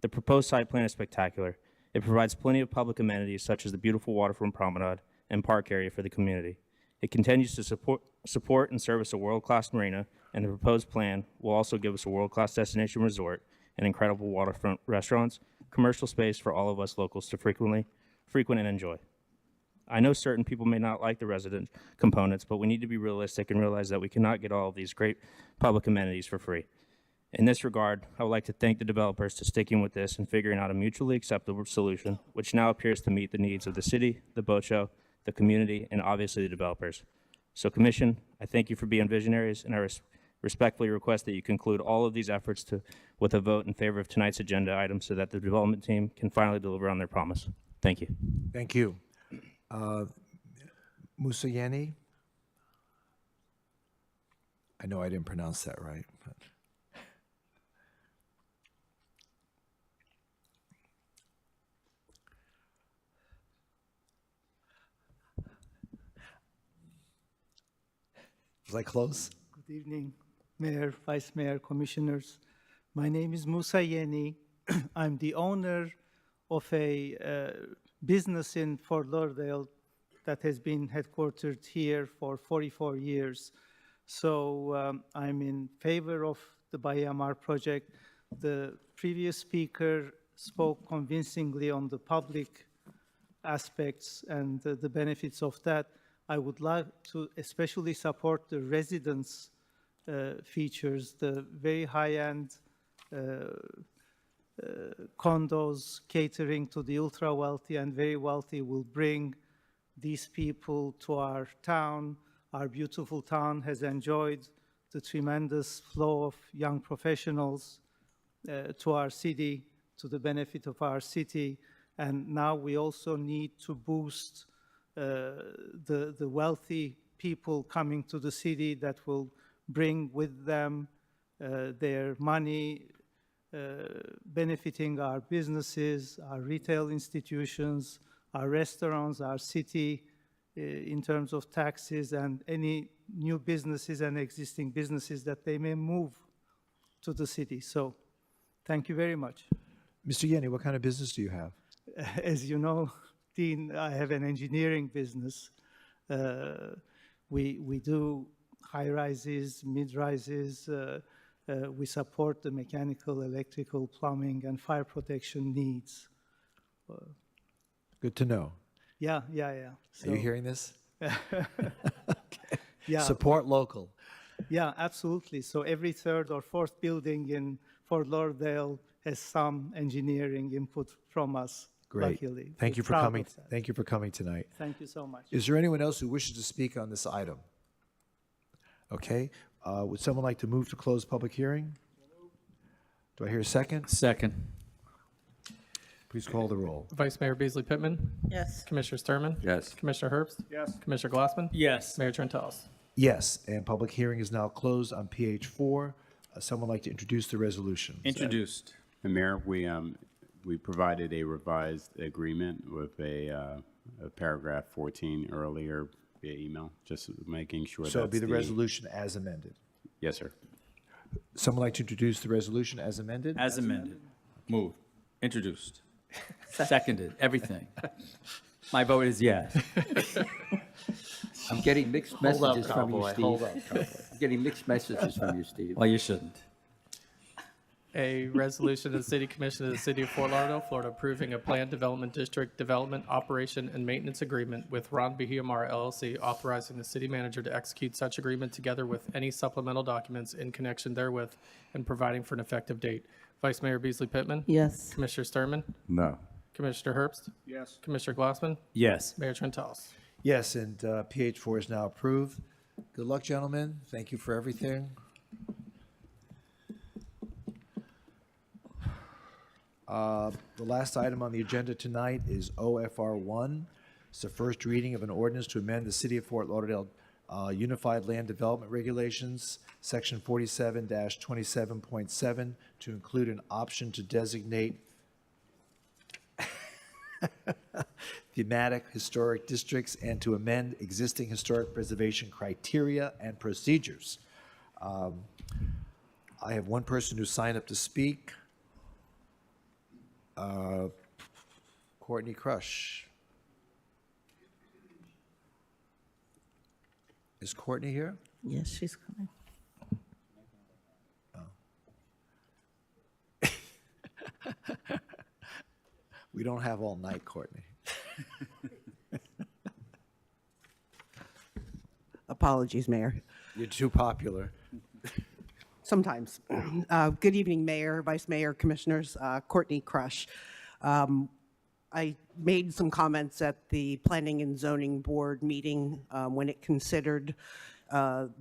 The proposed site plan is spectacular. It provides plenty of public amenities such as the beautiful waterfront promenade and park area for the community. It continues to support and service a world-class marina, and the proposed plan will also give us a world-class destination resort and incredible waterfront restaurants, commercial space for all of us locals to frequent and enjoy. I know certain people may not like the resident components, but we need to be realistic and realize that we cannot get all of these great public amenities for free. In this regard, I would like to thank the developers for sticking with this and figuring out a mutually acceptable solution, which now appears to meet the needs of the city, the boat show, the community, and obviously the developers. So, Commission, I thank you for being visionaries, and I respectfully request that you conclude all of these efforts with a vote in favor of tonight's agenda item so that the development team can finally deliver on their promise. Thank you. Thank you. Musayeni? I know I didn't pronounce that right. But. Was I close? Good evening, Mayor, Vice Mayor, Commissioners. My name is Musa Yeni. I'm the owner of a business in Fort Lauderdale that has been headquartered here for 44 years. So I'm in favor of the Bayamar project. The previous speaker spoke convincingly on the public aspects and the benefits of that. I would like to especially support the residence features, the very high-end condos catering to the ultra-wealthy and very wealthy will bring these people to our town. Our beautiful town has enjoyed the tremendous flow of young professionals to our city, to the benefit of our city. And now we also need to boost the wealthy people coming to the city that will bring with them their money, benefiting our businesses, our retail institutions, our restaurants, our city in terms of taxes and any new businesses and existing businesses that they may move to the city. So thank you very much. Mr. Yeni, what kind of business do you have? As you know, Dean, I have an engineering business. We do high-rises, mid-rises. We support the mechanical, electrical, plumbing, and fire protection needs. Good to know. Yeah. So, are you hearing this? Okay. Yeah. Support local. Yeah, absolutely. So every third or fourth building in Fort Lauderdale has some engineering input from us. Great. Luckily. Thank you for Proud coming. of that. Thank you for coming tonight. Thank you so much. Is there anyone else who wishes to speak on this item? Okay. Would someone like to move to close public hearing? Do I hear a second? Second. Please call the roll. Vice Mayor Beasley Pittman? Yes. Commissioner Sturman? Yes. Commissioner Herbst? Yes. Commissioner Glassman? Yes. Mayor Trentalis? Yes, and public hearing is now closed on PH4. Someone like to introduce the resolution? Introduced. And Mayor, we provided a revised agreement with a paragraph 14 earlier via email, just making sure So it'll be that's the resolution as amended. Yes, sir. Someone like to introduce the resolution as amended? As amended. Moved. Introduced. Seconded. Everything. My vote is yes. I'm getting mixed Hold up, messages from you, cowboy. Steve. Hold up, cowboy. I'm getting mixed messages from you, Steve. Well, you shouldn't. A resolution of the City Commission of the City of Fort Lauderdale, Florida, approving a planned development district development, operation, and maintenance agreement with Ron Bahiyamar LLC, authorizing the city manager to execute such agreement together with any supplemental documents in connection therewith, and providing for an effective date. Vice Mayor Beasley Pittman? Yes. Commissioner Sturman? No. Commissioner Herbst? Yes. Commissioner Glassman? Yes. Mayor Trentalis? Yes, and PH4 is now approved. Good luck, gentlemen. Thank you for everything. The last item on the agenda tonight is OFR1. It's the first reading of an ordinance to amend the City of Fort Lauderdale Unified Land Development Regulations, Section 47-27.7, to include an option to designate thematic historic districts and to amend existing historic preservation criteria and procedures. I have one person who signed up to speak. Courtney Crush. Is Courtney here? Yes, she's coming. We don't have all night, Courtney. Apologies, Mayor. You're too popular. Sometimes. Good evening, Mayor, Vice Mayor, Commissioners. Courtney Crush. I made some comments at the Planning and Zoning Board meeting when it considered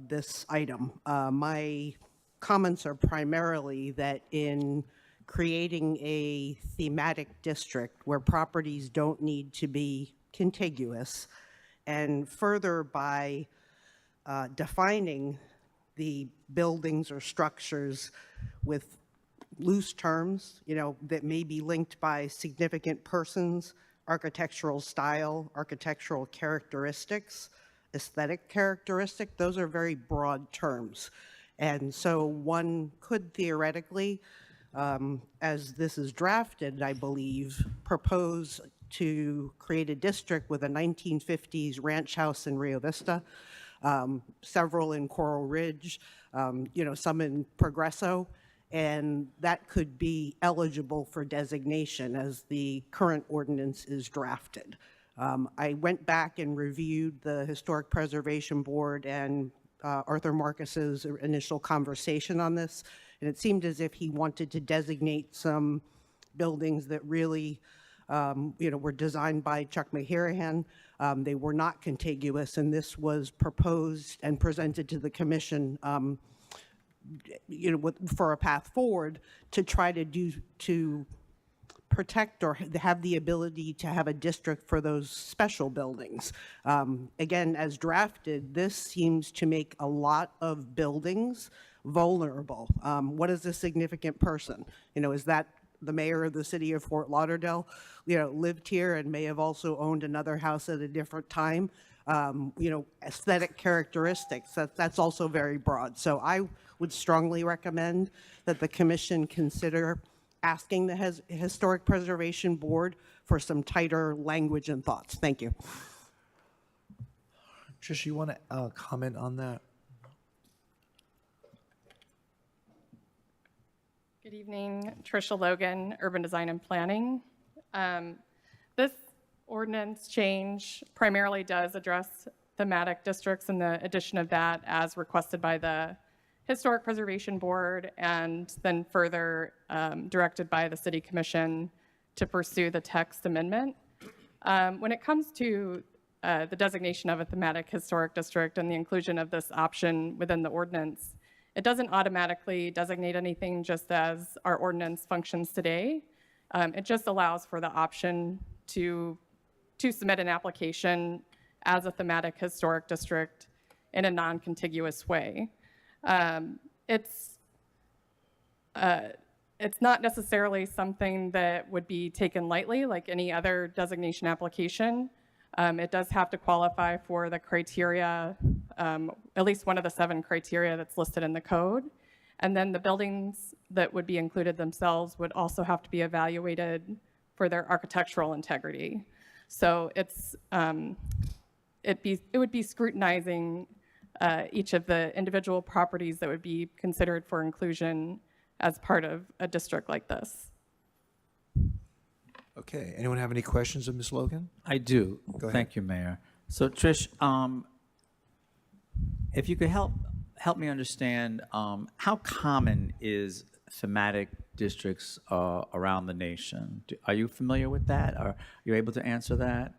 this item. My comments are primarily that in creating a thematic district where properties don't need to be contiguous, and further by defining the buildings or structures with loose terms, that may be linked by significant persons, architectural style, architectural characteristics, aesthetic characteristic. Those are very broad terms. And so one could theoretically, as this is drafted, I believe, propose to create a district with a 1950s ranch house in Rio Vista, several in Coral Ridge, some in Progresso, and that could be eligible for designation as the current ordinance is drafted. I went back and reviewed the Historic Preservation Board and Arthur Marcus's initial conversation on this, and it seemed as if he wanted to designate some buildings that really were designed by Chuck Mahirahan. They were not contiguous, and this was proposed and presented to the commission for a path forward to try to protect or have the ability to have a district for those special buildings. Again, as drafted, this seems to make a lot of buildings vulnerable. What is a significant person? Is that the mayor of the city of Fort Lauderdale, lived here and may have also owned another house at a different time? Aesthetic characteristics, that's also very broad. So I would strongly recommend that the commission consider asking the Historic Preservation Board for some tighter language and thoughts. Thank you. Trish, you want to comment on that? Good evening, Tricia Logan, Urban Design and Planning. This ordinance change primarily does address thematic districts and the addition of that as requested by the Historic Preservation Board and then further directed by the City Commission to pursue the text amendment. When it comes to the designation of a thematic historic district and the inclusion of this option within the ordinance, it doesn't automatically designate anything just as our ordinance functions today. It just allows for the option to submit an application as a thematic historic district in a non-contiguous way. It's not necessarily something that would be taken lightly like any other designation application. It does have to qualify for the criteria, at least one of the 7 criteria that's listed in the code. And then the buildings that would be included themselves would also have to be evaluated for their architectural integrity. So it would be scrutinizing each of the individual properties that would be considered for inclusion as part of a district like this. Okay, anyone have any questions of Ms. Logan? I do. Go ahead. Thank you, Mayor. So Trish, if you could help me understand, how common is thematic districts around the nation? Are you familiar with that? Are you able to answer that?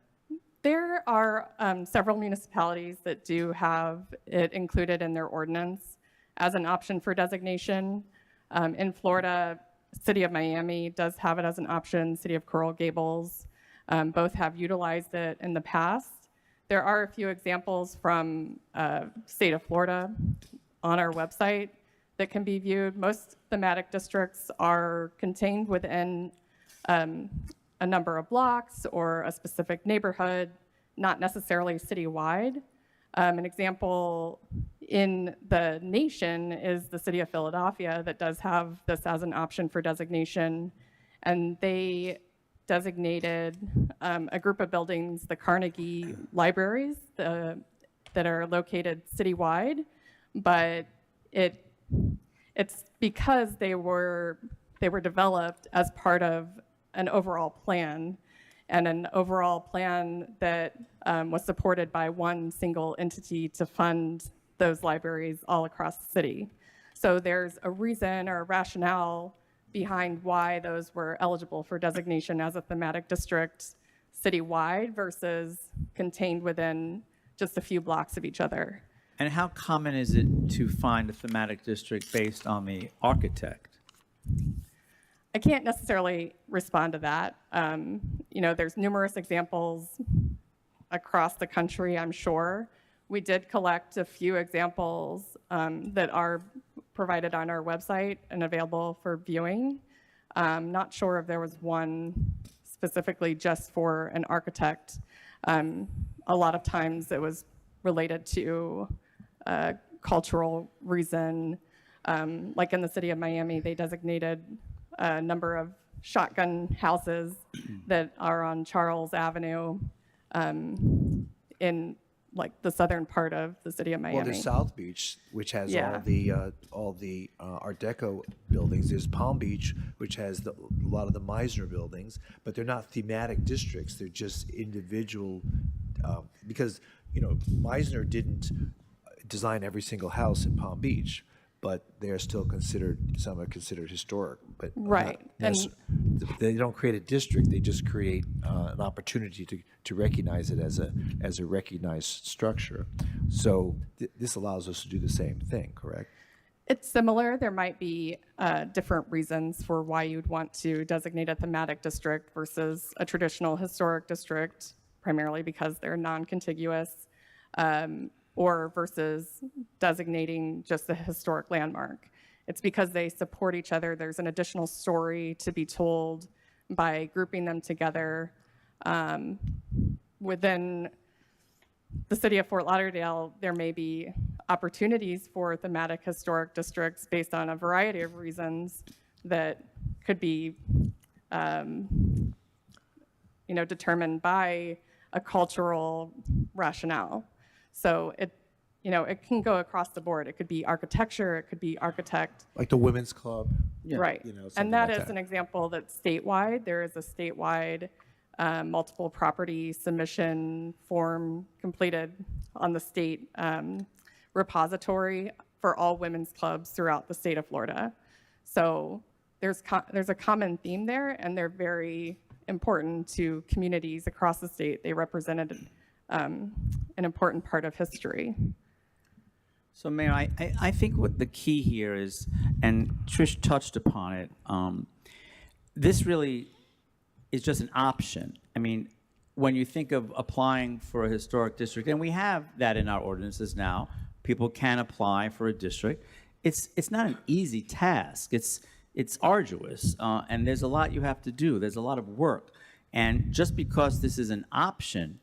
There are several municipalities that do have it included in their ordinance as an option for designation. In Florida, City of Miami does have it as an option. City of Coral Gables, both have utilized it in the past. There are a few examples from state of Florida on our website that can be viewed. Most thematic districts are contained within a number of blocks or a specific neighborhood, not necessarily citywide. An example in the nation is the city of Philadelphia that does have this as an option for designation. And they designated a group of buildings, the Carnegie Libraries, that are located citywide, but it's because they were developed as part of an overall plan, and an overall plan that was supported by one single entity to fund those libraries all across the city. So there's a reason or a rationale behind why those were eligible for designation as a thematic district citywide versus contained within just a few blocks of each other. And how common is it to find a thematic district based on the architect? I can't necessarily respond to that. There's numerous examples across the country, I'm sure. We did collect a few examples that are provided on our website and available for viewing. Not sure if there was one specifically just for an architect. A lot of times it was related to a cultural reason. Like in the city of Miami, they designated a number of shotgun houses that are on Charles Avenue in like the southern part of the city of Miami. Well, there's South Beach, which has Yeah. all the Art Deco buildings. There's Palm Beach, which has a lot of the Meisner buildings, but they're not thematic districts. They're just individual, because Meisner didn't design every single house in Palm Beach, but they're still some are considered historic. But Right. they don't create a district. They just create an opportunity to recognize it as a recognized structure. So this allows us to do the same thing, correct? It's similar. There might be different reasons for why you'd want to designate a thematic district versus a traditional historic district, primarily because they're non-contiguous, or versus designating just a historic landmark. It's because they support each other. There's an additional story to be told by grouping them together. Within the city of Fort Lauderdale, there may be opportunities for thematic historic districts based on a variety of reasons that could be determined by a cultural rationale. So it can go across the board. It could be architecture, it could be architect. Like the Women's Club. Right. something And that like is an example that's statewide. There is a statewide multiple property submission form completed on the state repository for all women's clubs throughout the state of Florida. So there's a common theme there, and they're very important to communities across the state. They represented an important part of history. So, Mayor, I think what the key here is, and Trish touched upon it, this really is just an option. I mean, when you think of applying for a historic district, and we have that in our ordinances now, people can apply for a district. It's not an easy task. It's arduous, and there's a lot you have to do. There's a lot of work. And just because this is an option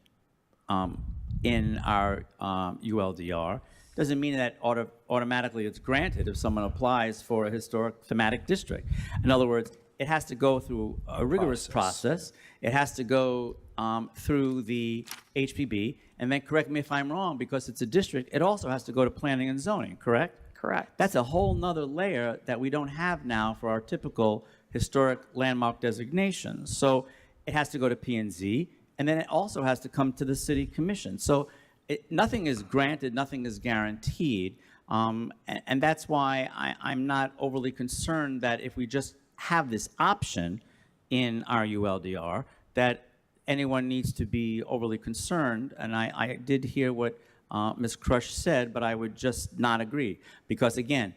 in our ULDR doesn't mean that automatically it's granted if someone applies for a historic thematic district. In other words, it has to go through a rigorous process. It has to go through the HPB, and then correct me if I'm wrong, because it's a district, it also has to go to planning and zoning, correct? Correct. That's a whole nother layer that we don't have now for our typical historic landmark designations. So it has to go to P&Z, and then it also has to come to the city commission. So nothing is granted, nothing is guaranteed, and that's why I'm not overly concerned that if we just have this option in our ULDR, that anyone needs to be overly concerned. And I did hear what Ms. Crush said, but I would just not agree. Because again,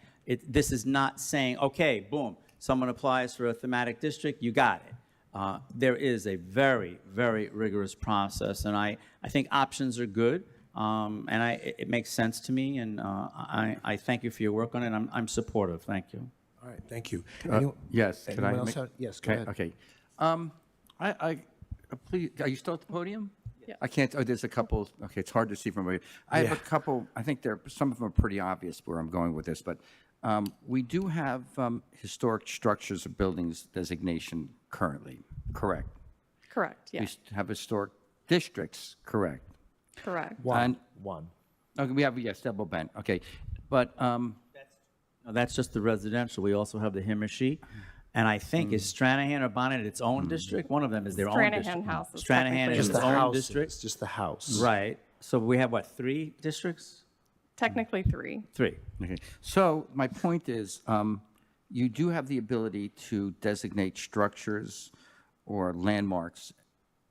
this is not saying, okay, boom, someone applies for a thematic district, you got it. There is a very, very rigorous process, and I think options are good, and it makes sense to me, and I thank you for your work on it. I'm supportive. Thank you. All right, thank you. Yes, could Anyone I else make- have- yes, go ahead. Okay. Please, are you still at the podium? Yeah. I can't, there's a couple, okay, it's hard to see from where, I have Yeah. a couple, I think some of them are pretty obvious where I'm going with this, but we do have historic structures or buildings designation currently, correct? Correct, yeah. We have historic districts, correct? Correct. And- One. Okay, we have, yes, double bent, okay. But No, that's just the residential. We also have the Himmershey, And I think, is Stranahan or Bonnet its own district? One of them is their own Stranahan district. House is Stranahan technically is Just its the own house. district? It's just the house. Right. So we have, what, 3 districts? Technically 3. 3. Okay. So my point is, you do have the ability to designate structures or landmarks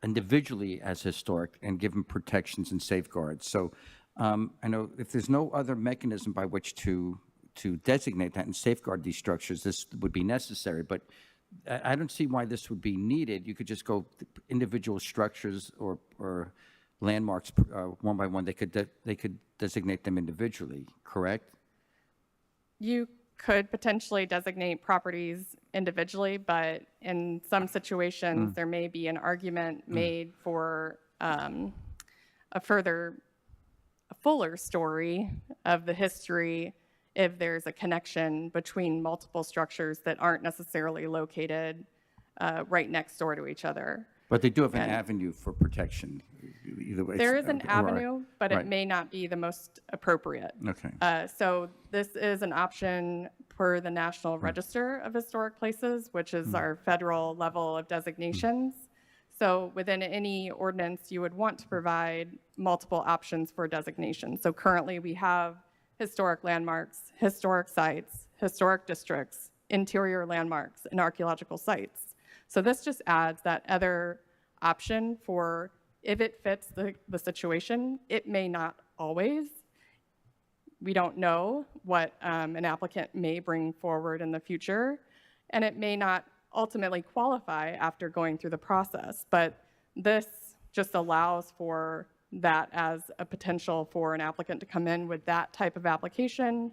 individually as historic and give them protections and safeguards. So I know if there's no other mechanism by which to designate that and safeguard these structures, this would be necessary. But I don't see why this would be needed. You could just go individual structures or landmarks one by one. They could designate them individually, correct? You could potentially designate properties individually, but in some situations, there may be an argument made for a fuller story of the history if there's a connection between multiple structures that aren't necessarily located right next door to each other. But they do have an And avenue for protection, either way. there is an or- avenue, but right. it may not be the most appropriate. Okay. So this is an option per the National Register of Historic Places, which is our federal level of designations. So within any ordinance, you would want to provide multiple options for designation. So currently we have historic landmarks, historic sites, historic districts, interior landmarks, and archaeological sites. So this just adds that other option for if it fits the situation. It may not always. We don't know what an applicant may bring forward in the future, and it may not ultimately qualify after going through the process. But this just allows for that as a potential for an applicant to come in with that type of application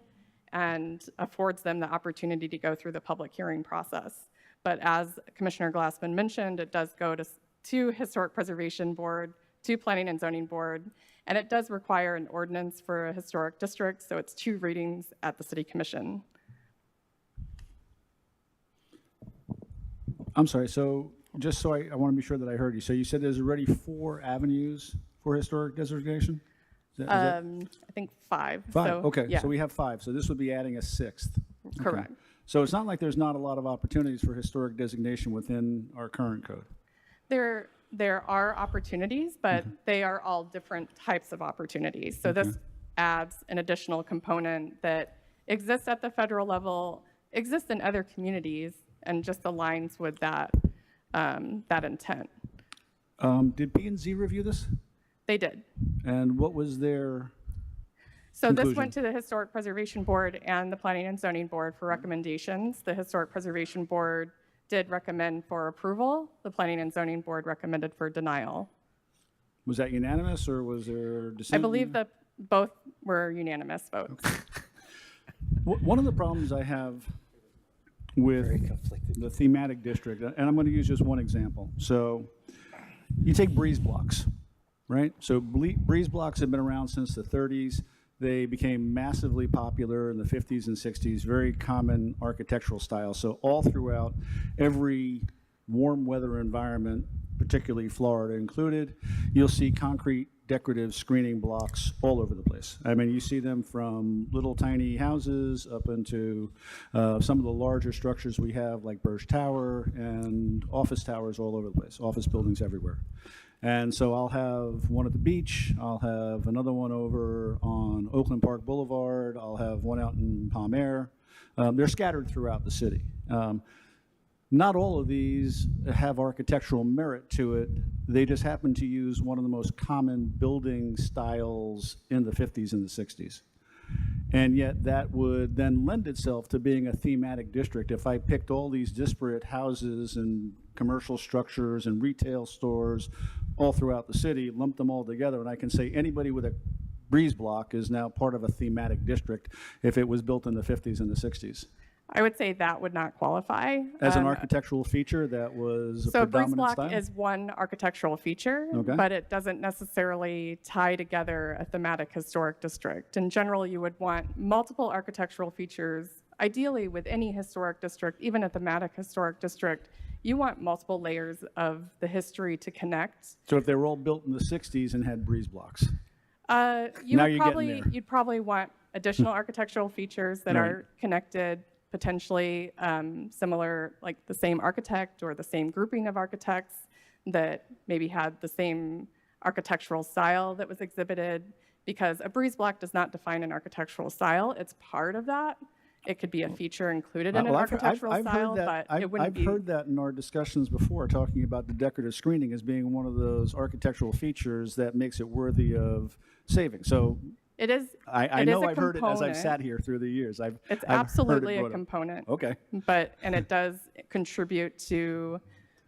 and affords them the opportunity to go through the public hearing process. But as Commissioner Glassman mentioned, it does go to Historic Preservation Board, to Planning and Zoning Board, and it does require an ordinance for a historic district, so it's 2 readings at the City Commission. I'm sorry, so just so I want to be sure that I heard you. So you said there's already 4 avenues for historic designation? Is that- I think 5. 5, So, okay, yeah, so we have 5, so this would be adding a 6th. Okay. correct. So it's not like there's not a lot of opportunities for historic designation within our current code. There are opportunities, but they are all different types of opportunities. So this adds an additional component that exists at the federal level, exists in other communities, and just aligns with that intent. Did P&Z review this? They did. And what was their So this conclusion? went to the Historic Preservation Board and the Planning and Zoning Board for recommendations. The Historic Preservation Board did recommend for approval. The Planning and Zoning Board recommended for denial. Was that unanimous, or was there dissent? I believe that both were unanimous votes. One of the problems I have with the thematic district, and I'm going to use just one example. So you take breeze blocks, right? So breeze blocks have been around since the 30s. They became massively popular in the 50s and 60s, very common architectural style. So all throughout every warm weather environment, particularly Florida included, you'll see concrete decorative screening blocks all over the place. I mean, you see them from little tiny houses up into some of the larger structures we have, like Burj Tower and office towers all over the place, office buildings everywhere. And so I'll have one at the beach, I'll have another one over on Oakland Park Boulevard, I'll have one out in Palm Air. They're scattered throughout the city. Not all of these have architectural merit to it. They just happen to use one of the most common building styles in the 50s and the 60s. And yet that would then lend itself to being a thematic district. If I picked all these disparate houses and commercial structures and retail stores all throughout the city, lumped them all together, and I can say anybody with a breeze block is now part of a thematic district if it was built in the 50s and the 60s. I would say that would not qualify. As an architectural feature that was a So a breeze predominant block style? is one architectural feature, Okay. but it doesn't necessarily tie together a thematic historic district. In general, you would want multiple architectural features. Ideally, with any historic district, even a thematic historic district, you want multiple layers of the history to connect. So if they were all built in the 60s and had breeze blocks? You Now would you're getting there. you'd probably want additional architectural features that Right. are connected potentially similar, like the same architect or the same grouping of architects that maybe had the same architectural style that was exhibited, because a breeze block does not define an architectural style. It's part of that. It could be a feature included in an Well, architectural style, but it wouldn't I've be. heard that in our discussions before, talking about the decorative screening as being one of those architectural features that makes it worthy of saving. So It is. I it know is a I've heard it as I've component. sat here through the years. It's I've heard it absolutely a brought up. component. Okay. And it does contribute to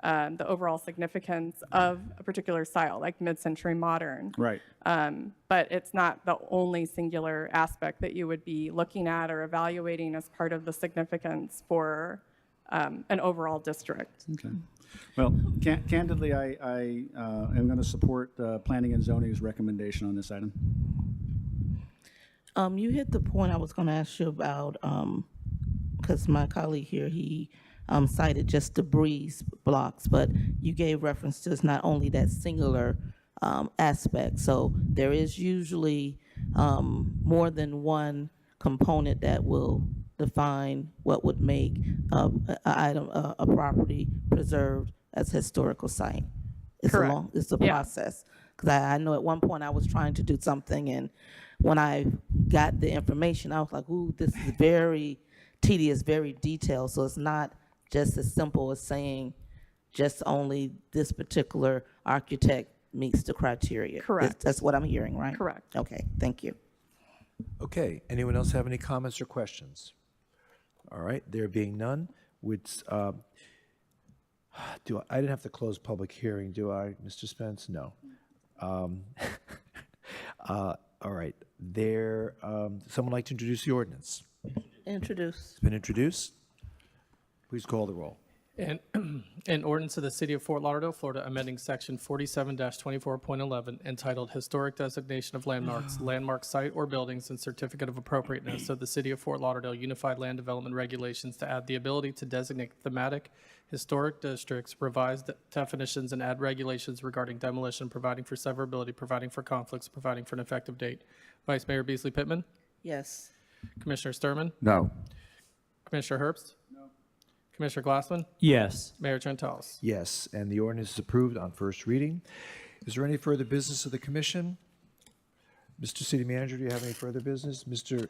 the overall significance of a particular style, like mid-century modern. Right. But it's not the only singular aspect that you would be looking at or evaluating as part of the significance for an overall district. Okay. Well, candidly, I am going to support Planning and Zoning's recommendation on this item. You hit the point I was going to ask you about, because my colleague here, he cited just the breeze blocks, but you gave reference to it's not only that singular aspect. So there is usually more than one component that will define what would make a property preserved as a historical site. It's Correct. It's a Yeah. process. Because I know at one point I was trying to do something, and when I got the information, I was like, ooh, this is very tedious, very detailed. So it's not just as simple as saying just only this particular architect meets the criteria. Correct. That's what I'm hearing, right? Correct. Okay, thank you. Okay, anyone else have any comments or questions? All right, there being none, I didn't have to close public hearing, do I, Mr. Spence? No. All right, someone like to introduce the ordinance? Introduce. It's been introduced. Please call the roll. And an ordinance of the City of Fort Lauderdale, Florida, amending Section 47-24.11 entitled Historic Designation of Landmarks, Landmark Site or Buildings, and Certificate of Appropriateness of the City of Fort Lauderdale Unified Land Development Regulations to add the ability to designate thematic historic districts, revise definitions, and add regulations regarding demolition, providing for severability, providing for conflicts, providing for an effective date. Vice Mayor Beasley Pittman? Yes. Commissioner Sturman? No. Commissioner Herbst? Commissioner Glassman? Yes. Mayor Trentalis? Yes, and the ordinance is approved on first reading. Is there any further business of the commission? Mr. City Manager, do you have any further business? Mr.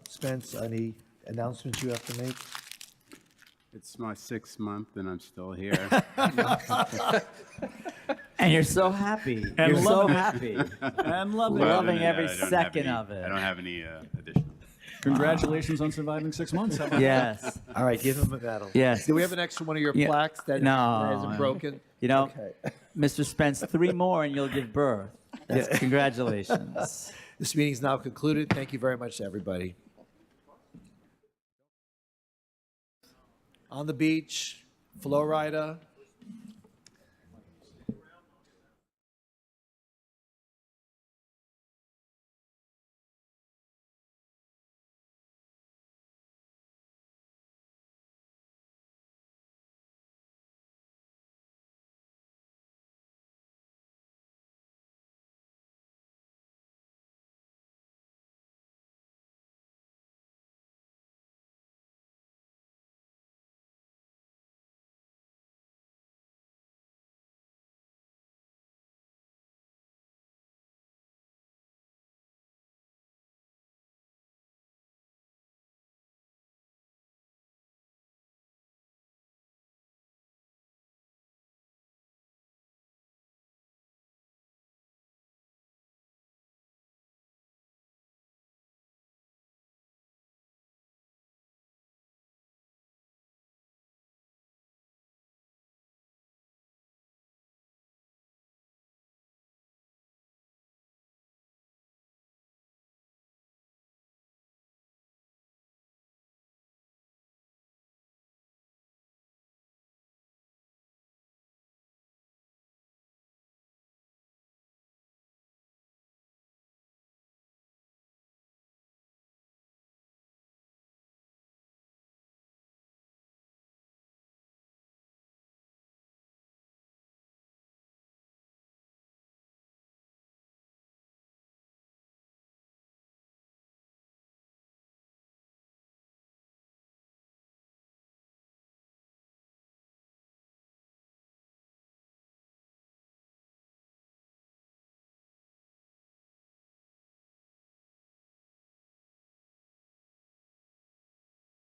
Spence, any announcements you have to make? It's my 6th month and I'm still here. And you're so happy. And You're so loving it. happy. And loving Well, Loving no, every I don't have second any- of it. I don't have any additional. Congratulations on surviving 6 months. How about Yes. All right, give him a medal. Yes. Do we have an extra one of your Yeah. plaques that No. isn't broken? You know, Okay. Mr. Spence, 3 more and you'll give birth. That's, Yeah. Congratulations. This meeting is now concluded. Thank you very much to everybody. On the beach, Florida,